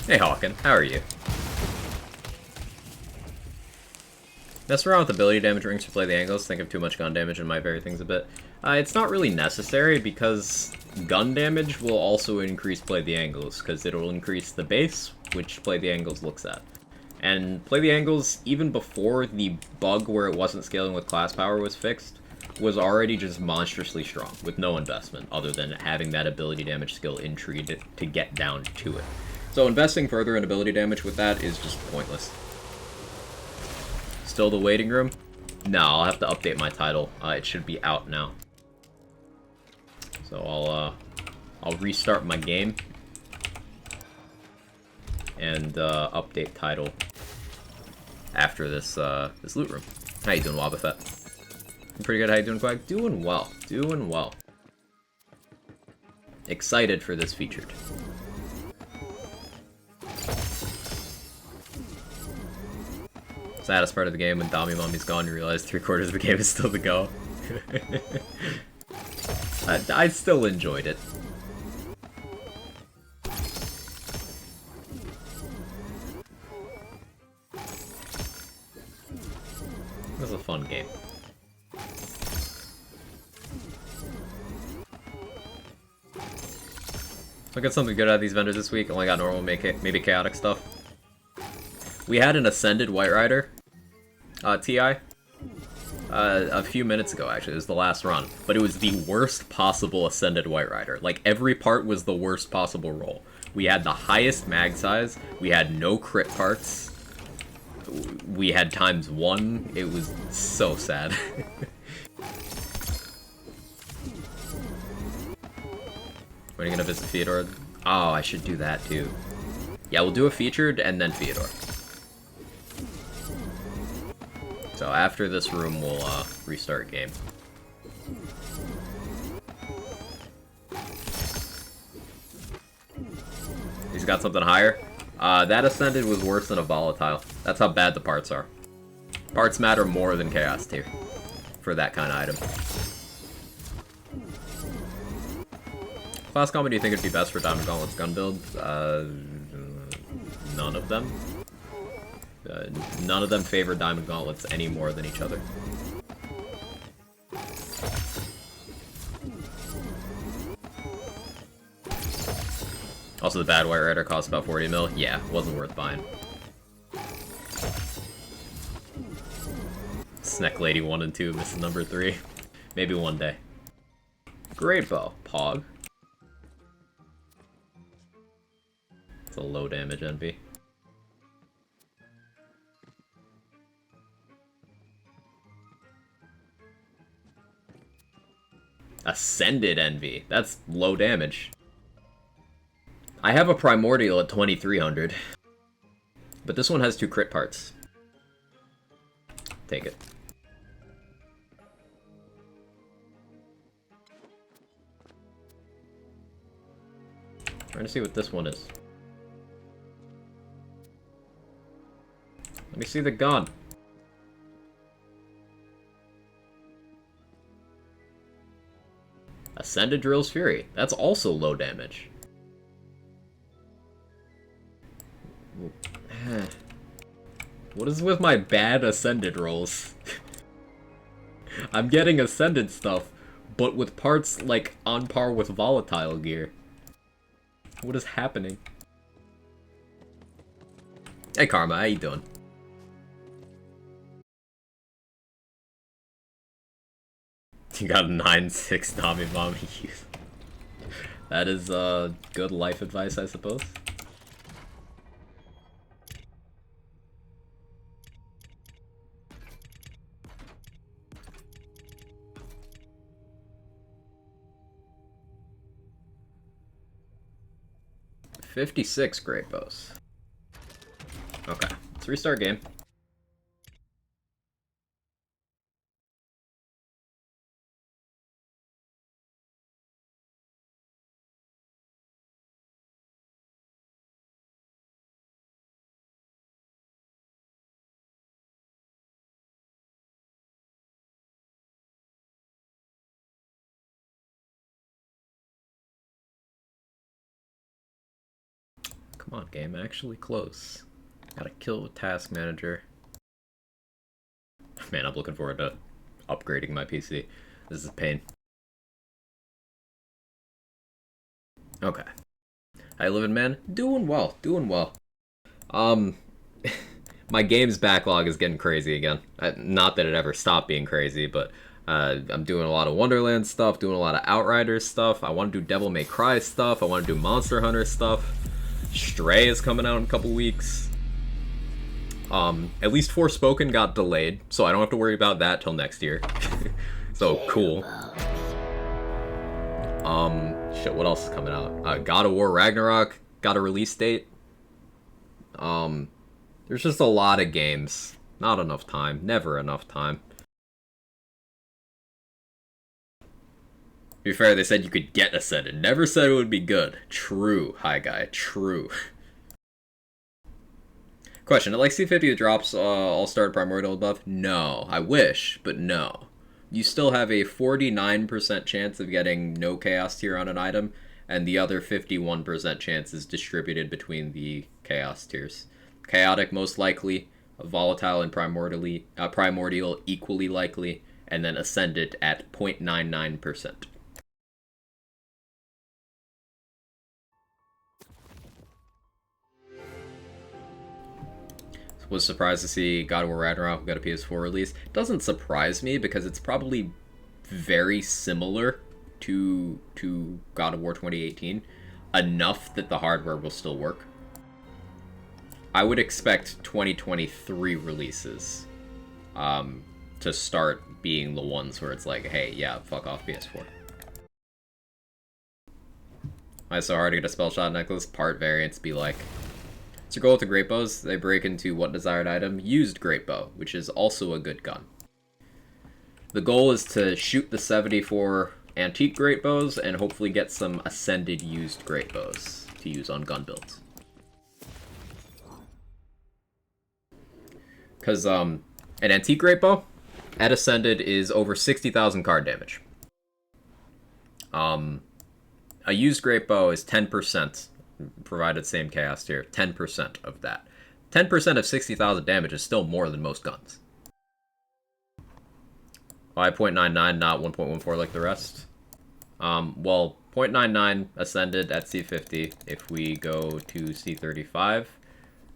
Hey Hawken, how are you? Mess around with ability damage rings to play the angles, think of too much gun damage and might vary things a bit. It's not really necessary because gun damage will also increase play the angles, because it'll increase the base, which play the angles looks at. And play the angles, even before the bug where it wasn't scaling with class power was fixed, was already just monstrously strong, with no investment, other than having that ability damage skill in tree to get down to it. So investing further in ability damage with that is just pointless. Still the waiting room? No, I'll have to update my title. It should be out now. So I'll restart my game and update title after this this loot room. How you doing, Wobbuffet? I'm pretty good. How you doing, Quag? Doing well. Doing well. Excited for this featured. Saddest part of the game when Dami Mummy's gone, you realize 3/4 of the game is still to go. I still enjoyed it. It was a fun game. I got something good out of these vendors this week. Only got normal, maybe chaotic stuff. We had an Ascended White Rider TI a few minutes ago, actually. It was the last run. But it was the worst possible Ascended White Rider. Like, every part was the worst possible roll. We had the highest mag size. We had no crit parts. We had ×1. It was so sad. When are you gonna visit Theodore? Oh, I should do that too. Yeah, we'll do a featured and then Theodore. So after this room, we'll restart game. He's got something higher? That Ascended was worse than a Volatile. That's how bad the parts are. Parts matter more than Chaos Tier for that kind of item. Class combo, do you think it'd be best for Diamond Gauntlet's gun build? None of them. None of them favor Diamond Gauntlets any more than each other. Also, the bad White Rider costs about 40 mil. Yeah, wasn't worth buying. Snack Lady 1 and 2, missing number 3. Maybe one day. Great bow. Pog. It's a low damage envy. Ascended envy. That's low damage. I have a Primordial at 2300. But this one has 2 crit parts. Take it. Trying to see what this one is. Let me see the gun. Ascended Drill's Fury. That's also low damage. What is with my bad Ascended rolls? I'm getting Ascended stuff, but with parts, like, on par with Volatile gear. What is happening? Hey Karma, how you doing? You got a 9-6 Nami Mommy. That is good life advice, I suppose. $56 great bows. Okay, let's restart game. Come on, game, actually close. Gotta kill with Task Manager. Man, I'm looking forward to upgrading my PC. This is a pain. Okay. How you living, man? Doing well, doing well. My games backlog is getting crazy again. Not that it ever stopped being crazy, but I'm doing a lot of Wonderland stuff, doing a lot of Outriders stuff. I want to do Devil May Cry stuff. I want to do Monster Hunter stuff. Stray is coming out in a couple weeks. At least Forspoken got delayed, so I don't have to worry about that till next year. So, cool. Shit, what else is coming out? God of War Ragnarok got a release date. There's just a lot of games. Not enough time. Never enough time. To be fair, they said you could get Ascended. Never said it would be good. True, hi guy. True. Question, at like C50 that drops All-Star Primordial above? No. I wish, but no. You still have a 49% chance of getting no Chaos Tier on an item, and the other 51% chance is distributed between the Chaos Tiers. Chaotic most likely, Volatile and Primordial equally likely, and then Ascended at 0.99%. Was surprised to see God of War Ragnarok got a PS4 release. Doesn't surprise me because it's probably very similar to God of War 2018, enough that the hardware will still work. I would expect 2023 releases to start being the ones where it's like, hey, yeah, fuck off PS4. Why so hard to get a spell shot necklace? Part variants be like, to go with the great bows, they break into what desired item? Used great bow, which is also a good gun. The goal is to shoot the 74 antique great bows and hopefully get some Ascended used great bows to use on gun builds. Because an antique great bow at Ascended is over 60,000 card damage. A used great bow is 10%, provided same chaos tier. 10% of that. 10% of 60,000 damage is still more than most guns. 5.99, not 1.14 like the rest. Well, 0.99 Ascended at C50. If we go to C35,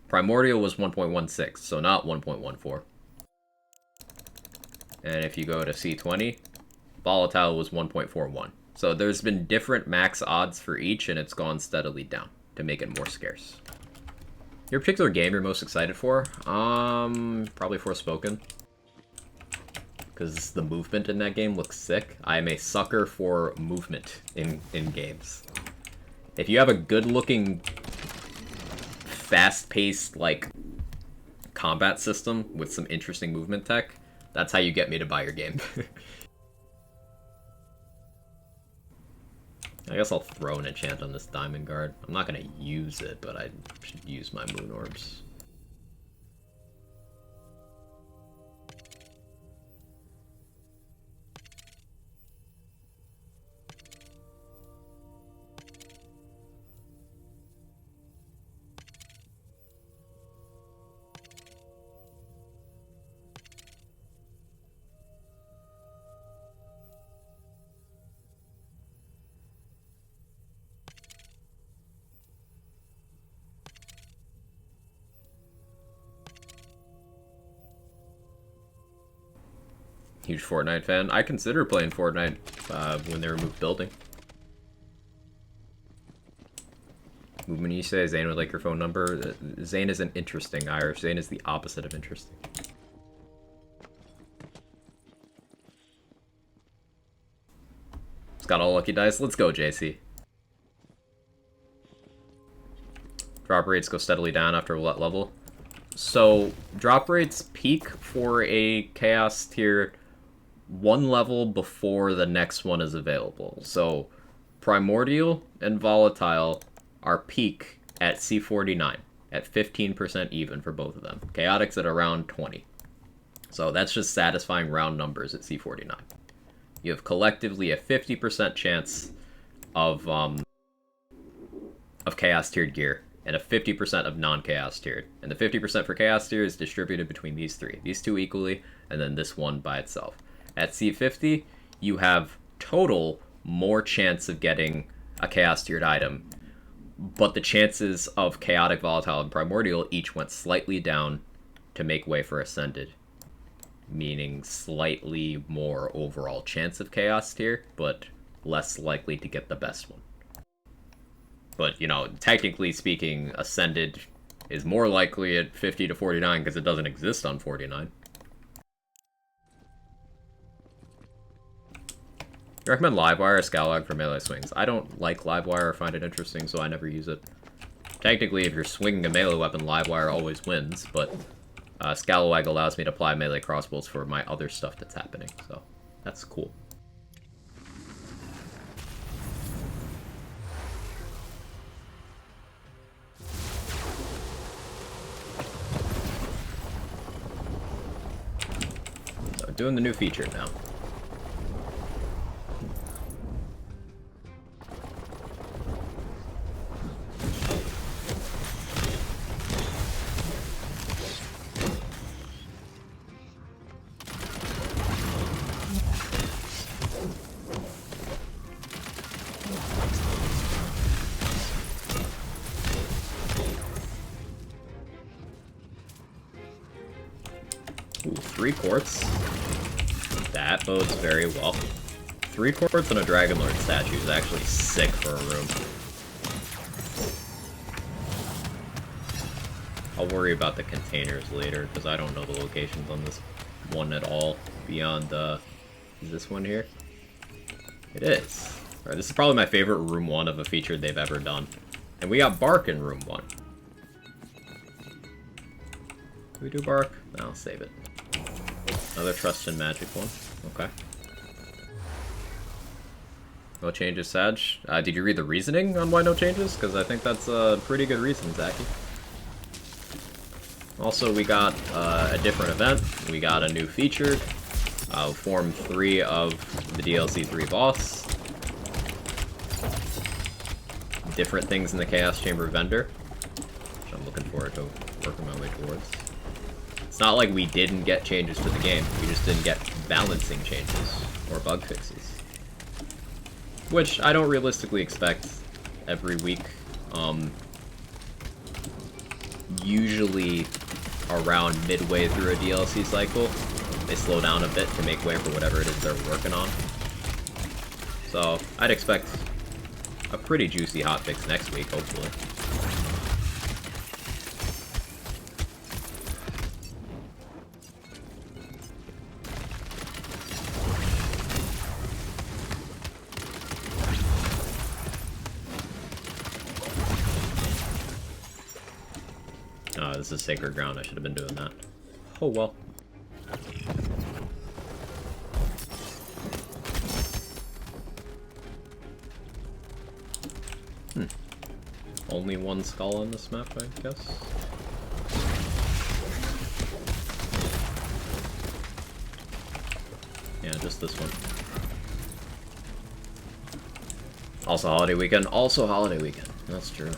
Primordial was 1.16, so not 1.14. And if you go to C20, Volatile was 1.41. So there's been different max odds for each, and it's gone steadily down to make it more scarce. Your particular game you're most excited for? Probably Forspoken. Because the movement in that game looks sick. I am a sucker for movement in games. If you have a good-looking, fast-paced, like, combat system with some interesting movement tech, that's how you get me to buy your game. I guess I'll throw an enchant on this Diamond Guard. I'm not going to use it, but I should use my Moon Orbs. Huge Fortnite fan. I consider playing Fortnite when they remove building. When you say Zane would like your phone number, Zane isn't interesting, Irish. Zane is the opposite of interesting. It's got all lucky dice. Let's go, JC. Drop rates go steadily down after what level? So, drop rates peak for a Chaos tier one level before the next one is available. So, Primordial and Volatile are peak at C49, at 15% even for both of them. Chaotic's at around 20. So that's just satisfying round numbers at C49. You have collectively a 50% chance of Chaos tiered gear, and a 50% of non-Chaos tiered. And the 50% for Chaos tier is distributed between these three. These two equally, and then this one by itself. At C50, you have total more chance of getting a Chaos tiered item, but the chances of Chaotic, Volatile, and Primordial each went slightly down to make way for Ascended, meaning slightly more overall chance of Chaos tier, but less likely to get the best one. But, you know, technically speaking, Ascended is more likely at 50 to 49 because it doesn't exist on 49. You recommend Livewire or Scalawag for melee swings? I don't like Livewire or find it interesting, so I never use it. Technically, if you're swinging a melee weapon, Livewire always wins, but Scalawag allows me to apply melee crossbows for my other stuff that's happening, so that's cool. So, doing the new feature now. Ooh, 3 quartz. That bodes very well. 3 quartz and a Dragonlord statue is actually sick for a room. I'll worry about the containers later, because I don't know the locations on this one at all, beyond, is this one here? It is. Alright, this is probably my favorite room 1 of a feature they've ever done. And we got bark in room 1. Do we do bark? No, I'll save it. Another Trust and Magic one. Okay. No changes, Sag. Did you read the reasoning on why no changes? Because I think that's a pretty good reason, Zachy. Also, we got a different event. We got a new featured. Form 3 of the DLC 3 boss. Different things in the Chaos Chamber vendor, which I'm looking forward to working my way towards. It's not like we didn't get changes for the game, we just didn't get balancing changes or bug fixes. Which I don't realistically expect every week. Usually around midway through a DLC cycle, they slow down a bit to make way for whatever it is they're working on. So I'd expect a pretty juicy hotfix next week, hopefully. Oh, this is sacred ground. I should have been doing that. Oh well. Only one skull on this map, I guess. Yeah, just this one. Also holiday weekend. Also holiday weekend. That's true.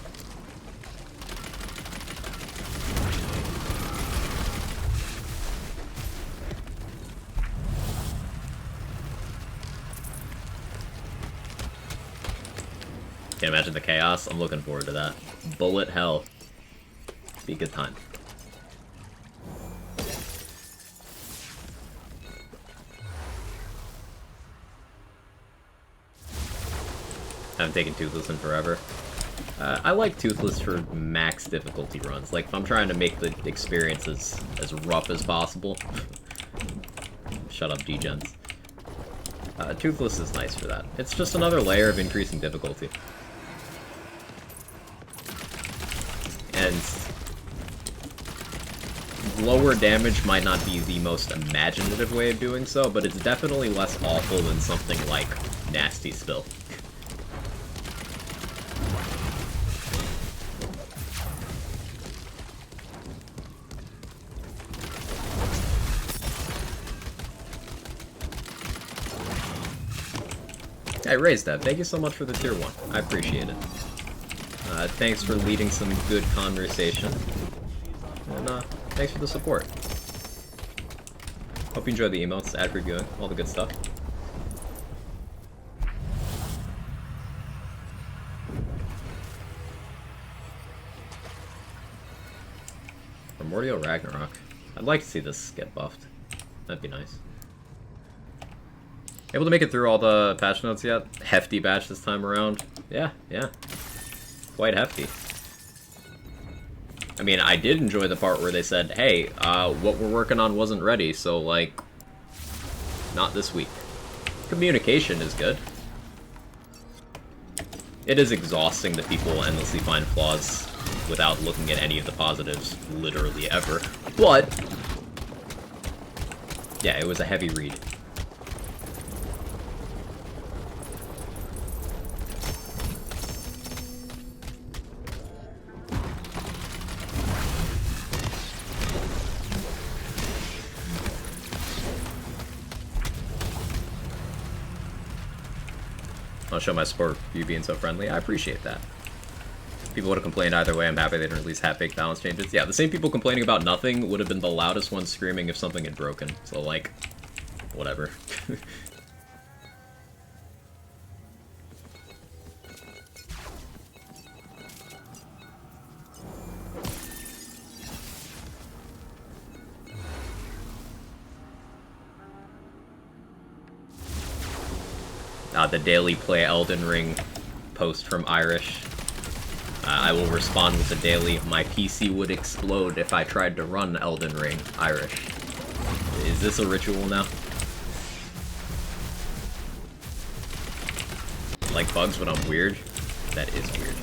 Can't imagine the chaos. I'm looking forward to that. Bullet hell. Be a good time. Haven't taken Toothless in forever. I like Toothless for max difficulty runs. Like, if I'm trying to make the experience as rough as possible. Shut up, degens. Toothless is nice for that. It's just another layer of increasing difficulty. And lower damage might not be the most imaginative way of doing so, but it's definitely less awful than something like Nasty Spill. Hey, Raise that. Thank you so much for the tier 1. I appreciate it. Thanks for leading some good conversation. And thanks for the support. Hope you enjoyed the emotes, ad reviewing, all the good stuff. Primordial Ragnarok. I'd like to see this get buffed. That'd be nice. Able to make it through all the patch notes yet? Hefty batch this time around. Yeah. Quite hefty. I mean, I did enjoy the part where they said, hey, what we're working on wasn't ready, so, like, not this week. Communication is good. It is exhausting that people endlessly find flaws without looking at any of the positives, literally ever. But, yeah, it was a heavy read. I'll show my support for you being so friendly. I appreciate that. People would have complained either way. I'm happy they didn't release half-baked balance changes. Yeah, the same people complaining about nothing would have been the loudest ones screaming if something had broken. So, like, whatever. The daily play Elden Ring post from Irish. I will respond with the daily, my PC would explode if I tried to run Elden Ring, Irish. Is this a ritual now? Like bugs when I'm weird? That is weird.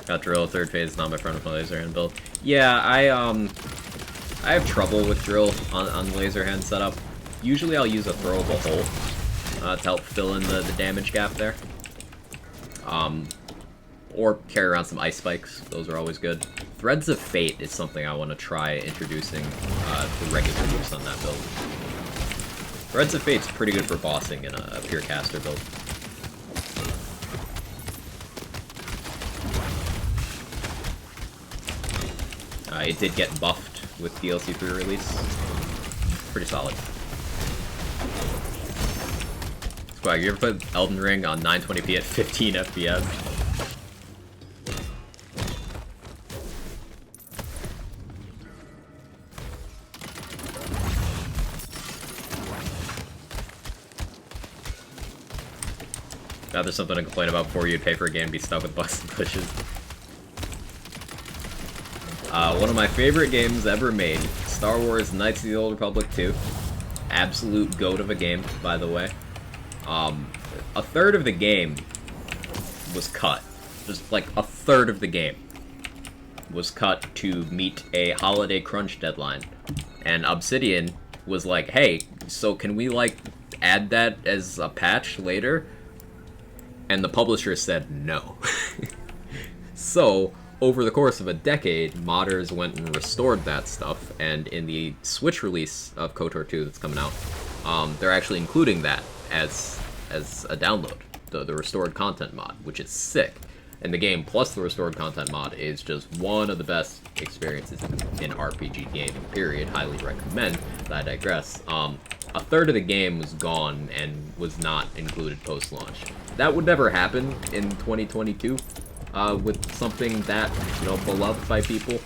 Got Drill, third phase, not my friend with my laser hand build. Yeah, I have trouble with Drill on laser hand setup. Usually I'll use a throwable hole. to help fill in the damage gap there. Or carry around some ice spikes. Those are always good. Threads of Fate is something I want to try introducing to regular use on that build. Threads of Fate's pretty good for bossing in a pure caster build. It did get buffed with DLC 3 release. Pretty solid. Squag, you ever put Elden Ring on 920p at 15 FPS? Now there's something to complain about before you'd pay for a game and be stuck with bugs and glitches. One of my favorite games ever made, Star Wars Knights of the Old Republic 2. Absolute goat of a game, by the way. A third of the game was cut. Just like a third of the game was cut to meet a holiday crunch deadline. And Obsidian was like, hey, so can we like add that as a patch later? And the publisher said no. So, over the course of a decade, modders went and restored that stuff, and in the Switch release of KOTOR 2 that's coming out, they're actually including that as a download, the restored content mod, which is sick. And the game plus the restored content mod is just one of the best experiences in RPG gaming, period. Highly recommend, but I digress. A third of the game was gone and was not included post-launch. That would never happen in 2022 with something that, you know, beloved by people.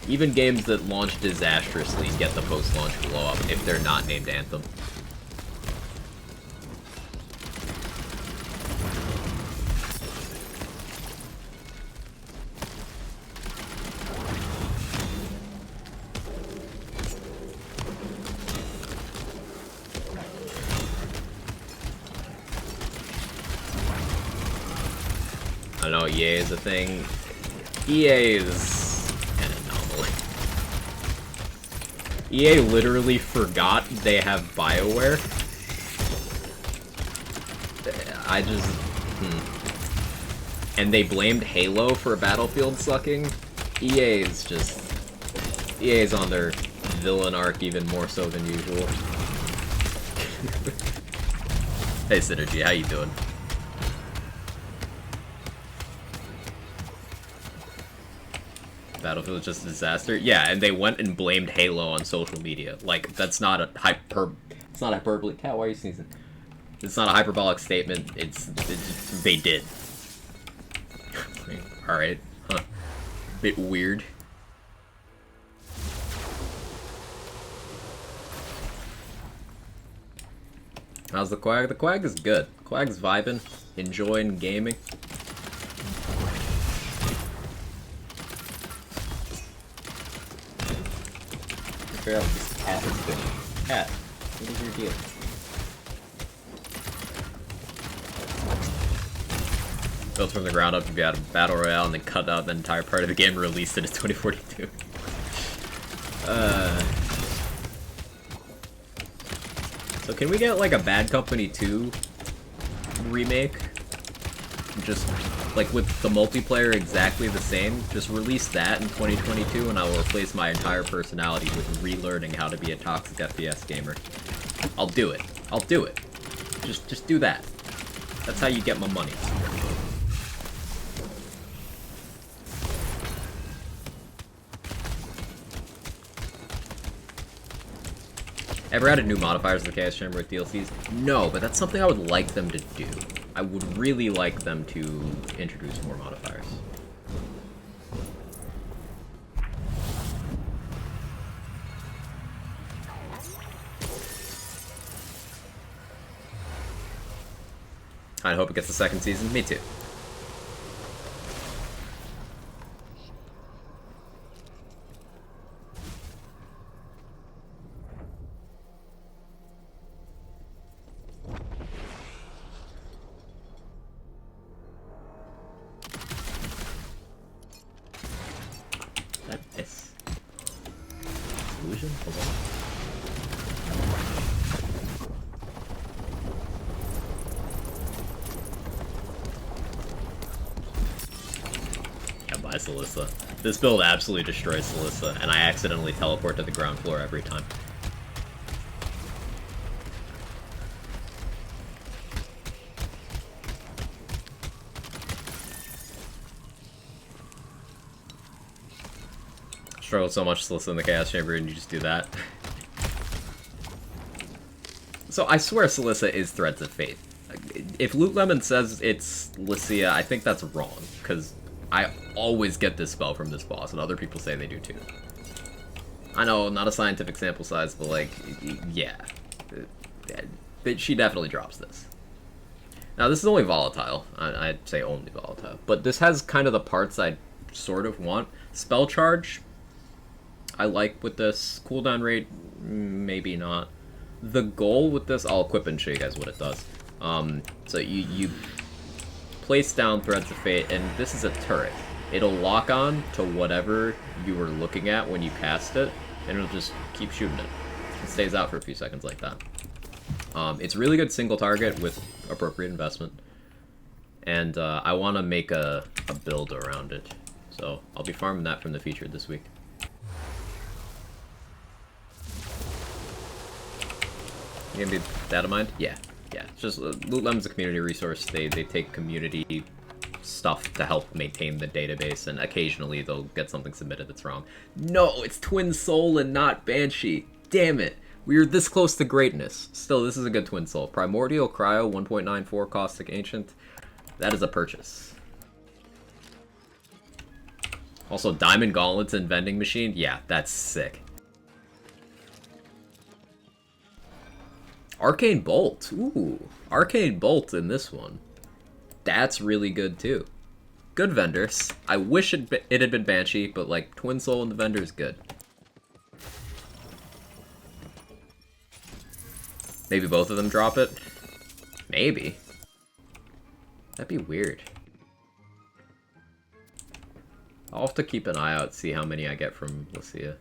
Even games that launch disastrously get the post-launch blow-up if they're not named Anthem. I know EA is a thing. EA is an anomaly. EA literally forgot they have BioWare. And they blamed Halo for Battlefield sucking. EA is on their villain arc even more so than usual. Hey Synergy, how you doing? Battlefield is just a disaster. Yeah, and they went and blamed Halo on social media. Like, that's not a it's not hyperbole. Cat, why are you sneezing? It's not a hyperbolic statement. It's they did. Alright. Huh. Bit weird. How's the Quag? The Quag is good. Quag's vibing, enjoying gaming. Figure out what this cat is doing. Cat, what is your deal? Built from the ground up to be out of Battle Royale and then cut out the entire part of the game and released it in 2042. So can we get like a Bad Company 2 remake? Just like with the multiplayer exactly the same, just release that in 2022 and I will replace my entire personality with relearning how to be a toxic FPS gamer. I'll do it. I'll do it. Just do that. That's how you get my money. Ever added new modifiers to the Chaos Chamber with DLCs? No, but that's something I would like them to do. I would really like them to introduce more modifiers. I hope it gets a second season. Me too. Hi, Salissa. This build absolutely destroys Salissa, and I accidentally teleport to the ground floor every time. Struggle so much Salissa in the Chaos Chamber, and you just do that. So I swear Salissa is Threads of Fate. If Loot Lemon says it's Lycia, I think that's wrong, because I always get this spell from this boss, and other people say they do too. I know, not a scientific sample size, but like, yeah. She definitely drops this. Now this is only volatile. I'd say only volatile. But this has kind of the parts I sort of want. Spell charge, I like with this. Cooldown rate, maybe not. The goal with this, I'll equip and show you guys what it does. So you place down Threads of Fate, and this is a turret. It'll lock on to whatever you were looking at when you cast it, and it'll just keep shooting it. It stays out for a few seconds like that. It's really good single target with appropriate investment, and I want to make a build around it. So I'll be farming that from the feature this week. You gonna be data mined? Yeah. Yeah, it's just Loot Lemon's a community resource. They take community stuff to help maintain the database, and occasionally they'll get something submitted that's wrong. No, it's Twin Soul and not Banshee. Damn it. We were this close to greatness. Still, this is a good Twin Soul. Primordial Cryo, 1.94 Caustic Ancient. That is a purchase. Also, Diamond Gauntlets and Vending Machine. Yeah, that's sick. Arcane Bolt. Ooh, Arcane Bolt in this one. That's really good too. Good vendors. I wish it had been Banshee, but like Twin Soul and the vendor is good. Maybe both of them drop it? Maybe. That'd be weird. I'll have to keep an eye out, see how many I get from Lycia.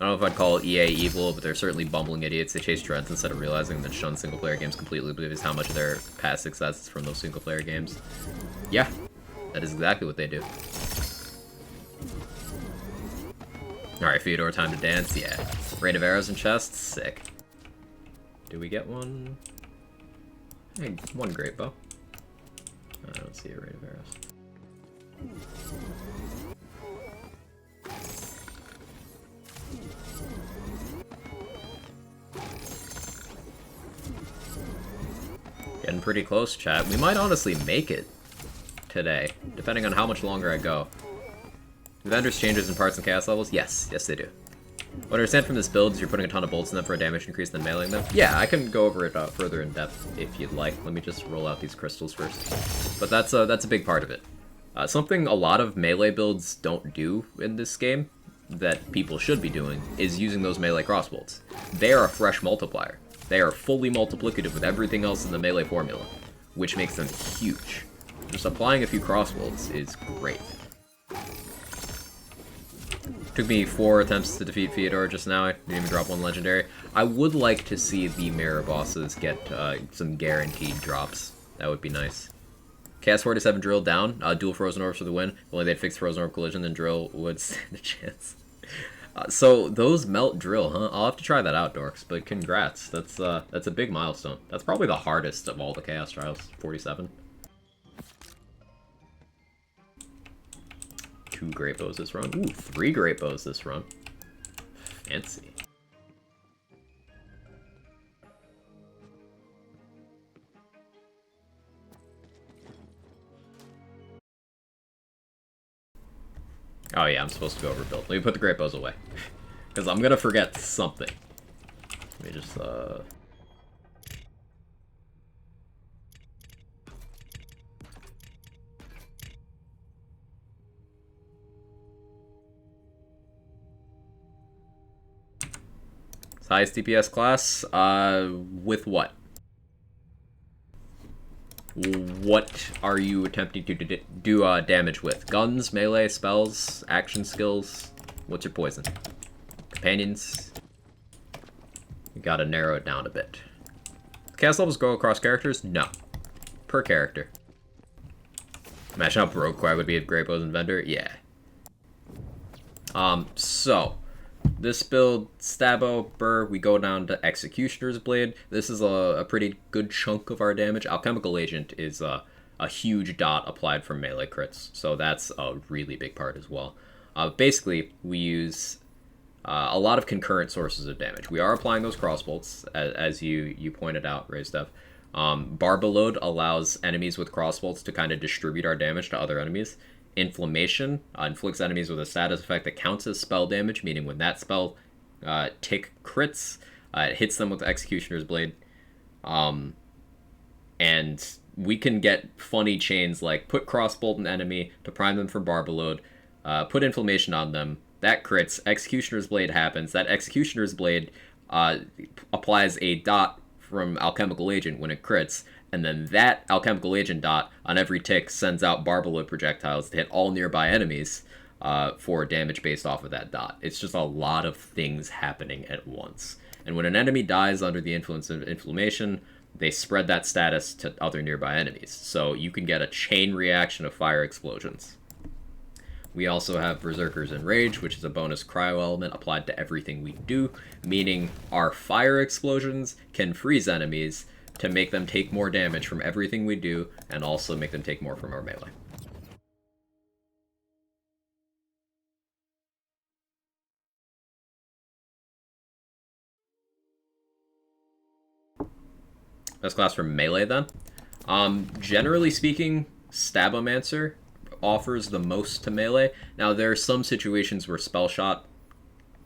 I don't know if I'd call EA evil, but they're certainly bumbling idiots. They chase trends instead of realizing that shun single-player games completely because how much of their past success is from those single-player games. Yeah, that is exactly what they do. Alright, Fyodor, time to dance, yeah. Rain of arrows and chests, sick. Do we get one? Hey, one great bow. I don't see a rain of arrows. Getting pretty close, chat. We might honestly make it today, depending on how much longer I go. Do vendors changes in parts and chaos levels? Yes. Yes, they do. What I understand from this build is you're putting a ton of bolts in them for a damage increase, then mailing them. Yeah, I can go over it further in depth if you'd like. Let me just roll out these crystals first. But that's a big part of it. Something a lot of melee builds don't do in this game that people should be doing is using those melee crossbolts. They are a fresh multiplier. They are fully multiplicative with everything else in the melee formula, which makes them huge. Just applying a few crossbolts is great. Took me 4 attempts to defeat Fyodor just now. I didn't even drop one legendary. I would like to see the mirror bosses get some guaranteed drops. That would be nice. Chaos 47 drill down. Dual frozen orbs for the win. If only they'd fix frozen orb collision, then drill would stand a chance. So those melt drill, huh? I'll have to try that out, dorks. But congrats. That's a big milestone. That's probably the hardest of all the Chaos Trials. 47. 2 great bows this run. Ooh, 3 great bows this run. Fancy. Oh yeah, I'm supposed to go over build. Let me put the great bows away. Because I'm gonna forget something. Let me just, highest DPS class, with what? What are you attempting to do damage with? Guns, melee, spells, action skills? What's your poison? Companions? You gotta narrow it down a bit. Cast levels go across characters? No. Per character. Imagine how broke I would be if Great wasn't Vendor? Yeah. So, this build, Stabo, Burr, we go down to Executioner's Blade. This is a pretty good chunk of our damage. Alchemical Agent is a huge dot applied from melee crits, so that's a really big part as well. Basically, we use a lot of concurrent sources of damage. We are applying those crossbolts, as you pointed out, Raystev. Barbalode allows enemies with crossbolts to kind of distribute our damage to other enemies. Inflammation inflicts enemies with a status effect that counts as spell damage, meaning when that spell tick crits, it hits them with the Executioner's Blade. And we can get funny chains like put crossbolt an enemy to prime them for Barbalode, put inflammation on them, that crits, Executioner's Blade happens, that Executioner's Blade applies a dot from Alchemical Agent when it crits, and then that Alchemical Agent dot on every tick sends out Barbalode projectiles to hit all nearby enemies for damage based off of that dot. It's just a lot of things happening at once. And when an enemy dies under the influence of inflammation, they spread that status to other nearby enemies. So you can get a chain reaction of fire explosions. We also have Berserker's Enrage, which is a bonus cryo element applied to everything we do, meaning our fire explosions can freeze enemies to make them take more damage from everything we do, and also make them take more from our melee. Best class for melee, then? Generally speaking, Stabomancer offers the most to melee. Now, there are some situations where Spell Shot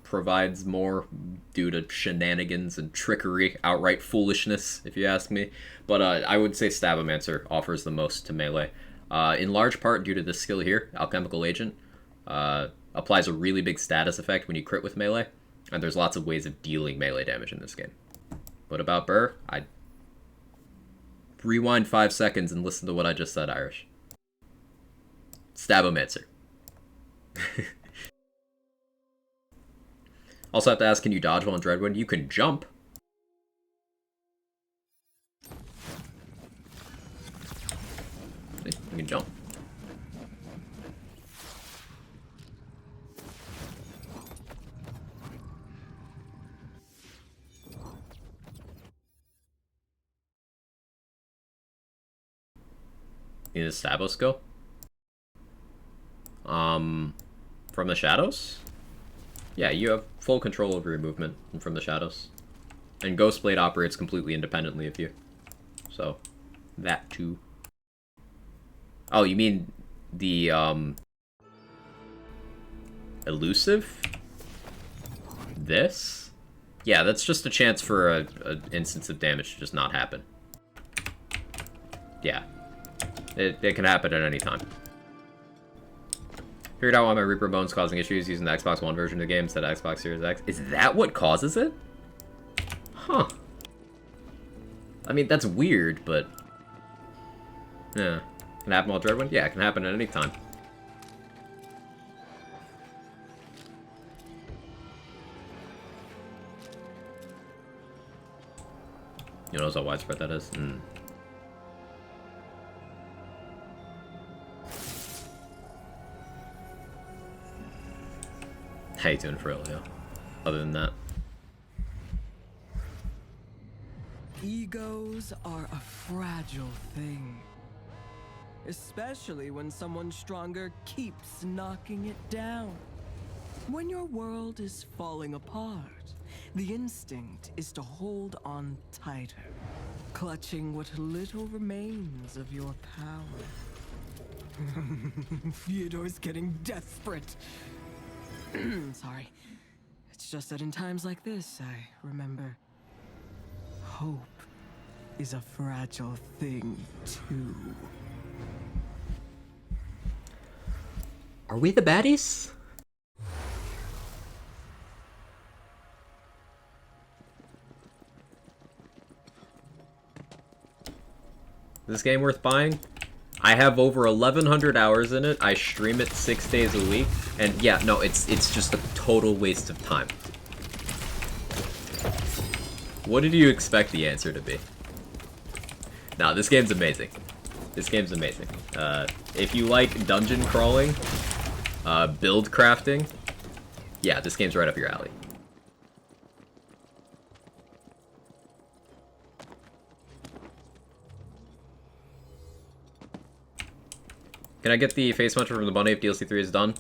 provides more due to shenanigans and trickery, outright foolishness, if you ask me. But I would say Stabomancer offers the most to melee. In large part due to this skill here, Alchemical Agent applies a really big status effect when you crit with melee, and there's lots of ways of dealing melee damage in this game. What about Burr? I'd rewind 5 seconds and listen to what I just said, Irish. Stabomancer. Also have to ask, can you dodge while in Dreadwind? You can jump. You can jump. Need a Stabos skill? From the shadows? Yeah, you have full control over your movement from the shadows. And Ghostblade operates completely independently of you. So, that too. Oh, you mean the, elusive? This? Yeah, that's just a chance for an instance of damage to just not happen. Yeah. It can happen at any time. Figured out why my Reaper Bone's causing issues using the Xbox One version of the game instead of Xbox Series X. Is that what causes it? Huh. I mean, that's weird, but... yeah. Can it happen while Dreadwind? Yeah, it can happen at any time. You know how widespread that is? How you doing, Frilio? Other than that. Egos are a fragile thing. Especially when someone stronger keeps knocking it down. When your world is falling apart, the instinct is to hold on tighter, clutching what little remains of your power. Fyodor's getting desperate. Sorry. It's just that in times like this, I remember hope is a fragile thing, too. Are we the baddies? Is this game worth buying? I have over 1,100 hours in it. I stream it 6 days a week. And yeah, no, it's just a total waste of time. What did you expect the answer to be? No, this game's amazing. This game's amazing. If you like dungeon crawling, build crafting, yeah, this game's right up your alley. Can I get the face muncher from the bunny if DLC 3 is done?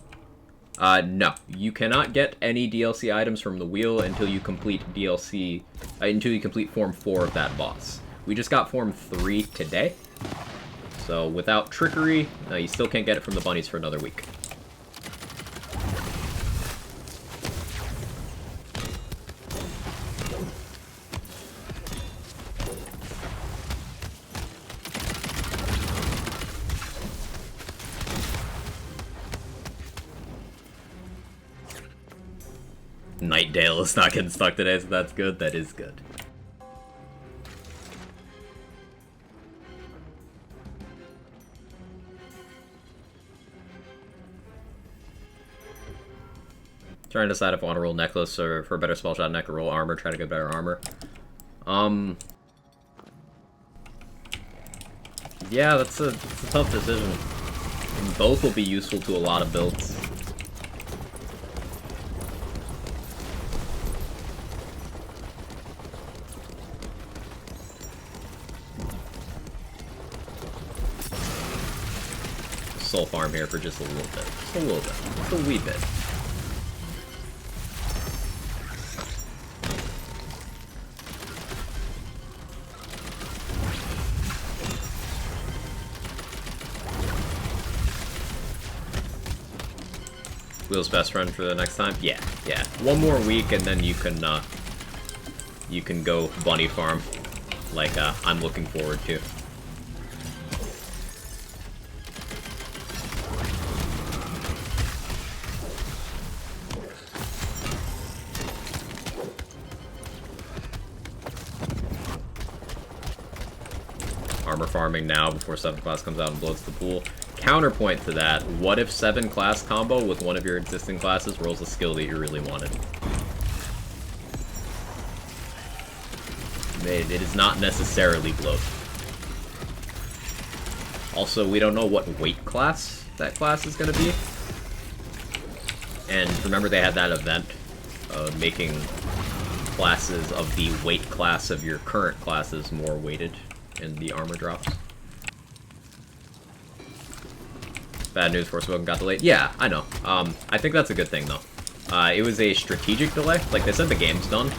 No. You cannot get any DLC items from the wheel until you complete until you complete Form 4 of that boss. We just got Form 3 today. So without trickery, you still can't get it from the bunnies for another week. Nightdale is not getting stuck today, so that's good. That is good. Trying to decide if I want to roll necklace or for a better spell shot neck or roll armor, try to get better armor. Yeah, that's a tough decision. Both will be useful to a lot of builds. Soul farm here for just a little bit. Just a little bit. Just a wee bit. Wheel's best friend for the next time? Yeah, yeah. One more week and then you can go bunny farm like I'm looking forward to. Armor farming now before 7th class comes out and blows the pool. Counterpoint to that, what if 7 class combo with one of your existing classes rolls a skill that you really wanted? It is not necessarily bloat. Also, we don't know what weight class that class is going to be. And remember they had that event making classes of the weight class of your current classes more weighted in the armor drops. Bad news, Forspoken got delayed. Yeah, I know. I think that's a good thing, though. It was a strategic delay. Like, they said the game's done.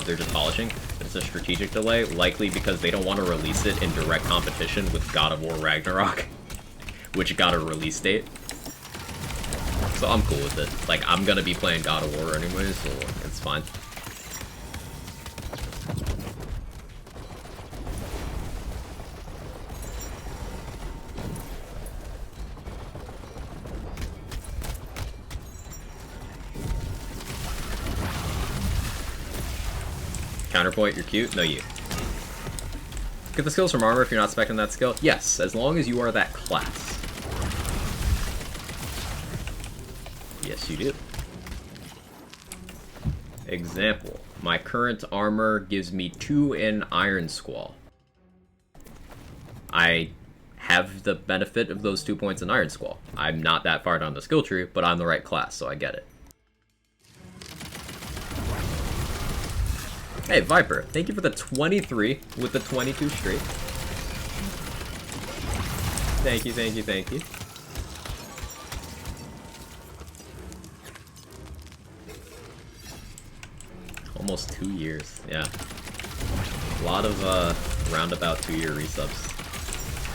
They're just polishing. But it's a strategic delay, likely because they don't want to release it in direct competition with God of War Ragnarok, which got a release date. So I'm cool with it. Like, I'm gonna be playing God of War anyways, so it's fine. Counterpoint, you're cute? No, you. Get the skills from armor if you're not expecting that skill? Yes, as long as you are that class. Yes, you do. Example. My current armor gives me 2 in Iron Squall. I have the benefit of those 2 points in Iron Squall. I'm not that far down the skill tree, but I'm the right class, so I get it. Hey, Viper, thank you for the 23 with the 22 straight. Thank you, thank you, thank you. Almost 2 years, yeah. A lot of roundabout 2-year resubs.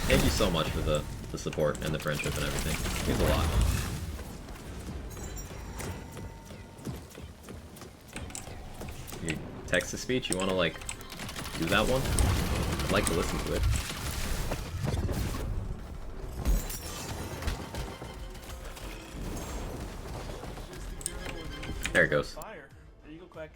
Thank you so much for the support and the friendship and everything. It means a lot. Text-to-speech, you want to, like, do that one? I'd like to listen to it. There it goes. Fire. There you go, quick.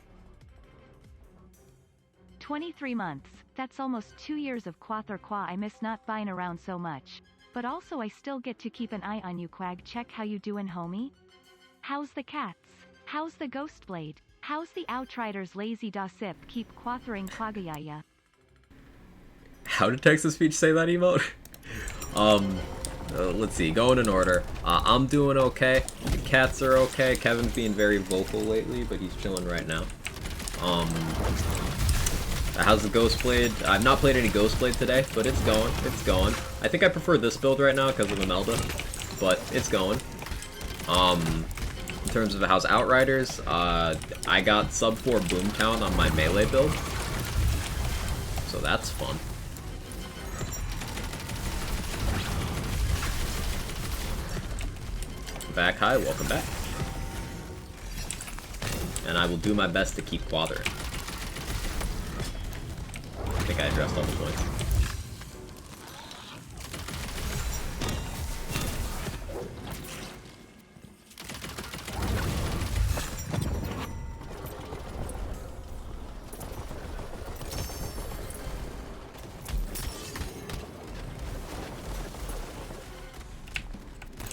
23 months. That's almost 2 years of Quathor Qua. I miss not buying around so much. But also I still get to keep an eye on you, Quag. Check how you doing, homie? How's the cats? How's the ghost blade? How's the Outriders lazy da sip keep quathering quagayaya? How did text-to-speech say that emote? Let's see, going in order. I'm doing okay. The cats are okay. Kevin's being very vocal lately, but he's chilling right now. How's the Ghostblade? I've not played any Ghostblade today, but it's going. It's going. I think I prefer this build right now because of Imelda, but it's going. In terms of how's Outriders, I got sub 4 Boomtown on my melee build, so that's fun. Back high, welcome back. And I will do my best to keep Quather. I think I addressed all the points.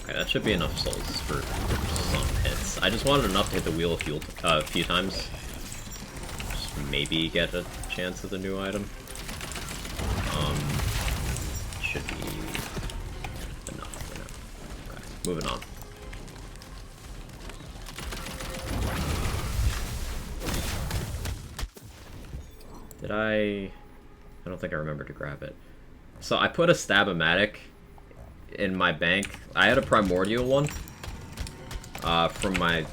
That should be enough souls for some hits. I just wanted enough to hit the wheel a few times. Just maybe get a chance at the new item. Should be enough for now. Okay, moving on. Did I don't think I remember to grab it. So I put a Stab-O-Matic in my bank. I had a primordial one from my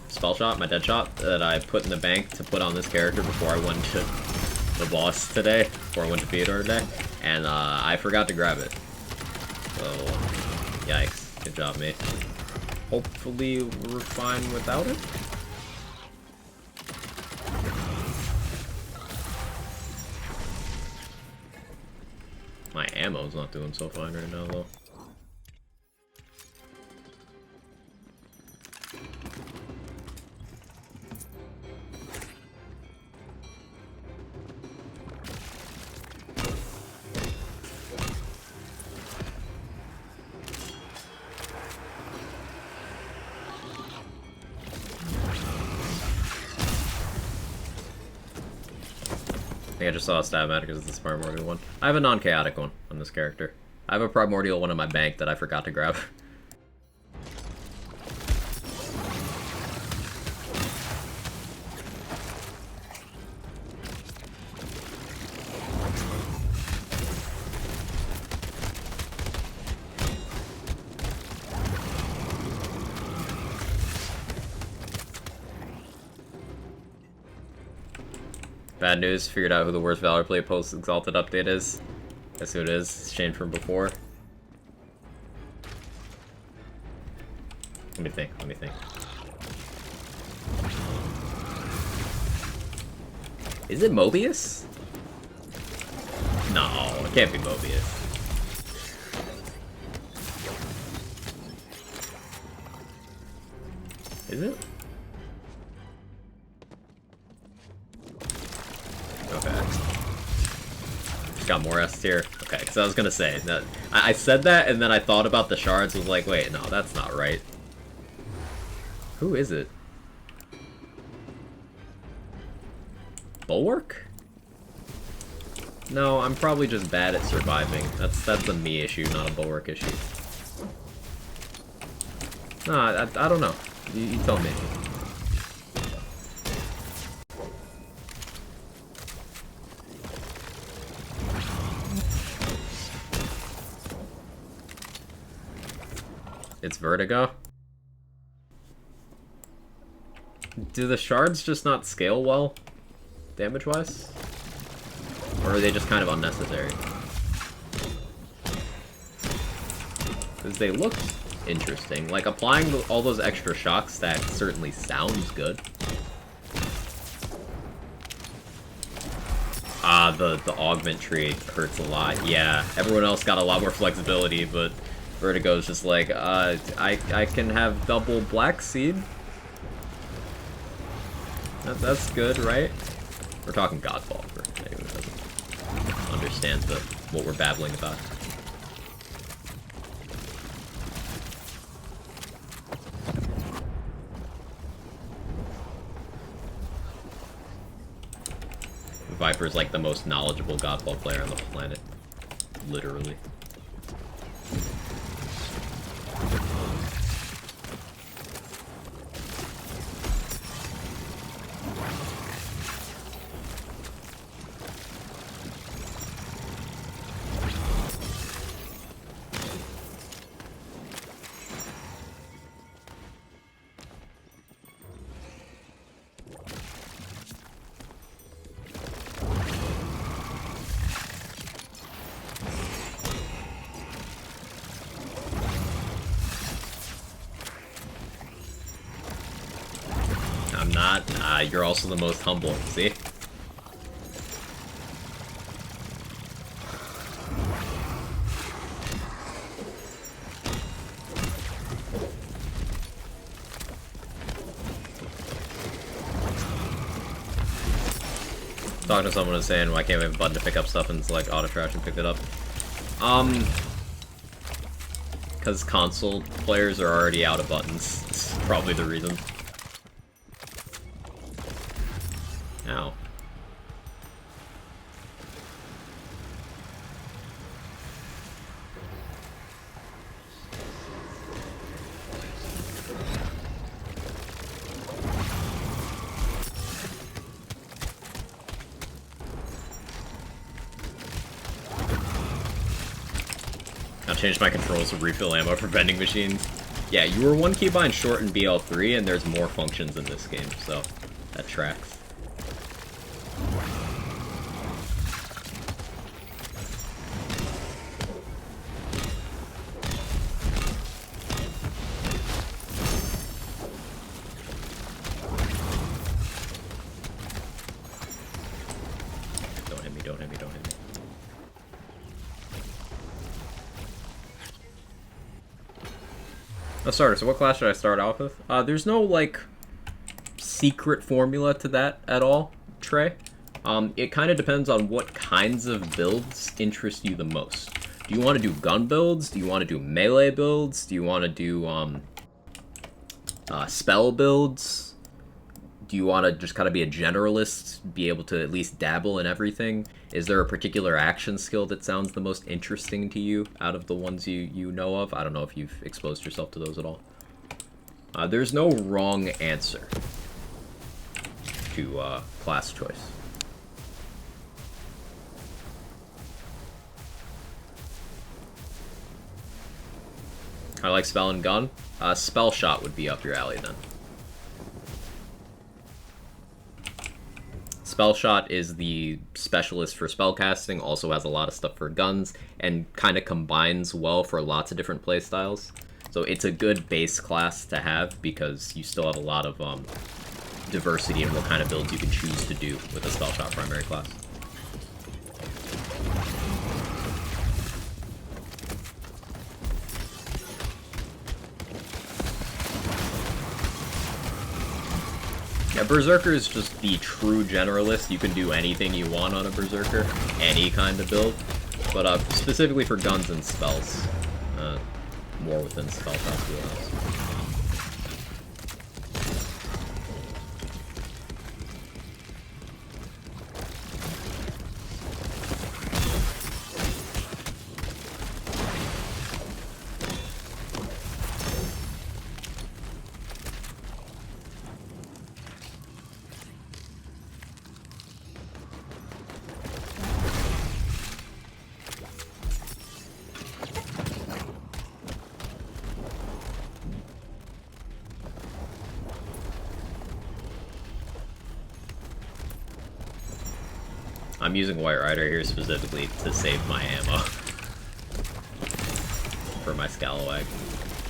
spell shot, my dead shot, that I put in the bank to put on this character before I went to the boss today, before I went to Theodore today, and I forgot to grab it. So, yikes. Good job, mate. Hopefully we're fine without it. My ammo's not doing so fine right now, though. I think I just saw a Stab-O-Matic because it's this primordial one. I have a non-chaotic one on this character. I have a primordial one in my bank that I forgot to grab. Bad news, figured out who the worst Valor play post-Exalted update is. That's who it is. It's changed from before. Let me think. Is it Mobius? No, it can't be Mobius. Is it? Okay. Just got more S tier. Okay, because I was gonna say that I said that and then I thought about the shards. Was like, wait, no, that's not right. Who is it? Bulwark? No, I'm probably just bad at surviving. That's a me issue, not a Bulwark issue. No, I don't know. You tell me. It's Vertigo? Do the shards just not scale well, damage-wise? Or are they just kind of unnecessary? Because they look interesting. Like, applying all those extra shock stacks certainly sounds good. The augment tree hurts a lot. Yeah, everyone else got a lot more flexibility, but Vertigo's just like, I can have double Black Seed. That's good, right? We're talking Godfall for anyone who doesn't understand what we're babbling about. Viper's like the most knowledgeable Godfall player on the planet. Literally. I'm not. You're also the most humble. See? Talking to someone and saying, why can't we have a button to pick up stuff and select auto trash and pick it up? Because console players are already out of buttons. It's probably the reason. Ow. I've changed my controls to refill ammo for vending machines. Yeah, you were one keybind short in BL3, and there's more functions in this game, so that tracks. Don't hit me, don't hit me, don't hit me. A starter, so what class should I start off with? There's no, like, secret formula to that at all, Trey. It kind of depends on what kinds of builds interest you the most. Do you want to do gun builds? Do you want to do melee builds? Do you want to do, spell builds? Do you want to just kind of be a generalist, be able to at least dabble in everything? Is there a particular action skill that sounds the most interesting to you out of the ones you know of? I don't know if you've exposed yourself to those at all. There's no wrong answer to class choice. I like spell and gun. Spell shot would be up your alley then. Spellshot is the specialist for spellcasting, also has a lot of stuff for guns, and kind of combines well for lots of different playstyles. So it's a good base class to have because you still have a lot of diversity in what kind of builds you can choose to do with a Spellshot primary class. Yeah, Berserker is just the true generalist. You can do anything you want on a Berserker, any kind of build, but specifically for guns and spells, more within Spellshot's wheelhouse. I'm using White Rider here specifically to save my ammo for my Scalawag.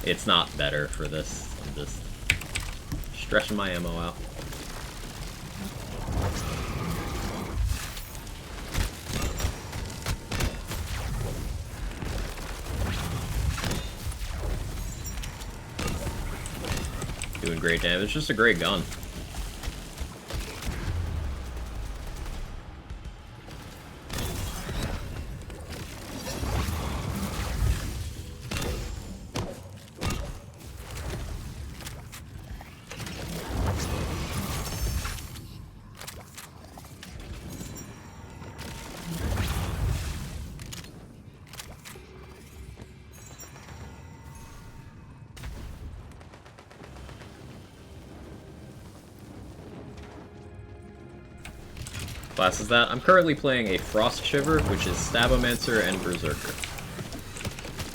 It's not better for this. I'm just stretching my ammo out. Doing great damage. It's just a great gun. class is that. I'm currently playing a Frost Shiver, which is Stabomancer and Berserker.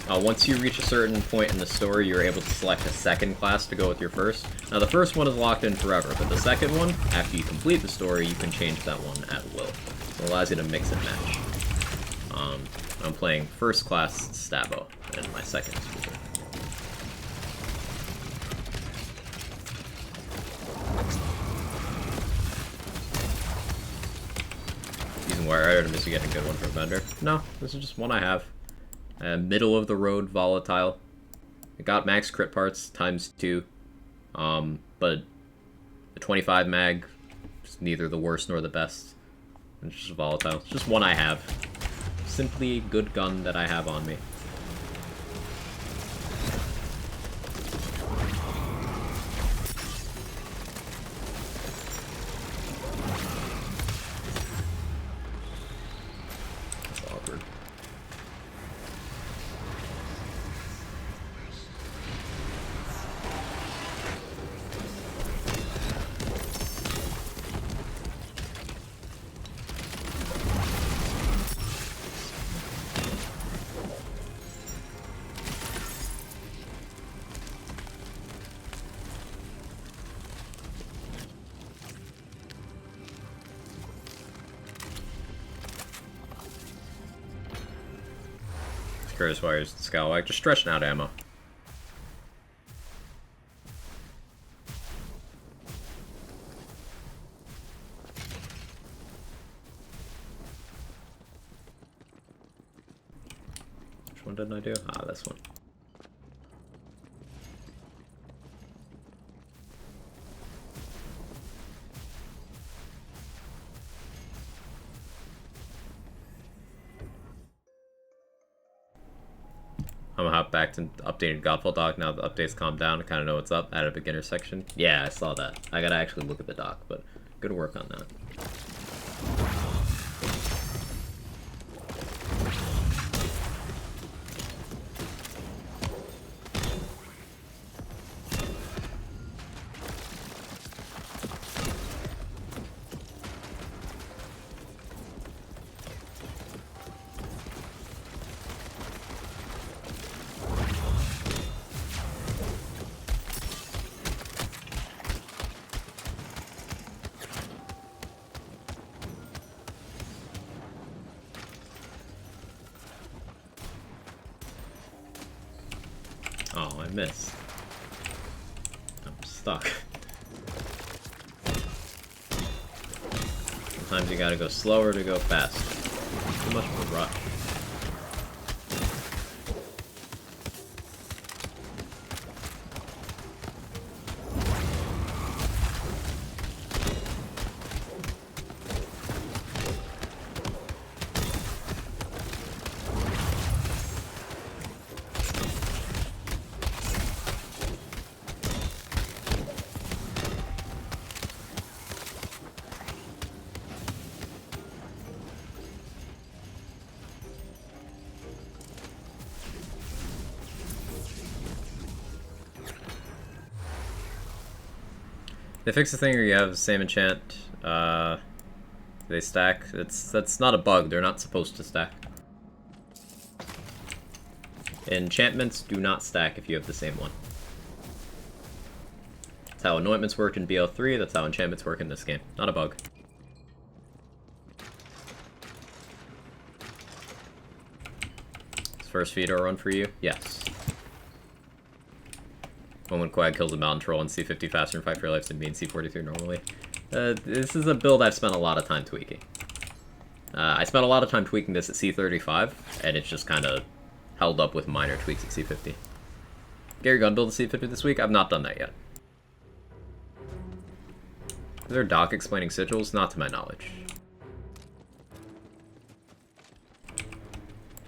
Once you reach a certain point in the story, you're able to select a second class to go with your first. Now, the first one is locked in forever, but the second one, after you complete the story, you can change that one at will. So it allows you to mix and match. I'm playing first class Stabo, and my second is Berserker. Using Wire Item is to get a good one for a vendor. No, this is just one I have. Middle of the road volatile. It got max crit parts ×2, but the 25 mag is neither the worst nor the best. It's just volatile. It's just one I have. Simply a good gun that I have on me. That's awkward. Curtis Wires, Scalawag, just stretching out ammo. Which one didn't I do? Ah, this one. I'm gonna hop back to updated Godfall doc now the updates calmed down. I kind of know what's up. Add a beginner section. Yeah, I saw that. I gotta actually look at the doc, but good work on that. Oh, I missed. I'm stuck. Sometimes you gotta go slower to go faster. Too much of a rush. They fixed the thing where you have the same enchant, they stack. That's not a bug, they're not supposed to stack. Enchantments do not stack if you have the same one. That's how anointments work in BL3, that's how enchantments work in this game. Not a bug. Is first feed or run for you? Yes. When Quag kills a mountain troll in C50 faster and fight for your life than me in C43 normally. This is a build I've spent a lot of time tweaking. I spent a lot of time tweaking this at C35, and it's just kind of held up with minor tweaks at C50. Gary Gunn build a C50 this week? I've not done that yet. Is there a doc explaining sigils? Not to my knowledge.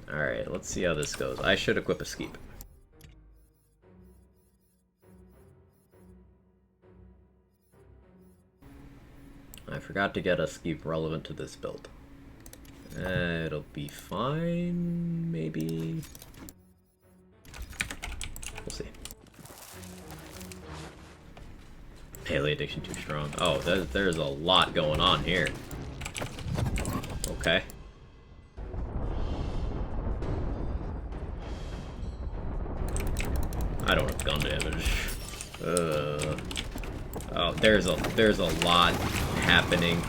Alright, let's see how this goes. I should equip a skeep. I forgot to get a skeep relevant to this build. It'll be fine, maybe. We'll see. Melee addiction too strong. Oh, there's a lot going on here. Okay. I don't have gun damage. Oh, there's a lot happening.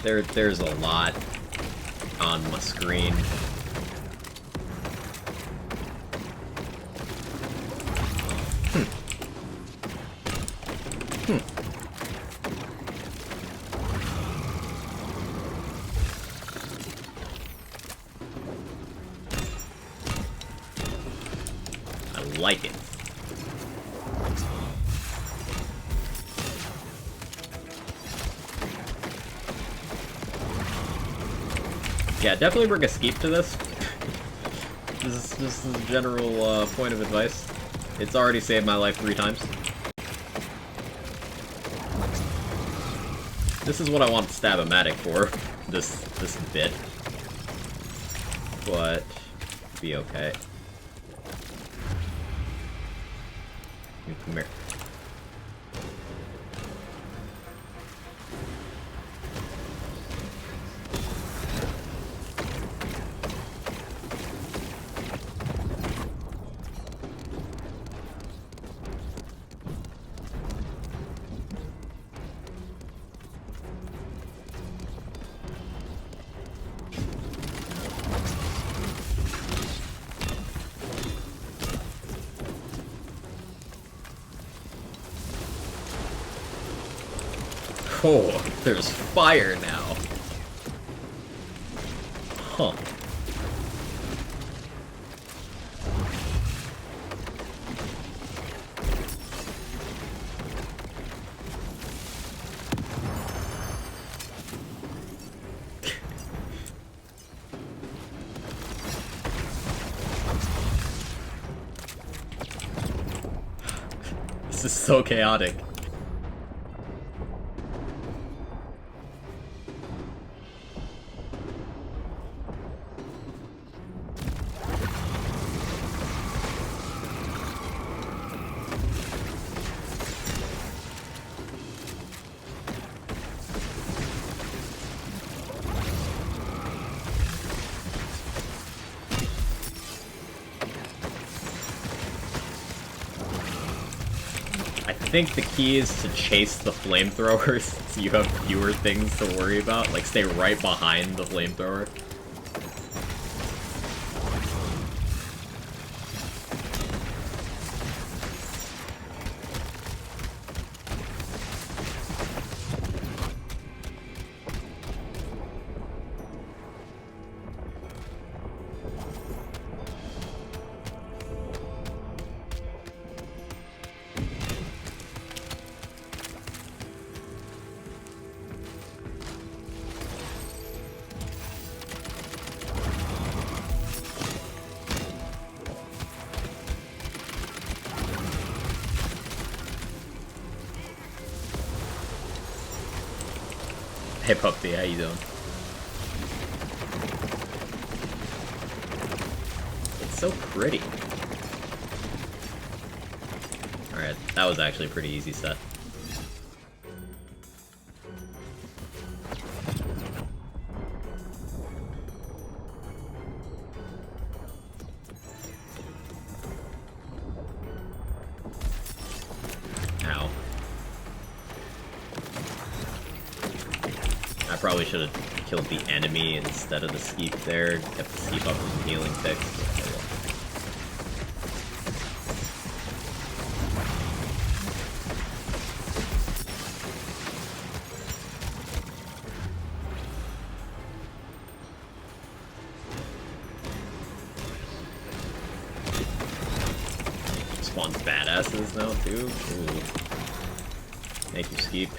There's a lot on my screen. I like it. Yeah, definitely bring a skeep to this. This is a general point of advice. It's already saved my life 3 times. This is what I want Stab-O-Matic for, this bit. But, be okay. You come here. Oh, there's fire now. Huh. This is so chaotic. I think the key is to chase the flamethrowers so you have fewer things to worry about. Like, stay right behind the flamethrower. Hey Puppy, how you doing? It's so pretty. Alright, that was actually a pretty easy set. Ow. I probably should have killed the enemy instead of the skeep there. Kept the skeep up with some healing ticks. Spawns badasses now too. Ooh. Thank you, skeep.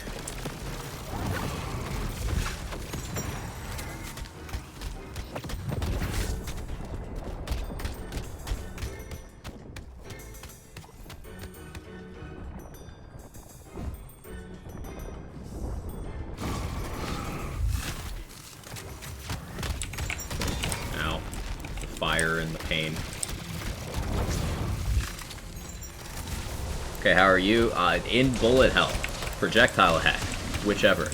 Fire and the pain. Okay, how are you? In bullet hell. Projectile hack. Whichever.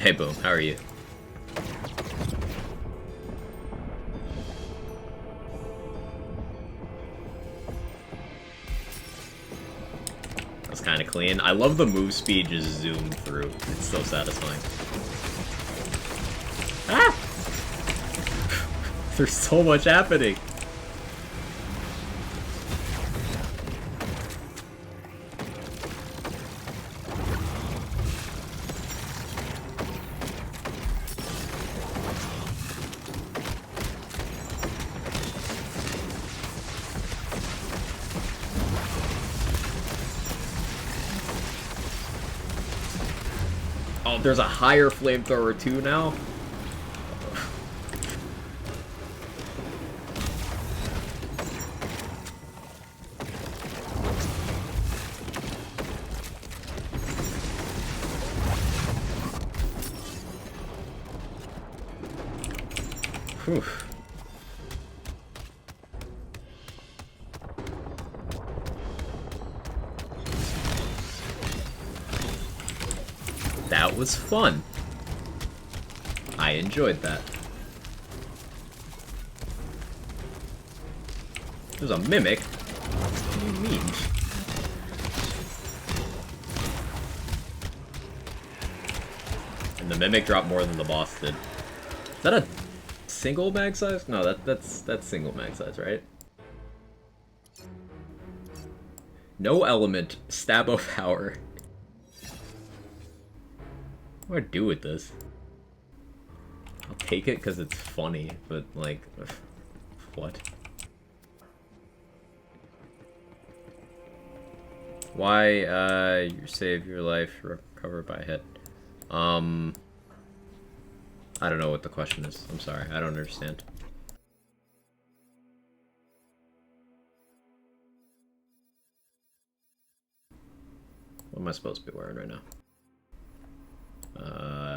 Hey, Boom, how are you? That's kind of clean. I love the move speed just zoom through. It's so satisfying. Ah! There's so much happening. Oh, there's a higher flamethrower too now? Whew. That was fun. I enjoyed that. There's a mimic? What do you mean? And the mimic dropped more than the boss did. Is that a single mag size? No, that's single mag size, right? No element, stab power. What do I do with this? I'll take it because it's funny, but like, what? Why, you save your life, recover by hit. I don't know what the question is. I'm sorry, I don't understand. What am I supposed to be wearing right now?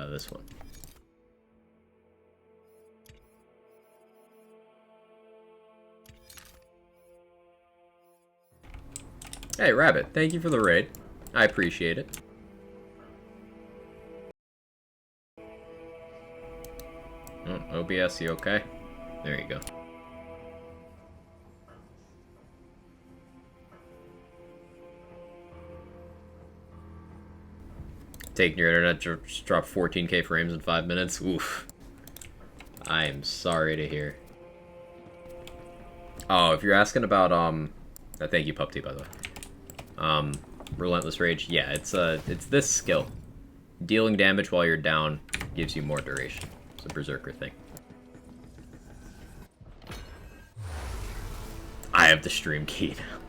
This one. Hey, Rabbit, thank you for the raid. I appreciate it. Oh, OBS, you okay? There you go. Taking your internet just dropped 14k frames in 5 minutes. Oof. I am sorry to hear. Oh, if you're asking about thank you, Pupty, by the way. Relentless Rage. Yeah, it's this skill. Dealing damage while you're down gives you more duration. It's a berserker thing. I have the stream key now.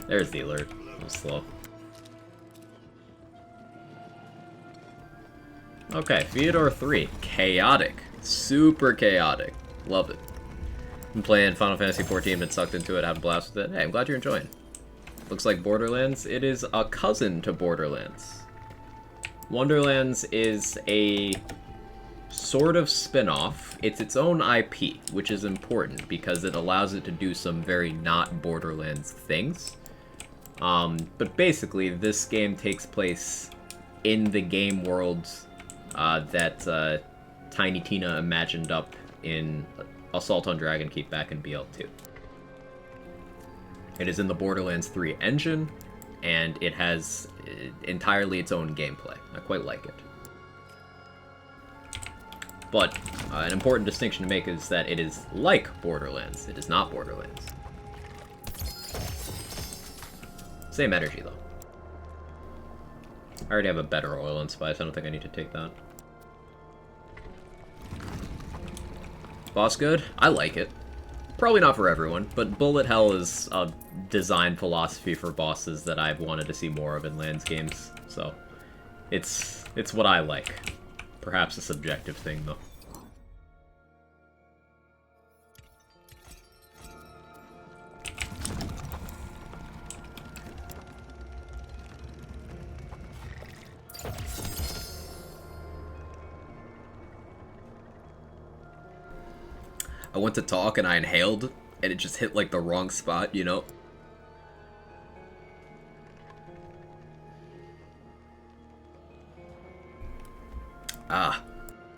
There's the alert. It was slow. Okay, Theodore 3. Chaotic. Super chaotic. Love it. Been playing Final Fantasy XIV, been sucked into it, had a blast with it. Hey, I'm glad you're enjoying. Looks like Borderlands. It is a cousin to Borderlands. Wonderlands is a sort of spin-off. It's its own IP, which is important because it allows it to do some very not Borderlands things. But basically, this game takes place in the game world that Tiny Tina imagined up in Assault on Dragon Keep back in BL2. It is in the Borderlands 3 engine, and it has entirely its own gameplay. I quite like it. But an important distinction to make is that it is like Borderlands. It is not Borderlands. Same energy, though. I already have a better oil and spice. I don't think I need to take that. Boss good? I like it. Probably not for everyone, but bullet hell is a design philosophy for bosses that I've wanted to see more of in Lands games. So, it's what I like. Perhaps a subjective thing, though. I went to talk and I inhaled, and it just hit like the wrong spot, you know?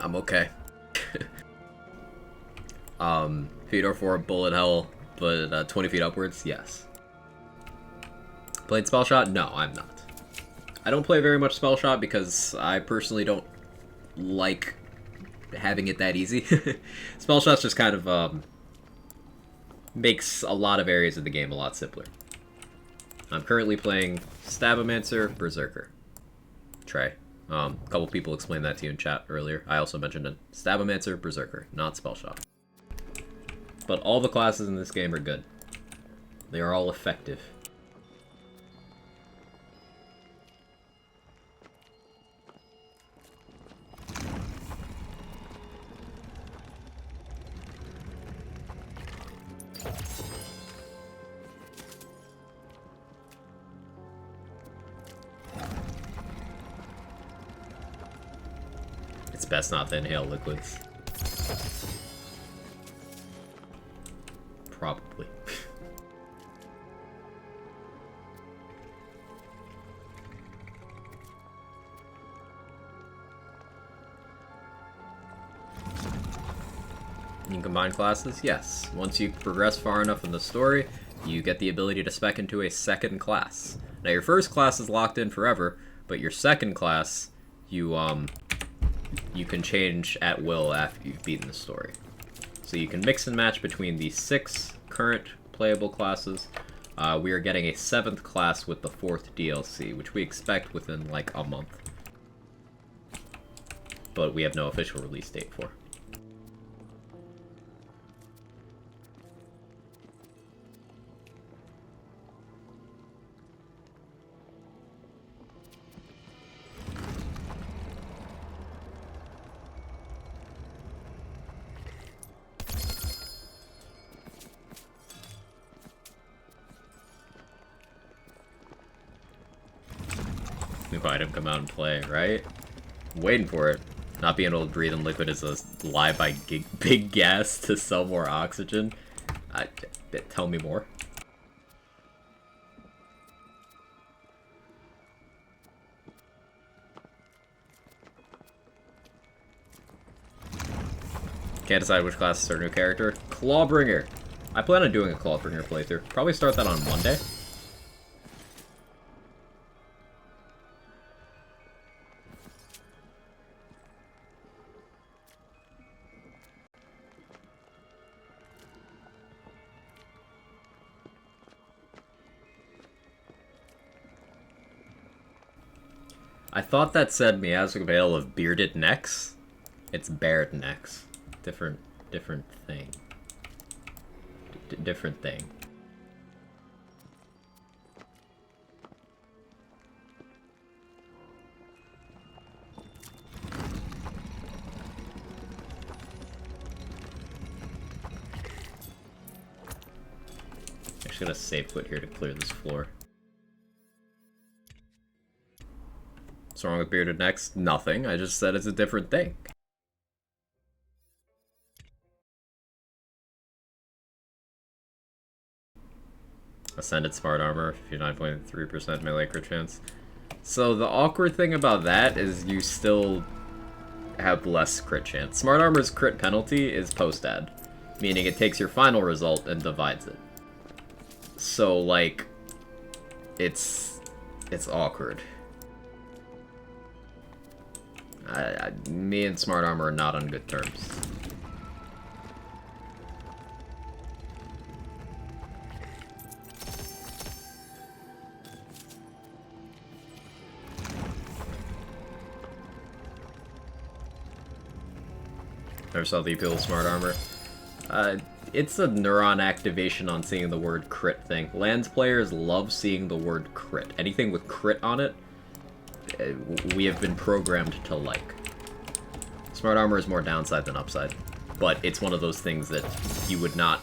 I'm okay. Feet are for bullet hell, but 20 feet upwards, yes. Played Spell Shot? No, I'm not. I don't play very much Spell Shot because I personally don't like having it that easy. Spell Shot's just kind of makes a lot of areas of the game a lot simpler. I'm currently playing Stabomancer, Berserker. Trey. A couple people explained that to you in chat earlier. I also mentioned it. Stabomancer, Berserker, not Spell Shot. But all the classes in this game are good. They are all effective. It's best not to inhale liquids. Probably. You can combine classes? Yes. Once you progress far enough in the story, you get the ability to spec into a second class. Now your first class is locked in forever, but your second class, you can change at will after you've beaten the story. So you can mix and match between the 6 current playable classes. We are getting a 7th class with the 4th DLC, which we expect within like a month. But we have no official release date for. New item come out and play, right? I'm waiting for it. Not being able to breathe in liquid is a lie by big gas to sell more oxygen. Tell me more. Can't decide which class to start a new character. Clawbringer. I plan on doing a Clawbringer playthrough. Probably start that on Monday. I thought that said Miasmic Veil of bearded necks. It's bared necks. Different thing. Different thing. I just gotta safe quit here to clear this floor. What's wrong with bearded necks? Nothing. I just said it's a different thing. Ascended Smart Armor, 59.3% melee crit chance. So the awkward thing about that is you still have less crit chance. Smart Armor's crit penalty is post-add, meaning it takes your final result and divides it. So, like, it's awkward. Me and Smart Armor are not on good terms. Never saw the appeal of Smart Armor. It's a neuron activation on seeing the word crit thing. Lands players love seeing the word crit. Anything with crit on it, we have been programmed to like. Smart Armor is more downside than upside, but it's one of those things that you would not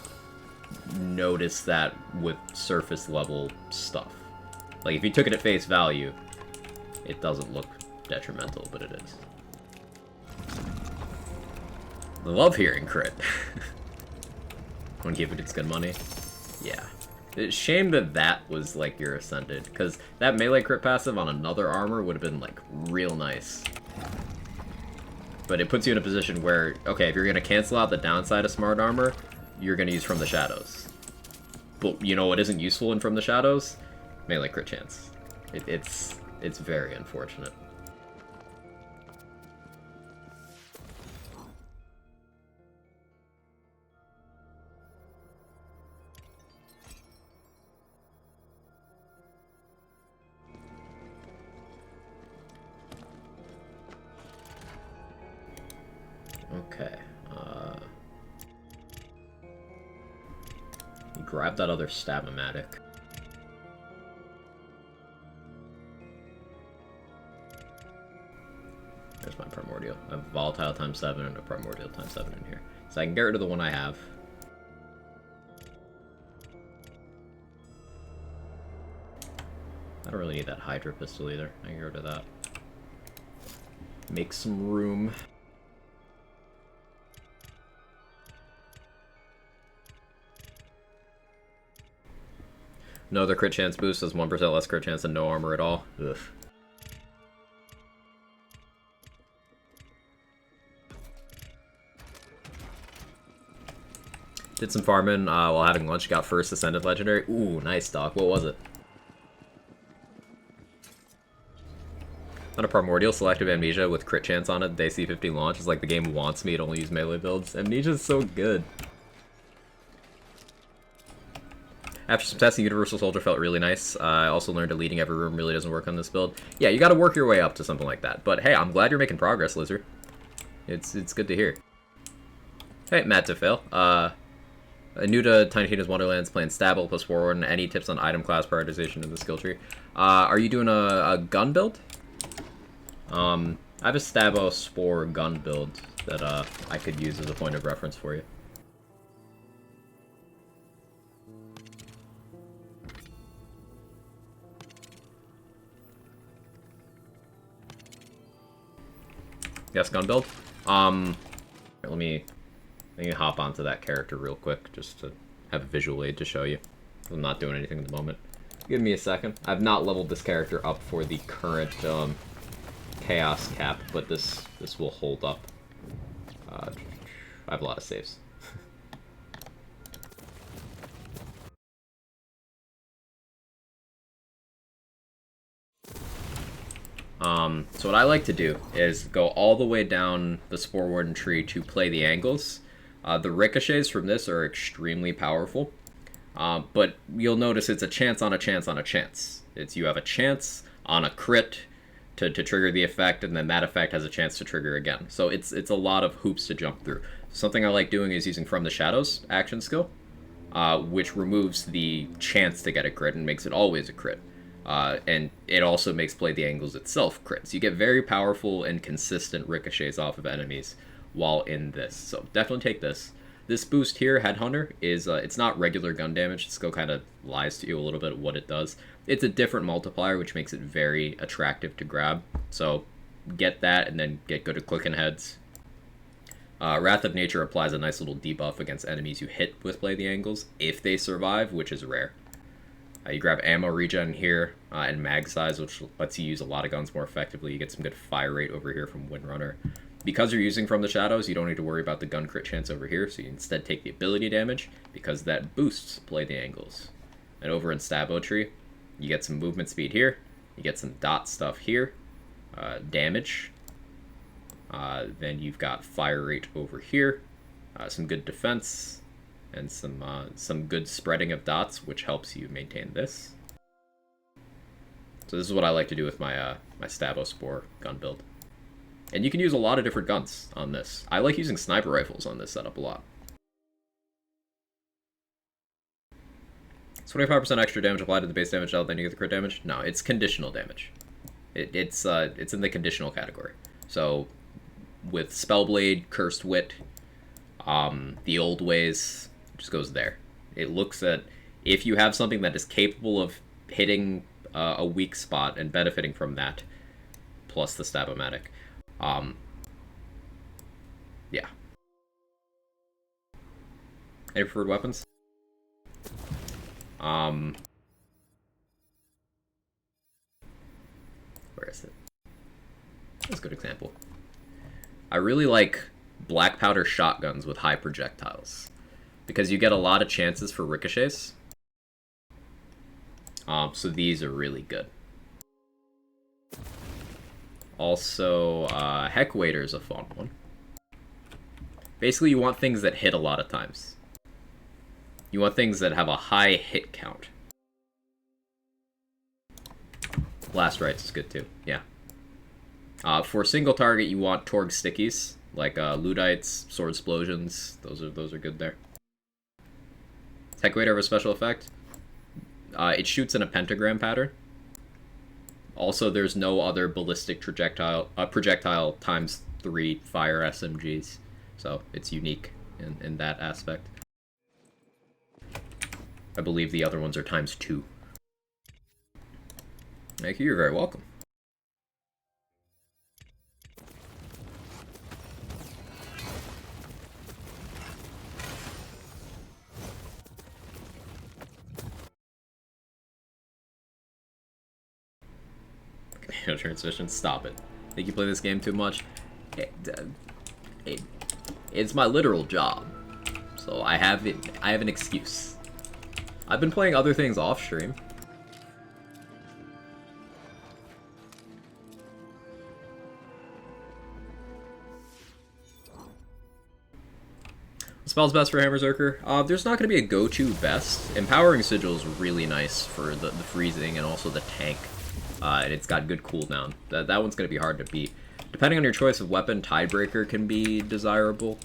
notice that with surface level stuff. Like, if you took it at face value, it doesn't look detrimental, but it is. I love hearing crit. Wanna give it its good money? Yeah. It's a shame that that was, like, your Ascended, because that melee crit passive on another armor would have been, like, real nice. but it puts you in a position where, okay, if you're going to cancel out the downside of Smart Armor, you're going to use From the Shadows. But you know what isn't useful in From the Shadows? Melee crit chance. It's very unfortunate. Okay. Grab that other Stab-O-Matic. There's my Primordial. I have Volatile times 7 and a Primordial times 7 in here. So I can get rid of the one I have. I don't really need that Hydra pistol either. I can get rid of that. Make some room. No other crit chance boost has 1% less crit chance than no armor at all. Ugh. Did some farming while having lunch. Got first Ascended Legendary. Ooh, nice, Doc. What was it? On a Primordial, Selective Amnesia with crit chance on it. Day C50 launch. It's like the game wants me to only use melee builds. Amnesia's so good. After some testing, Universal Soldier felt really nice. I also learned deleting every room really doesn't work on this build. Yeah, you gotta work your way up to something like that. But hey, I'm glad you're making progress, Lizard. It's good to hear. Hey, Matt to fail. New to Tiny Tina's Wonderlands, playing Stabble plus forward, and any tips on item class prioritization in the skill tree? Are you doing a gun build? I have a Stabbo Spore gun build that I could use as a point of reference for you. Yes, gun build. Let me hop onto that character real quick just to have a visual aid to show you. I'm not doing anything at the moment. Give me a second. I've not leveled this character up for the current chaos cap, but this will hold up. I have a lot of saves. So what I like to do is go all the way down the Spore Warden tree to play the angles. The ricochets from this are extremely powerful, but you'll notice it's a chance on a chance on a chance. You have a chance on a crit to trigger the effect, and then that effect has a chance to trigger again. So it's a lot of hoops to jump through. Something I like doing is using From the Shadows action skill, which removes the chance to get a crit and makes it always a crit. And it also makes Play the Angles itself crits. You get very powerful and consistent ricochets off of enemies while in this. So definitely take this. This boost here, Headhunter, is it's not regular gun damage. The skill kind of lies to you a little bit what it does. It's a different multiplier, which makes it very attractive to grab. So get that and then get good at clicking heads. Wrath of Nature applies a nice little debuff against enemies you hit with Play the Angles, if they survive, which is rare. You grab ammo regen here, and mag size, which lets you use a lot of guns more effectively. You get some good fire rate over here from Windrunner. Because you're using From the Shadows, you don't need to worry about the gun crit chance over here, so you instead take the ability damage, because that boosts Play the Angles. And over in Stabbo Tree, you get some movement speed here, you get some dot stuff here, damage, then you've got fire rate over here, some good defense, and some good spreading of dots, which helps you maintain this. So this is what I like to do with my my Stabbo Spore gun build. And you can use a lot of different guns on this. I like using sniper rifles on this setup a lot. 25% extra damage applied to the base damage dealt, then you get the crit damage? No, it's conditional damage. It's in the conditional category. So with Spellblade, Cursed Wit, the Old Ways, just goes there. It looks at if you have something that is capable of hitting a weak spot and benefiting from that, plus the Stab-O-Matic. Yeah. Any preferred weapons? Where is it? That's a good example. I really like black powder shotguns with high projectiles, because you get a lot of chances for ricochets. So these are really good. Also, Heck Waiter is a fun one. Basically, you want things that hit a lot of times. You want things that have a high hit count. Last Rites is good too, yeah. For single target, you want Torg stickies, like Ludites, Sword Explosions. Those are good there. Heck Waiter have a special effect. It shoots in a pentagram pattern. Also, there's no other ballistic projectile times 3 fire SMGs, so it's unique in that aspect. I believe the other ones are times 2. Thank you, you're very welcome. Transmission, stop it. Think you play this game too much? It's my literal job, so I have an excuse. I've been playing other things off stream. Spell's best for Hammer Zerker. There's not going to be a go-to best. Empowering Sigil is really nice for the freezing and also the tank. And it's got good cooldown. That one's going to be hard to beat. Depending on your choice of weapon, Tidebreaker can be desirable.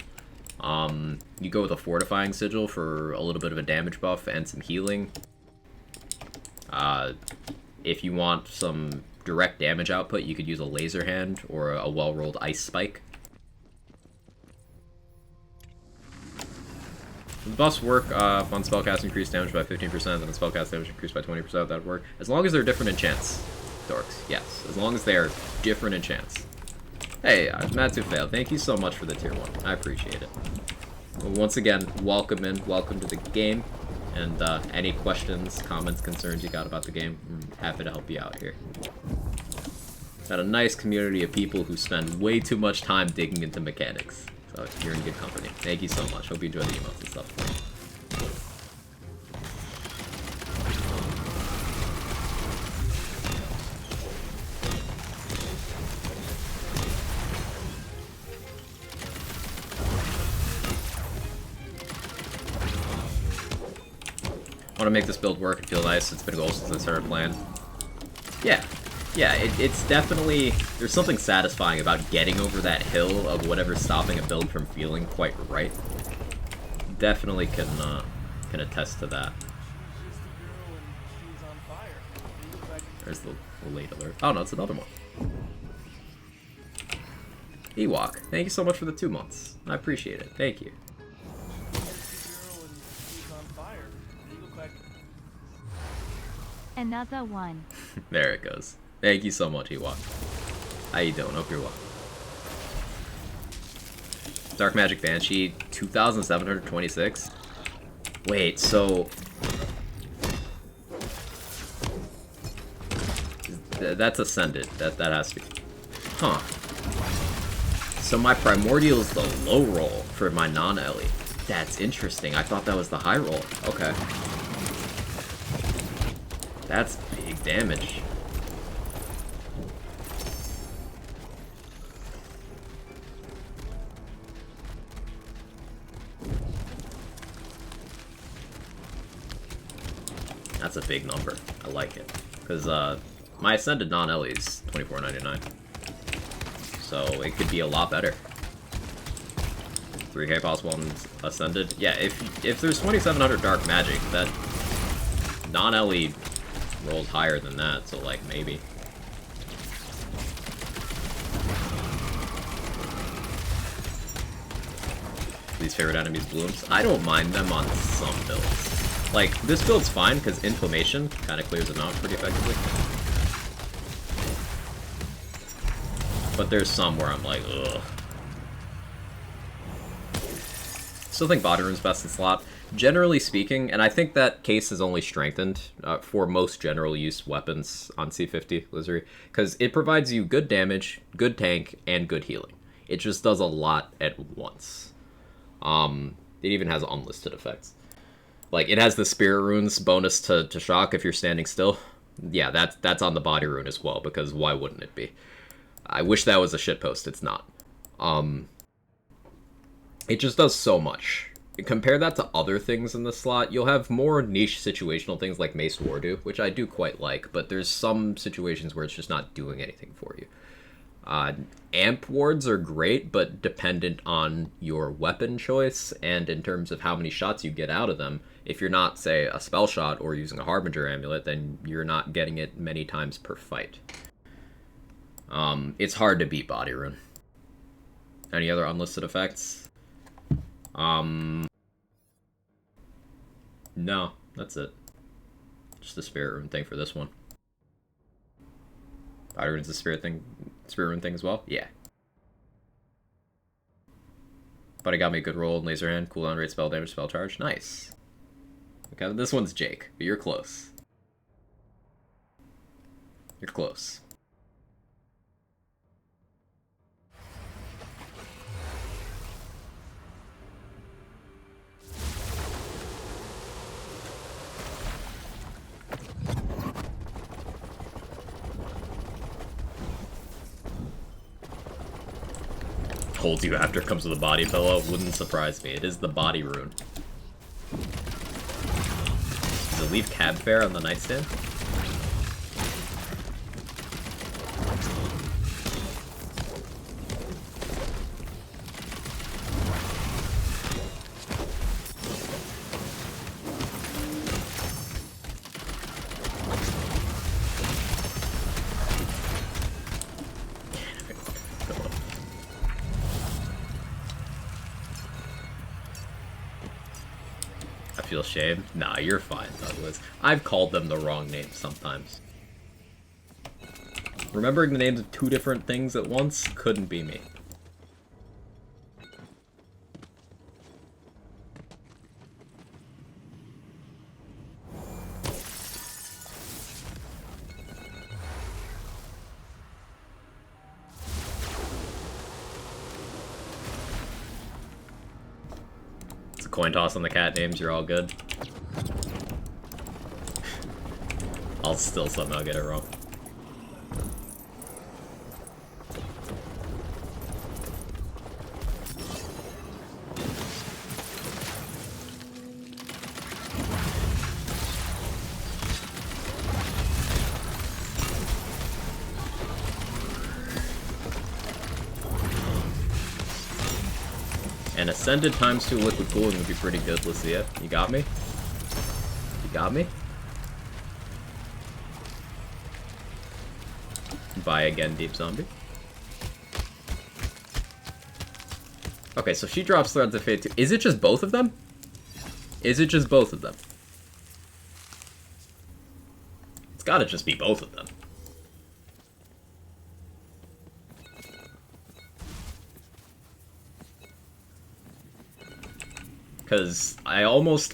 You go with a Fortifying Sigil for a little bit of a damage buff and some healing. If you want some direct damage output, you could use a Laser Hand or a well-rolled Ice Spike. The buffs work on spellcast increased damage by 15%, and the spellcast damage increased by 20%, that'd work. As long as they're different enchants, dorks, yes. As long as they are different enchants. Hey, Matsufail, thank you so much for the tier 1. I appreciate it. Well, once again, welcome to the game. And any questions, comments, concerns you got about the game, I'm happy to help you out here. Got a nice community of people who spend way too much time digging into mechanics. So you're in good company. Thank you so much. Hope you enjoy the emotes and stuff. I want to make this build work and feel nice. It's been a goal since I started playing. Yeah, it's definitely... There's something satisfying about getting over that hill of whatever's stopping a build from feeling quite right. Definitely can attest to that. There's the late alert. Oh no, it's another one. Ewok, thank you so much for the 2 months. I appreciate it. Thank you. Another one. There it goes. Thank you so much, Ewok. How you doing? Hope you're well. Dark Magic Banshee, 2,726? Wait, so... That's Ascended. That has to be... Huh. So my Primordial is the low roll for my non-Ellie. That's interesting. I thought that was the high roll. Okay. That's big damage. That's a big number. I like it. Because my Ascended non-Ellie is $24.99. So it could be a lot better. 3k possible on Ascended. Yeah, if there's 2700 Dark Magic, that non-Ellie rolls higher than that, so like maybe. These favorite enemies blooms. I don't mind them on some builds. Like, this build's fine because Inflammation kind of clears them out pretty effectively. But there's some where I'm like, ugh. Still think Body Rune's best in slot. Generally speaking, and I think that case is only strengthened for most general use weapons on C50 Lizery, because it provides you good damage, good tank, and good healing. It just does a lot at once. It even has unlisted effects. Like, it has the Spirit Runes bonus to shock if you're standing still. Yeah, that's on the body rune as well, because why wouldn't it be? I wish that was a shitpost, it's not. It just does so much. Compare that to other things in the slot, you'll have more niche situational things like Mace Wardu, which I do quite like, but there's some situations where it's just not doing anything for you. Amp wards are great, but dependent on your weapon choice, and in terms of how many shots you get out of them. If you're not, say, a spell shot or using a Harbinger amulet, then you're not getting it many times per fight. It's hard to beat Body Rune. Any other unlisted effects? No, that's it. Just the Spirit Rune thing for this one. Body Rune's the Spirit Rune thing as well? Yeah. But it got me a good roll in Laser Hand, cooldown rate, spell damage, spell charge. Nice. Okay, this one's Jake, but you're close. You're close. Holds you after it comes with a body pillow. Wouldn't surprise me. It is the body rune. Does it leave cab fare on the nightstand? Feel shame? Nah, you're fine, Douglas. I've called them the wrong names sometimes. Remembering the names of two different things at once couldn't be me. Coin toss on the cat names, you're all good. I'll still somehow get it wrong. And Ascended ×2 liquid cooling would be pretty good, Lucia. You got me? You got me? Bye again, Deep Zombie. Okay, so she drops Threads of Fate too. Is it just both of them? Is it just both of them? It's gotta just be both of them. Because I almost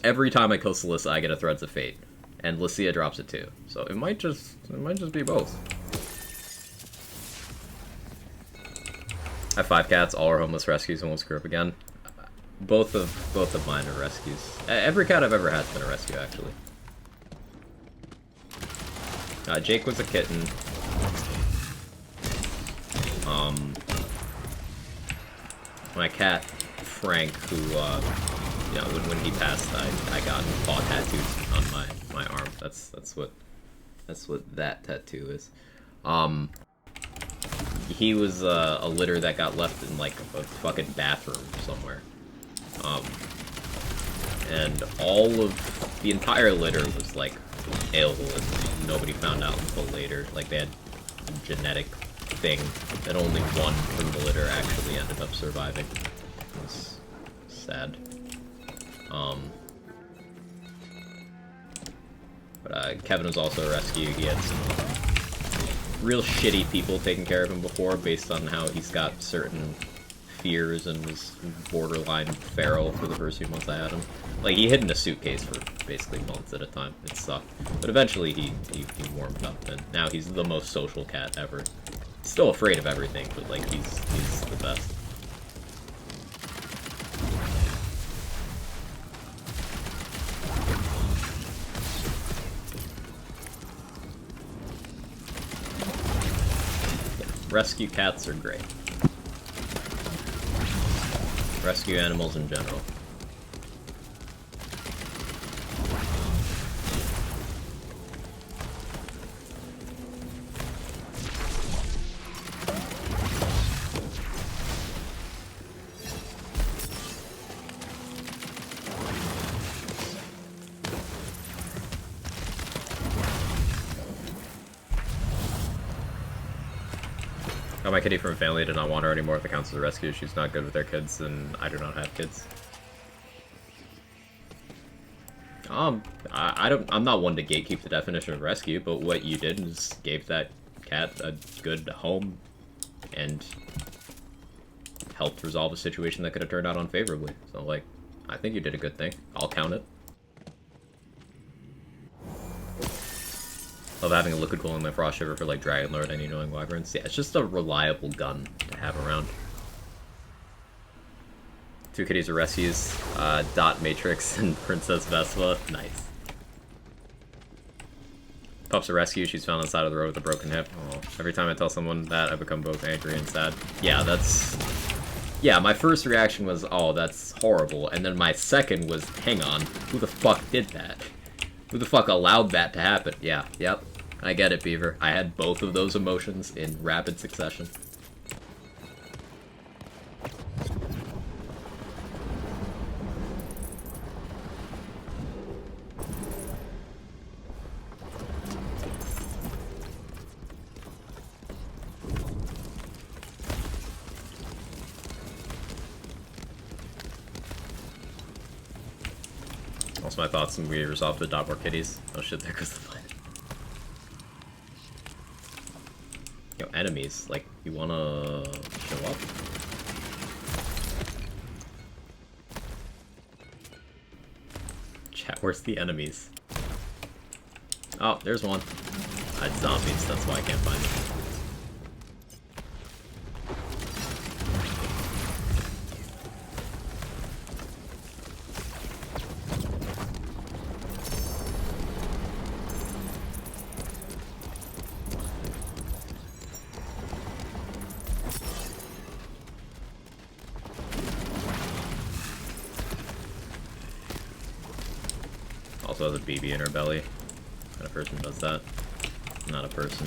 every time I kill Celissa, I get a Threads of Fate, and Lucia drops it too. So it might just be both. I have 5 cats. All are homeless rescues and won't screw up again. Both of mine are rescues. Every cat I've ever had has been a rescue, actually. Jake was a kitten. My cat Frank, who, you know, when he passed, I got paw tattoos on my arm. That's what that tattoo is. He was a litter that got left in like a fucking bathroom somewhere. And all of the entire litter was like ill, and nobody found out until later. Like they had a genetic thing that only one from the litter actually ended up surviving. It was sad. But Kevin was also a rescue. He had some real shitty people taking care of him before, based on how he's got certain fears and was borderline feral for the first few months I had him. Like, he hid in a suitcase for basically months at a time. It sucked. But eventually he warmed up, and now he's the most social cat ever. still afraid of everything, but like he's the best. Rescue cats are great. Rescue animals in general. My kitty from family did not want her anymore if it counts as a rescue. She's not good with their kids, and I do not have kids. I'm not one to gatekeep the definition of rescue, but what you did is gave that cat a good home and helped resolve a situation that could have turned out unfavorably. So, like, I think you did a good thing. I'll count it. Love having a liquid cooling my frost shiver for like Dragon Lord and annoying wyverns. Yeah, it's just a reliable gun to have around. 2 kitties are rescues. Dot Matrix and Princess Vespa. Nice. Pup's a rescue. She's found on the side of the road with a broken hip. Oh, every time I tell someone that, I become both angry and sad. Yeah, that's... Yeah, my first reaction was, oh, that's horrible. And then my second was, hang on, who the fuck did that? Who the fuck allowed that to happen? Yeah, yep. I get it, Beaver. I had both of those emotions in rapid succession. Also, my thoughts and we resolved to adopt more kitties. Oh shit, there goes the plan. Yo, enemies, like, you wanna show up? Chat, where's the enemies? Oh, there's one. It's zombies, that's why I can't find them. Also has a BB in her belly. What kind of person does that? Not a person.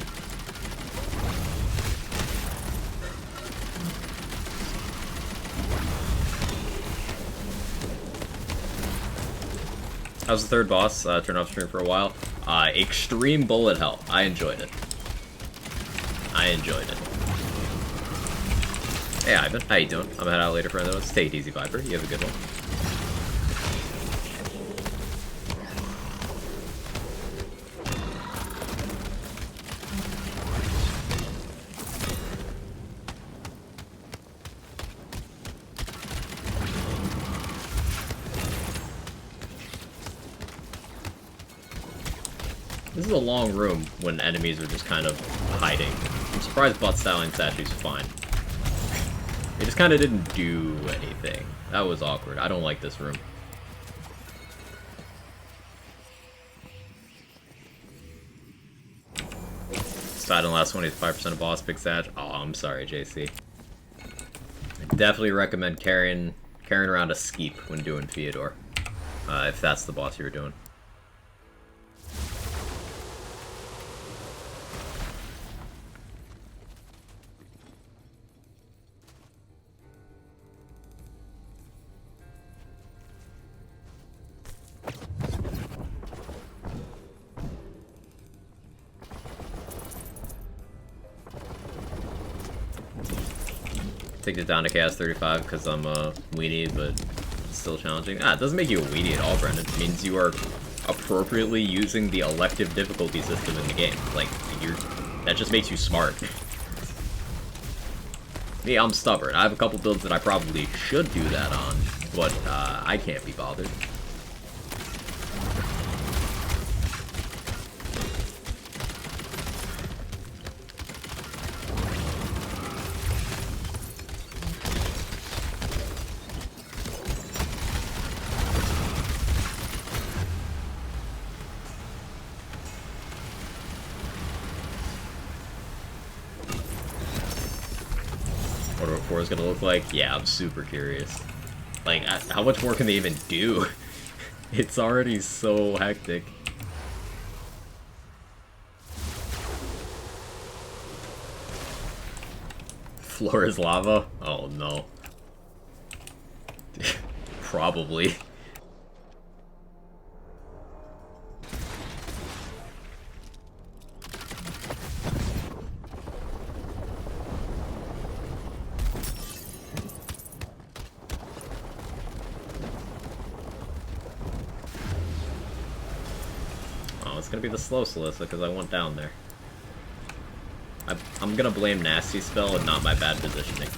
How's the third boss? Turned off stream for a while. Extreme bullet hell. I enjoyed it. I enjoyed it. Hey Ivan, how you doing? I'm gonna head out later for another one. Stay easy, Viper. You have a good one. This is a long room when enemies are just kind of hiding. I'm surprised butt styling statue's fine. It just kind of didn't do anything. That was awkward. I don't like this room. Side on the last 25% of boss pick stat. Oh, I'm sorry, JC. I definitely recommend carrying around a skeep when doing Theodore. If that's the boss you were doing. Take it down to Chaos 35 because I'm a weenie, but still challenging. It doesn't make you a weenie at all, Brendan. It means you are appropriately using the elective difficulty system in the game. Like, that just makes you smart. Me, I'm stubborn. I have a couple builds that I probably should do that on, but I can't be bothered. is gonna look like? Yeah, I'm super curious. Like, how much more can they even do? It's already so hectic. Floor is lava? Oh no. Probably. Oh, it's gonna be the slow Solissa because I went down there. I'm gonna blame Nasty Spell and not my bad positioning.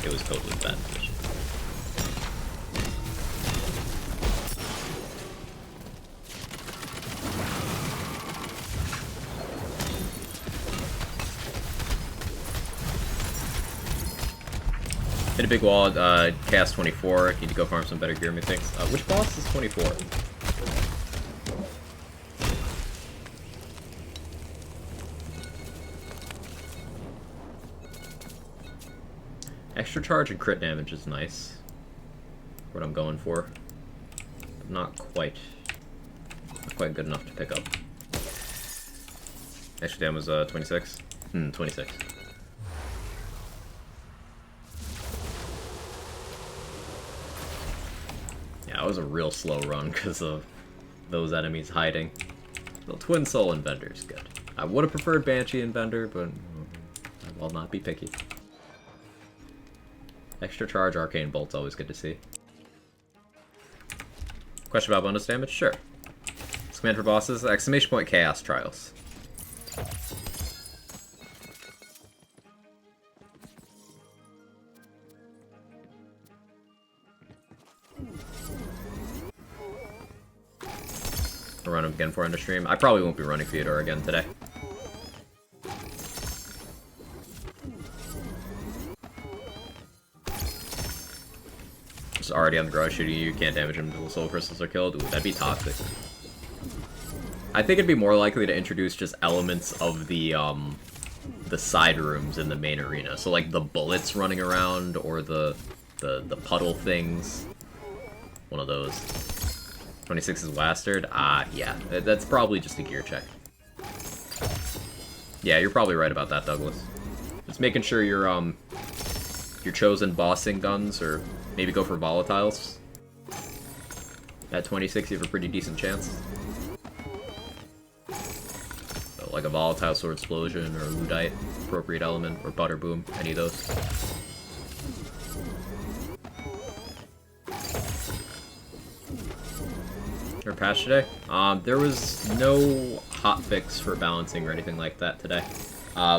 It was totally bad position. Hit a big wall, cast 24. Need to go farm some better gear, methinks. Which boss is 24? Extra charge and crit damage is nice. What I'm going for. But not quite good enough to pick up. Extra damage was 26? 26. Yeah, it was a real slow run because of those enemies hiding. The Twin Soul and Vendor is good. I would have preferred Banshee and Vendor, but I will not be picky. Extra charge, Arcane Bolt's always good to see. Question about bonus damage? Sure. Command for bosses? Exclamation point Chaos Trials. I'll run him again for end of stream. I probably won't be running Theodore again today. Already on the garage shooting you can't damage him until the soul crystals are killed. Ooh, that'd be toxic. I think it'd be more likely to introduce just elements of the side rooms in the main arena. So like the bullets running around or the puddle things. One of those. 26 is Wastard? Yeah. That's probably just a gear check. Yeah, you're probably right about that, Douglas. Just making sure your chosen bossing guns or maybe go for volatiles. At 26, you have a pretty decent chance. So, like a volatile sword explosion or Ludite, appropriate element, or butter boom, any of those. Or patch today? There was no hotfix for balancing or anything like that today.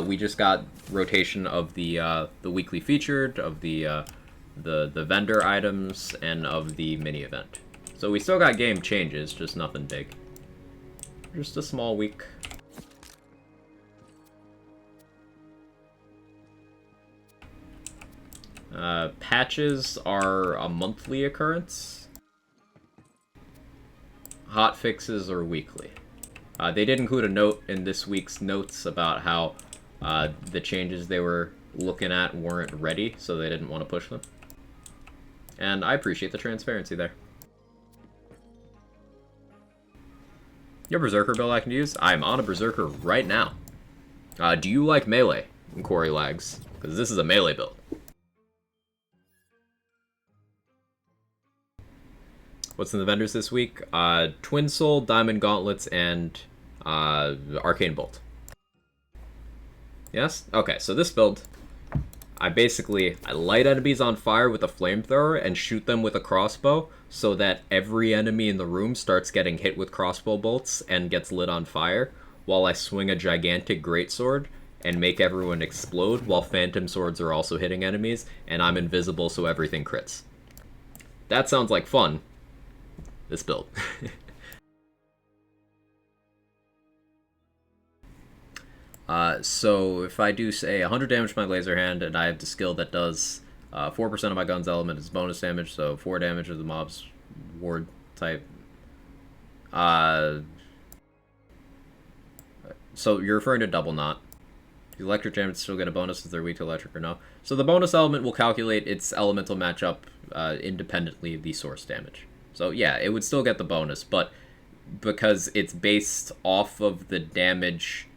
We just got rotation of the weekly featured, of the vendor items, and of the mini event. So we still got game changes, just nothing big. Just a small week. Patches are a monthly occurrence. Hot fixes are weekly. They did include a note in this week's notes about how the changes they were looking at weren't ready, so they didn't want to push them. And I appreciate the transparency there. You have a Berserker build I can use? I'm on a Berserker right now. Do you like melee? Quarry lags. Because this is a melee build. What's in the vendors this week? Twin Soul, Diamond Gauntlets, and Arcane Bolt. Yes? Okay, so this build, I light enemies on fire with a flamethrower and shoot them with a crossbow so that every enemy in the room starts getting hit with crossbow bolts and gets lit on fire, while I swing a gigantic greatsword and make everyone explode while phantom swords are also hitting enemies, and I'm invisible so everything crits. That sounds like fun. This build. So if I do say 100 damage with my laser hand, and I have the skill that does 4% of my gun's element is bonus damage, so 4 damage of the mob's ward type. So you're referring to double knot. The electric gems still get a bonus if they're weak to electric or no. So the bonus element will calculate its elemental matchup independently of the source damage. So yeah, it would still get the bonus, but because it's based off of the damage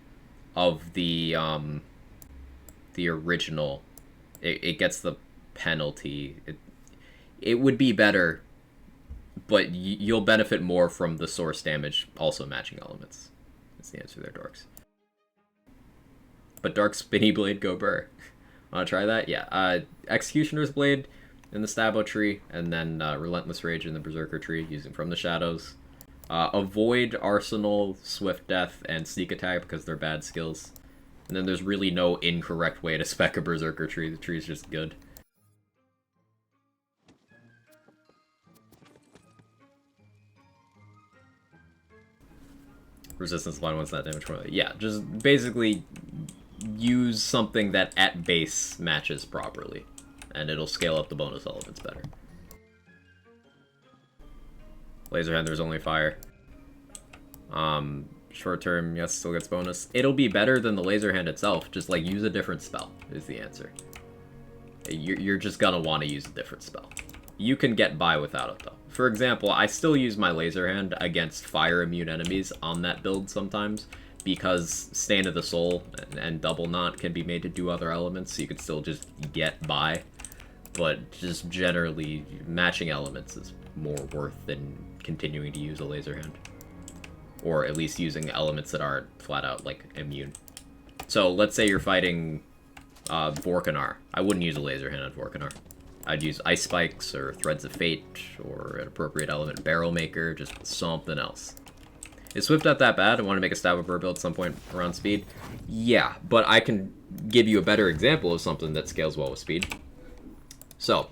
of the original, it gets the penalty. It would be better, but you'll benefit more from the source damage also matching elements. That's the answer there, dorks. But Dark Spinny Blade, go burr. Wanna try that? Yeah. Executioner's Blade in the Stabo tree, and then Relentless Rage in the Berserker tree, using From the Shadows. Avoid Arsenal, Swift Death, and Sneak Attack because they're bad skills. And then there's really no incorrect way to spec a Berserker tree. The tree's just good. Resistance line one's not damage for it. Yeah, just basically use something that at base matches properly, and it'll scale up the bonus elements better. Laser hand, there's only fire. Short term, yes, still gets bonus. It'll be better than the laser hand itself, just like use a different spell is the answer. You're just gonna want to use a different spell. You can get by without it though. For example, I still use my laser hand against fire immune enemies on that build sometimes, because Stain of the Soul and Double Knot can be made to do other elements, so you can still just get by. But just generally, matching elements is more worth than continuing to use a laser hand. Or at least using elements that aren't flat out, like, immune. So, let's say you're fighting Vorkanar. I wouldn't use a laser hand on Vorkanar. I'd use Ice Spikes or Threads of Fate or an appropriate element, Barrel Maker, just something else. Is Swift Death that bad? I want to make a Stab of Burr build at some point around speed? Yeah, but I can give you a better example of something that scales well with speed. So,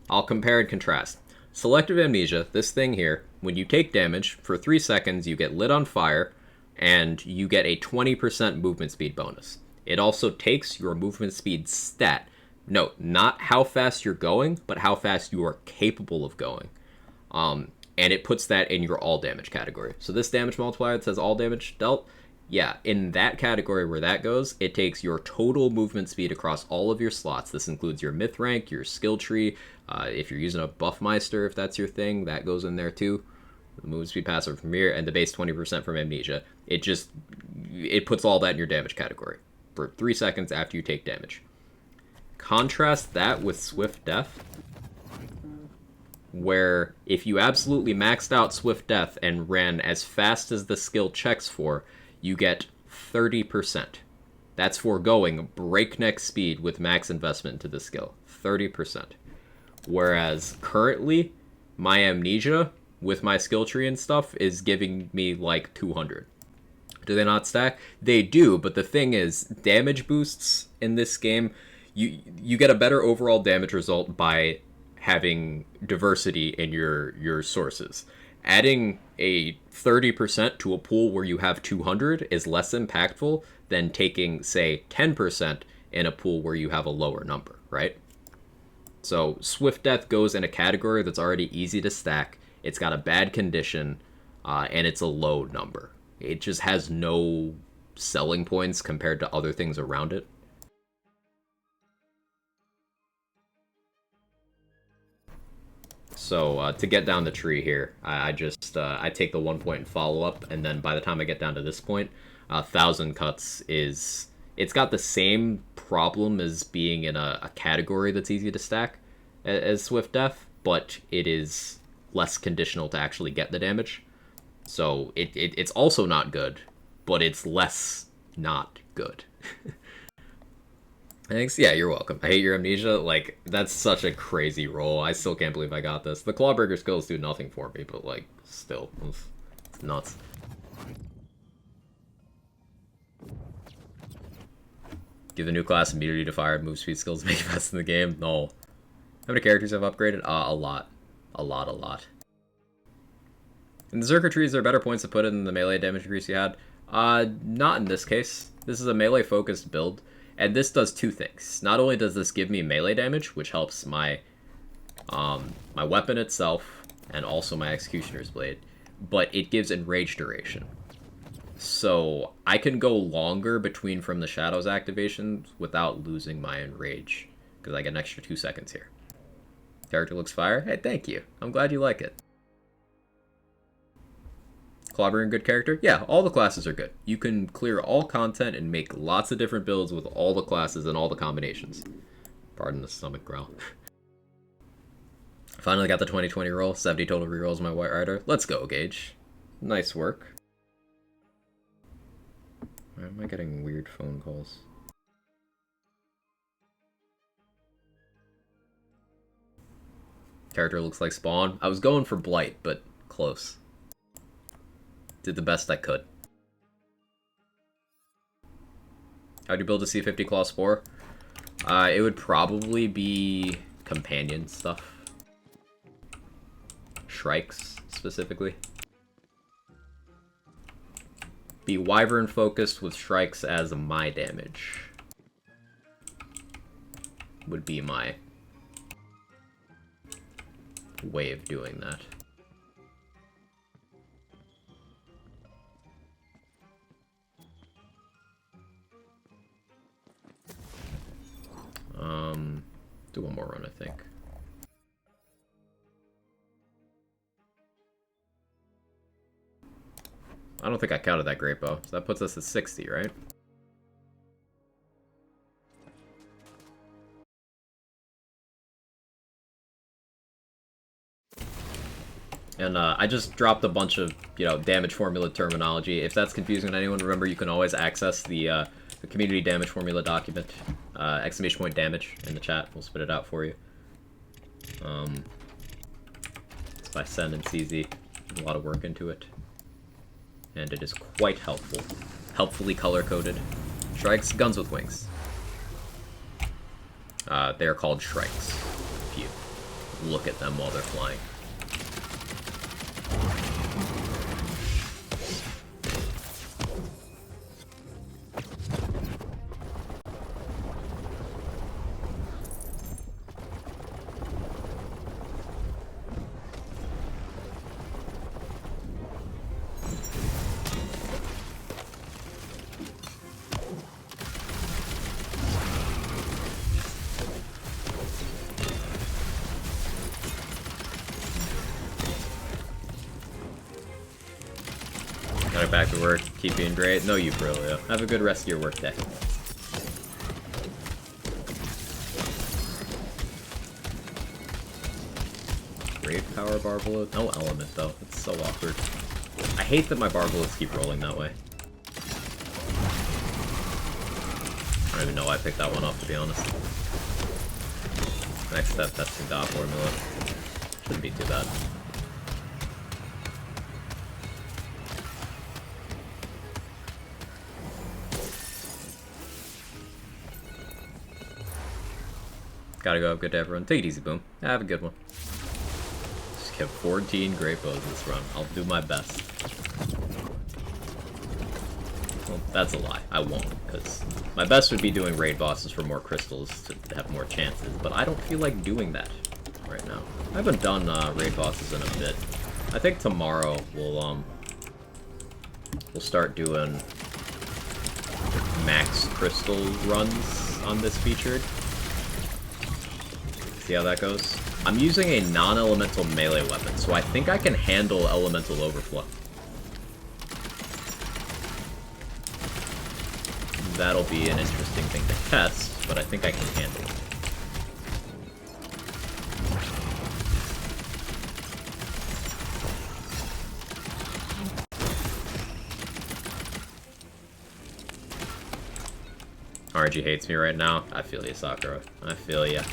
I'll compare and contrast. Selective Amnesia, this thing here, when you take damage, for 3 seconds you get lit on fire, and you get a 20% movement speed bonus. It also takes your movement speed stat. Note, not how fast you're going, but how fast you are capable of going. And it puts that in your all damage category. So this damage multiplier that says all damage dealt, yeah, in that category where that goes, it takes your total movement speed across all of your slots. This includes your myth rank, your skill tree. If you're using a Buffmeister, if that's your thing, that goes in there too. The movement speed passive from here, and the base 20% from Amnesia. It puts all that in your damage category for 3 seconds after you take damage. Contrast that with Swift Death, where if you absolutely maxed out Swift Death and ran as fast as the skill checks for, you get 30%. That's foregoing breakneck speed with max investment into the skill. 30%. Whereas currently, my Amnesia, with my skill tree and stuff, is giving me like 200. Do they not stack? They do, but the thing is, damage boosts in this game, you get a better overall damage result by having diversity in your sources. Adding a 30% to a pool where you have 200 is less impactful than taking, say, 10% in a pool where you have a lower number, right? So Swift Death goes in a category that's already easy to stack, it's got a bad condition, and it's a low number. It just has no selling points compared to other things around it. So to get down the tree here, I take the 1 point and follow up, and then by the time I get down to this point, 1,000 Cuts it's got the same problem as being in a category that's easy to stack as Swift Death, but it is less conditional to actually get the damage. So it's also not good, but it's less not good. Thanks. Yeah, you're welcome. I hate your Amnesia. Like, that's such a crazy roll. I still can't believe I got this. The Clawbreaker skills do nothing for me, but, like, still. It's nuts. Give the new class immunity to fire and move speed skills to make it best in the game? No. How many characters have upgraded? A lot. A lot. In the Zerker trees, there are better points to put in the melee damage increase you had. Not in this case. This is a melee-focused build. And this does two things. Not only does this give me melee damage, which helps my my weapon itself, and also my Executioner's Blade, but it gives enrage duration. So I can go longer between From the Shadows activations without losing my Enrage, because I get an extra 2 seconds here. Character looks fire. Hey, thank you. I'm glad you like it. Clobbering good character? Yeah, all the classes are good. You can clear all content and make lots of different builds with all the classes and all the combinations. Pardon the stomach growl. Finally got the 2020 roll. 70 total rerolls my White Rider. Let's go, Gage. Nice work. Why am I getting weird phone calls? Character looks like Spawn. I was going for Blight, but close. Did the best I could. How'd you build a C50 Claw Spore? It would probably be companion stuff. Shrikes, specifically. Be Wyvern focused with Shrikes as my damage. Would be my way of doing that. Do one more run, I think. I don't think I counted that great bow, so that puts us at 60, right? And I just dropped a bunch of, damage formula terminology. If that's confusing to anyone, remember you can always access the community damage formula document. Exclamation point damage in the chat. We'll spit it out for you. It's by Sen and CZ. There's a lot of work into it. And it is quite helpful. Helpfully color-coded. Shrikes, guns with wings. They are called Shrikes, if you look at them while they're flying. Back to work, keep being great. No, you Brilio. Have a good rest of your work day. Great power Barbalot. No element though. It's so awkward. I hate that my Barbalots keep rolling that way. I don't even know why I picked that one up, to be honest. Next step, testing dot formula. Shouldn't be too bad. Gotta go. Good to everyone. Take it easy, Boom. Have a good one. Just kept 14 great bows this run. I'll do my best. Well, that's a lie. I won't, because my best would be doing raid bosses for more crystals to have more chances, but I don't feel like doing that right now. I haven't done raid bosses in a bit. I think tomorrow we'll start doing max crystal runs on this featured. See how that goes? I'm using a non-elemental melee weapon, so I think I can handle elemental overflow. That'll be an interesting thing to test, but I think I can handle it. RNG hates me right now. I feel you, Sakura. I feel ya.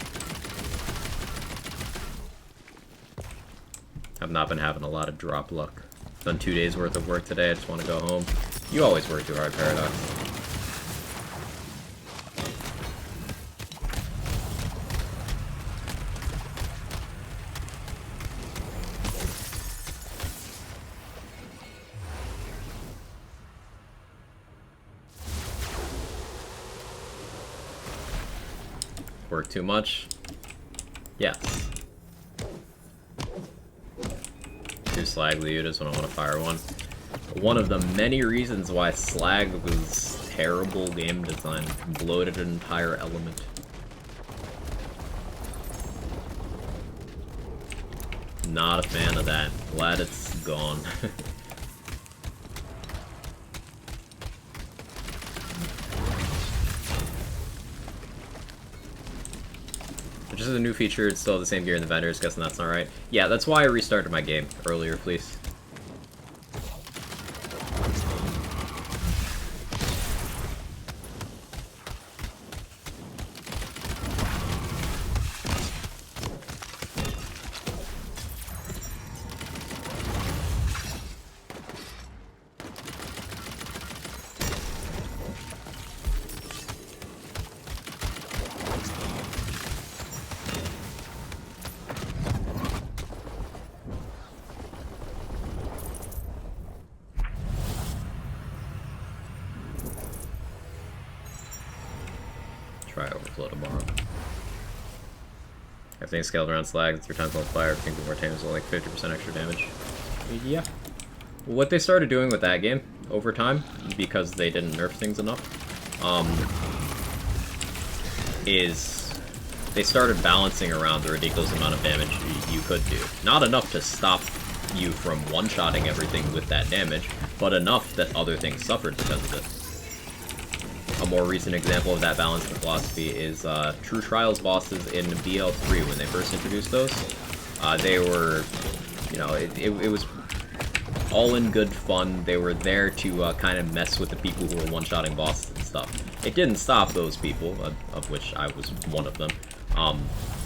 I've not been having a lot of drop luck. Done 2 days worth of work today, I just want to go home. You always work too hard, Paradox. Work too much? Yes. Two slag leutas when I want to fire one. one of the many reasons why Slag was terrible game design. Bloated an entire element. Not a fan of that. Glad it's gone. Which is a new feature, it's still the same gear in the vendors, guessing that's not right. Yeah, that's why I restarted my game earlier, please. Try overflow tomorrow. Everything's scaled around Slag, 3 times multiplier, everything more tames with like 50% extra damage. Yeah. What they started doing with that game over time, because they didn't nerf things enough, is they started balancing around the ridiculous amount of damage you could do. Not enough to stop you from one-shotting everything with that damage, but enough that other things suffered because of it. A more recent example of that balancing philosophy is True Trials bosses in BL3 when they first introduced those. They were, you know, it was all in good fun. They were there to kind of mess with the people who were one-shotting bosses and stuff. It didn't stop those people, of which I was one of them,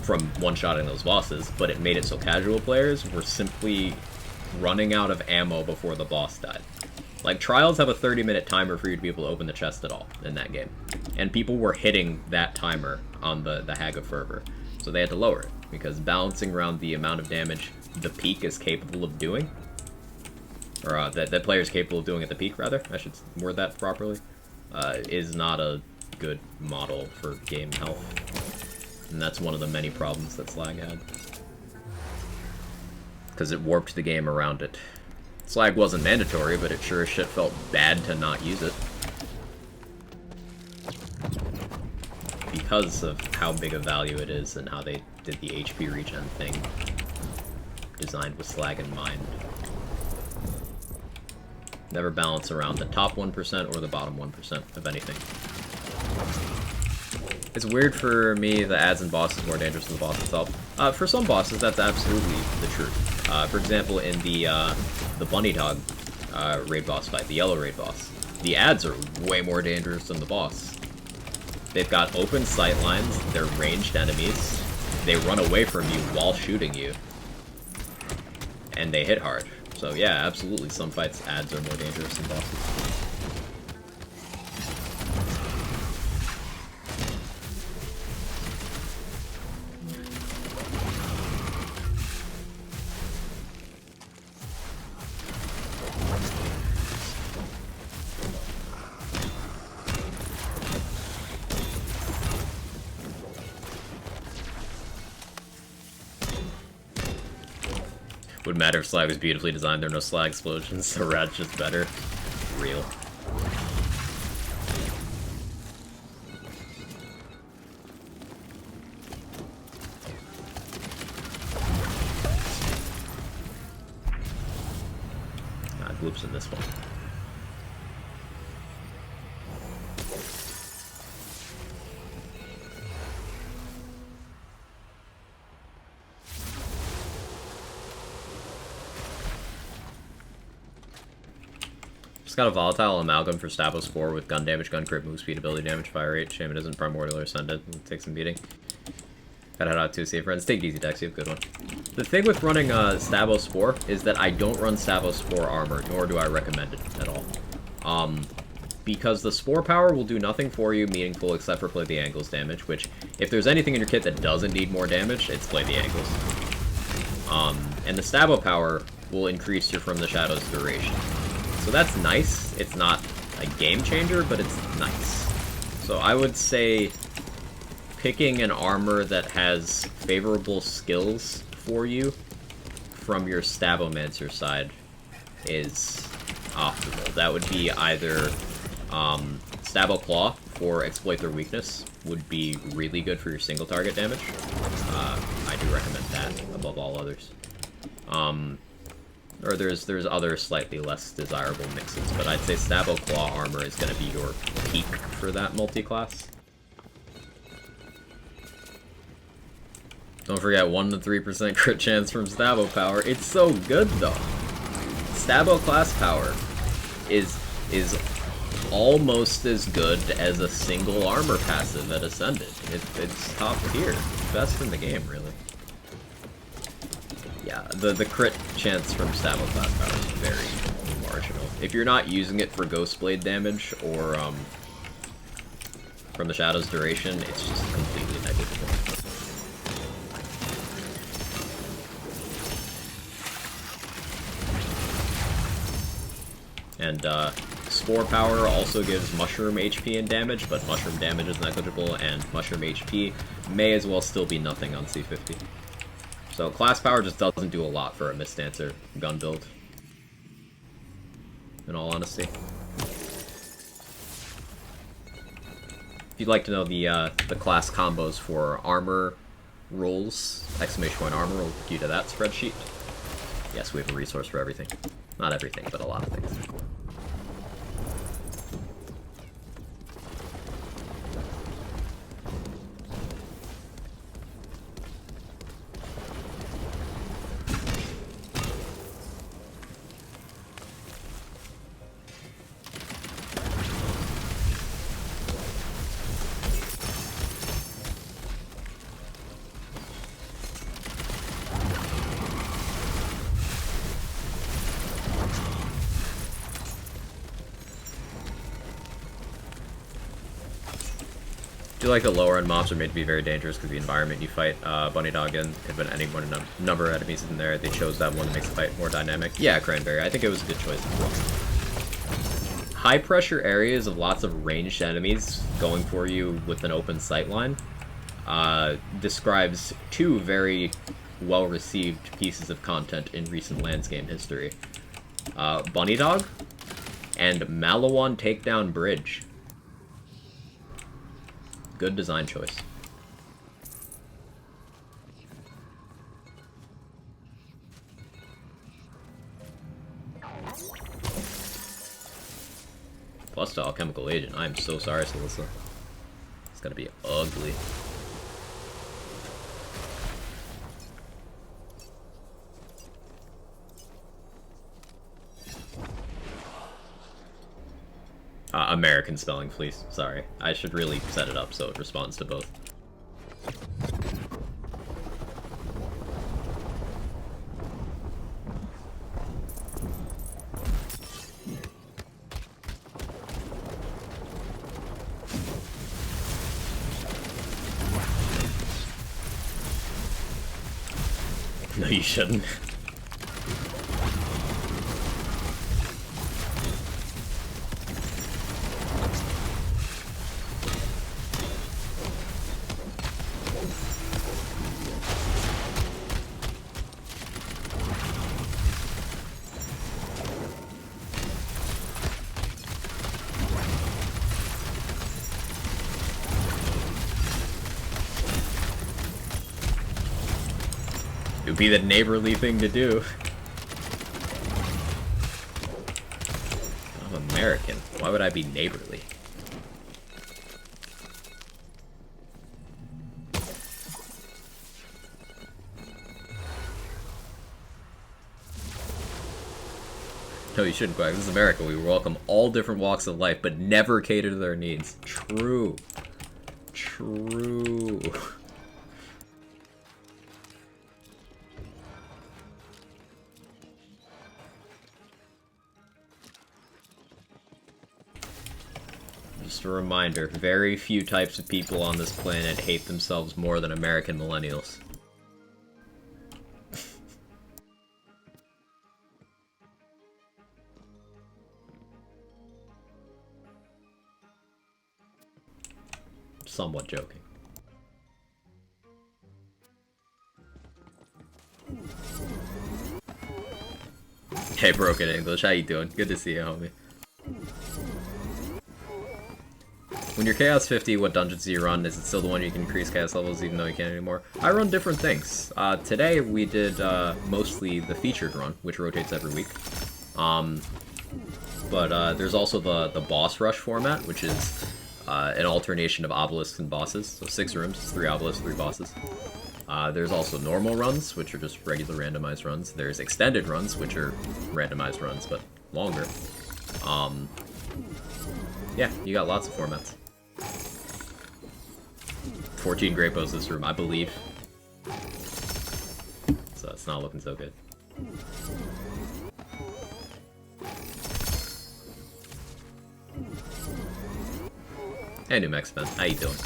from one-shotting those bosses, but it made it so casual players were simply running out of ammo before the boss died. Like, Trials have a 30-minute timer for you to be able to open the chest at all in that game. And people were hitting that timer on the Hag of Fervor. So they had to lower it, because balancing around the amount of damage the peak is capable of doing, or that player is capable of doing at the peak, rather, I should word that properly, is not a good model for game health. And that's one of the many problems that Slag had. Because it warped the game around it. Slag wasn't mandatory, but it sure as shit felt bad to not use it. Because of how big a value it is and how they did the HP regen thing. Designed with Slag in mind. Never balance around the top 1% or the bottom 1% of anything. It's weird for me the ads and boss is more dangerous than the boss itself. For some bosses, that's absolutely the truth. For example, in the Bunny Dog raid boss fight, the yellow raid boss, the ads are way more dangerous than the boss. They've got open sight lines, they're ranged enemies, they run away from you while shooting you, and they hit hard. So yeah, absolutely, some fights ads are more dangerous than bosses. Wouldn't matter if Slag was beautifully designed, there are no Slag explosions, so Rad's just better. Real. Gloops in this one. Just got a volatile amalgam for Stabos 4 with gun damage, gun crit, move speed, ability damage, fire rate. Shame it isn't primordial or ascended. Take some beating. Gotta head out to see friends. Take it easy, Dex. You have a good one. The thing with running Stabos 4 is that I don't run Stabos 4 armor, nor do I recommend it at all. Because the Spore power will do nothing for you meaningful except for play the angles damage, which, if there's anything in your kit that doesn't need more damage, it's play the angles. And the Stabo power will increase your From the Shadows duration. So that's nice. It's not a game changer, but it's nice. So I would say picking an armor that has favorable skills for you from your Stabomancer side is optimal. That would be either Stabbo Claw for Exploit Their Weakness would be really good for your single target damage. I do recommend that above all others. Or there's other slightly less desirable mixes, but I'd say Stabbo Claw armor is going to be your peak for that multi-class. Don't forget 1 to 3% crit chance from Stabbo power. It's so good though. Stabbo class power is almost as good as a single armor passive at Ascended. It's top tier. Best in the game, really. Yeah, the crit chance from Stabbo class power is very marginal. If you're not using it for Ghostblade damage or from the Shadow's duration, it's just completely negligible. And Spore Power also gives Mushroom HP and damage, but Mushroom damage is negligible, and Mushroom HP may as well still be nothing on C50. So Class Power just doesn't do a lot for a Mistdancer gun build, in all honesty. If you'd like to know the class combos for armor rolls, exclamation point armor roll due to that spreadsheet, yes, we have a resource for everything. Not everything, but a lot of things. I feel like the lower end mobs are made to be very dangerous because the environment you fight Bunny Dog in could have been any one number of enemies in there. They chose that one that makes the fight more dynamic. Yeah, Cranberry, I think it was a good choice as well. High pressure areas of lots of ranged enemies going for you with an open sightline describes two very well received pieces of content in recent Lands game history. Bunny Dog and Malawan Takedown Bridge. Good design choice. Plus to Alchemical Agent. I am so sorry, Celissa. It's gonna be ugly. American spelling, please. Sorry. I should really set it up so it responds to both. No, you shouldn't. It would be the neighborly thing to do. I'm American. Why would I be neighborly? No, you shouldn't, Quack. This is America. We welcome all different walks of life, but never cater to their needs. True. True. Just a reminder, very few types of people on this planet hate themselves more than American millennials. Somewhat joking. Hey, Broken English, how you doing? Good to see you, homie. When you're Chaos 50, what dungeons do you run? Is it still the one you can increase Chaos levels even though you can't anymore? I run different things. Today we did mostly the featured run, which rotates every week. But there's also the boss rush format, which is an alternation of obelisks and bosses. So 6 rooms, 3 obelisks, 3 bosses. There's also normal runs, which are just regular randomized runs. There's extended runs, which are randomized runs, but longer. Yeah, you got lots of formats. 14 great bows this room, I believe. So it's not looking so good. Hey, New Mex Man, how you doing?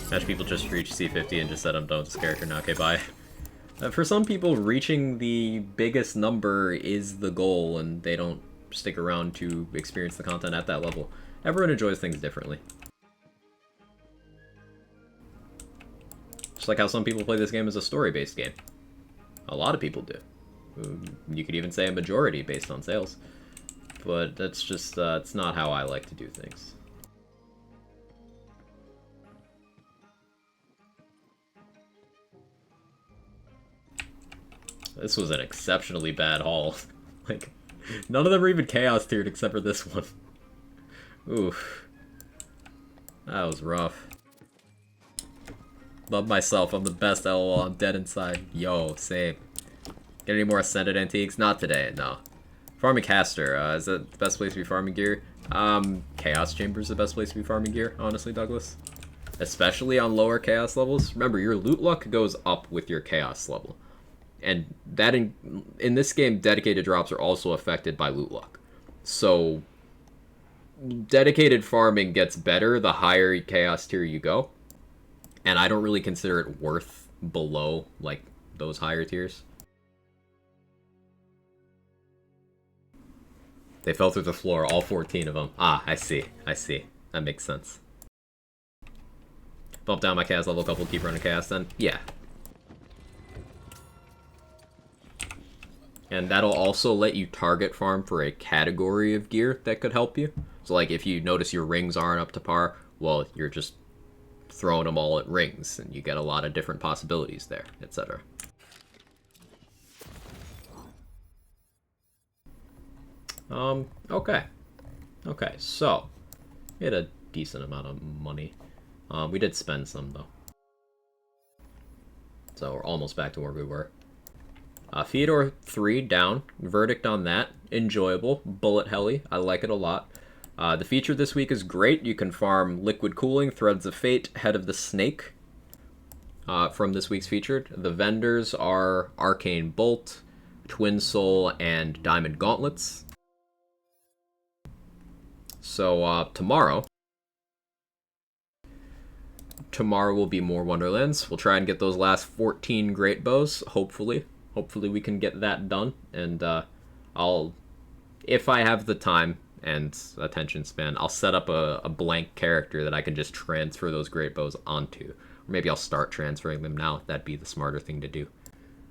Imagine people just reach C50 and just said I'm done with this character now, okay, bye. For some people, reaching the biggest number is the goal, and they don't stick around to experience the content at that level. Everyone enjoys things differently. Just like how some people play this game as a story-based game. A lot of people do. You could even say a majority based on sales. But that's just, it's not how I like to do things. This was an exceptionally bad haul. Like, none of them are even chaos tiered except for this one. Oof. That was rough. Love myself, I'm the best, LOL, I'm dead inside. Yo, same. Get any more Ascended Antiques? Not today, no. Farming Caster, is that the best place to be farming gear? Chaos Chamber is the best place to be farming gear, honestly, Douglas. Especially on lower chaos levels. Remember, your loot luck goes up with your chaos level. And that in this game, dedicated drops are also affected by loot luck. So, dedicated farming gets better the higher chaos tier you go. And I don't really consider it worth below, like, those higher tiers. They fell through the floor, all 14 of them. Ah, I see. I see. That makes sense. Bump down my chaos level a couple, keep running chaos then? Yeah. And that'll also let you target farm for a category of gear that could help you. So, like, if you notice your rings aren't up to par, well, you're just throwing them all at rings, and you get a lot of different possibilities there, etc. Okay. Okay, so, we had a decent amount of money. We did spend some, though. So, we're almost back to where we were. Feodor 3 down. Verdict on that. Enjoyable. Bullet heli. I like it a lot. The feature this week is great. You can farm Liquid Cooling, Threads of Fate, Head of the Snake from this week's featured. The vendors are Arcane Bolt, Twin Soul, and Diamond Gauntlets. So tomorrow will be more Wonderlands. We'll try and get those last 14 great bows, hopefully. Hopefully we can get that done, and I'll, if I have the time and attention span, I'll set up a blank character that I can just transfer those great bows onto. Or maybe I'll start transferring them now. That'd be the smarter thing to do.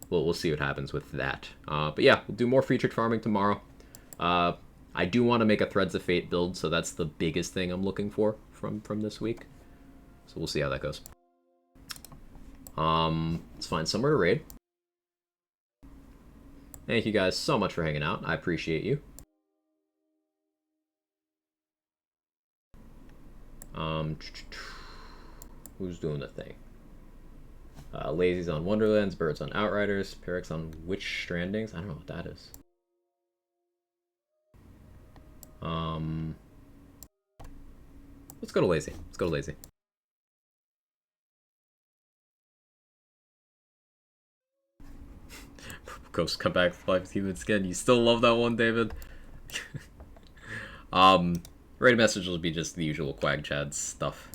We'll see what happens with that. But yeah, we'll do more featured farming tomorrow. I do want to make a Threads of Fate build, so that's the biggest thing I'm looking for from this week. So we'll see how that goes. Let's find somewhere to raid. Thank you guys so much for hanging out. I appreciate you. Who's doing the thing? Lazy's on Wonderlands, Birds on Outriders, Perix on Witch Strandings. I don't know what that is. Let's go to Lazy. Let's go to Lazy. Ghost come back to life with human skin. You still love that one, David? Raid message will be just the usual Quag Chad stuff.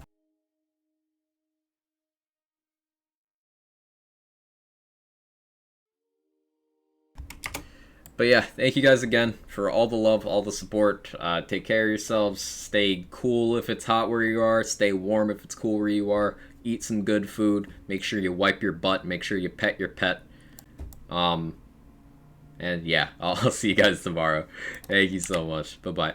But But yeah, thank you guys again for all the love, all the support. Take care of yourselves. Stay cool if it's hot where you are. Stay warm if it's cool where you are. Eat some good food. Make sure you wipe your butt. Make sure you pet your pet. And yeah, I'll see you guys tomorrow. Thank you so much. Bye-bye.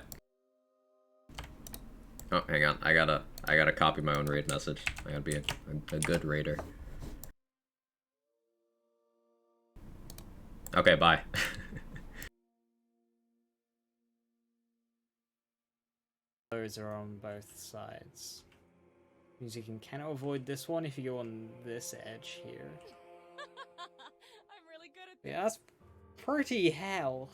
Oh, hang on. I gotta copy my own raid message. I gotta be a good raider. Okay, bye. Those are on both sides. Means you cannot avoid this one if you go on this edge here. I'm really good at this. Yeah, that's pretty hell.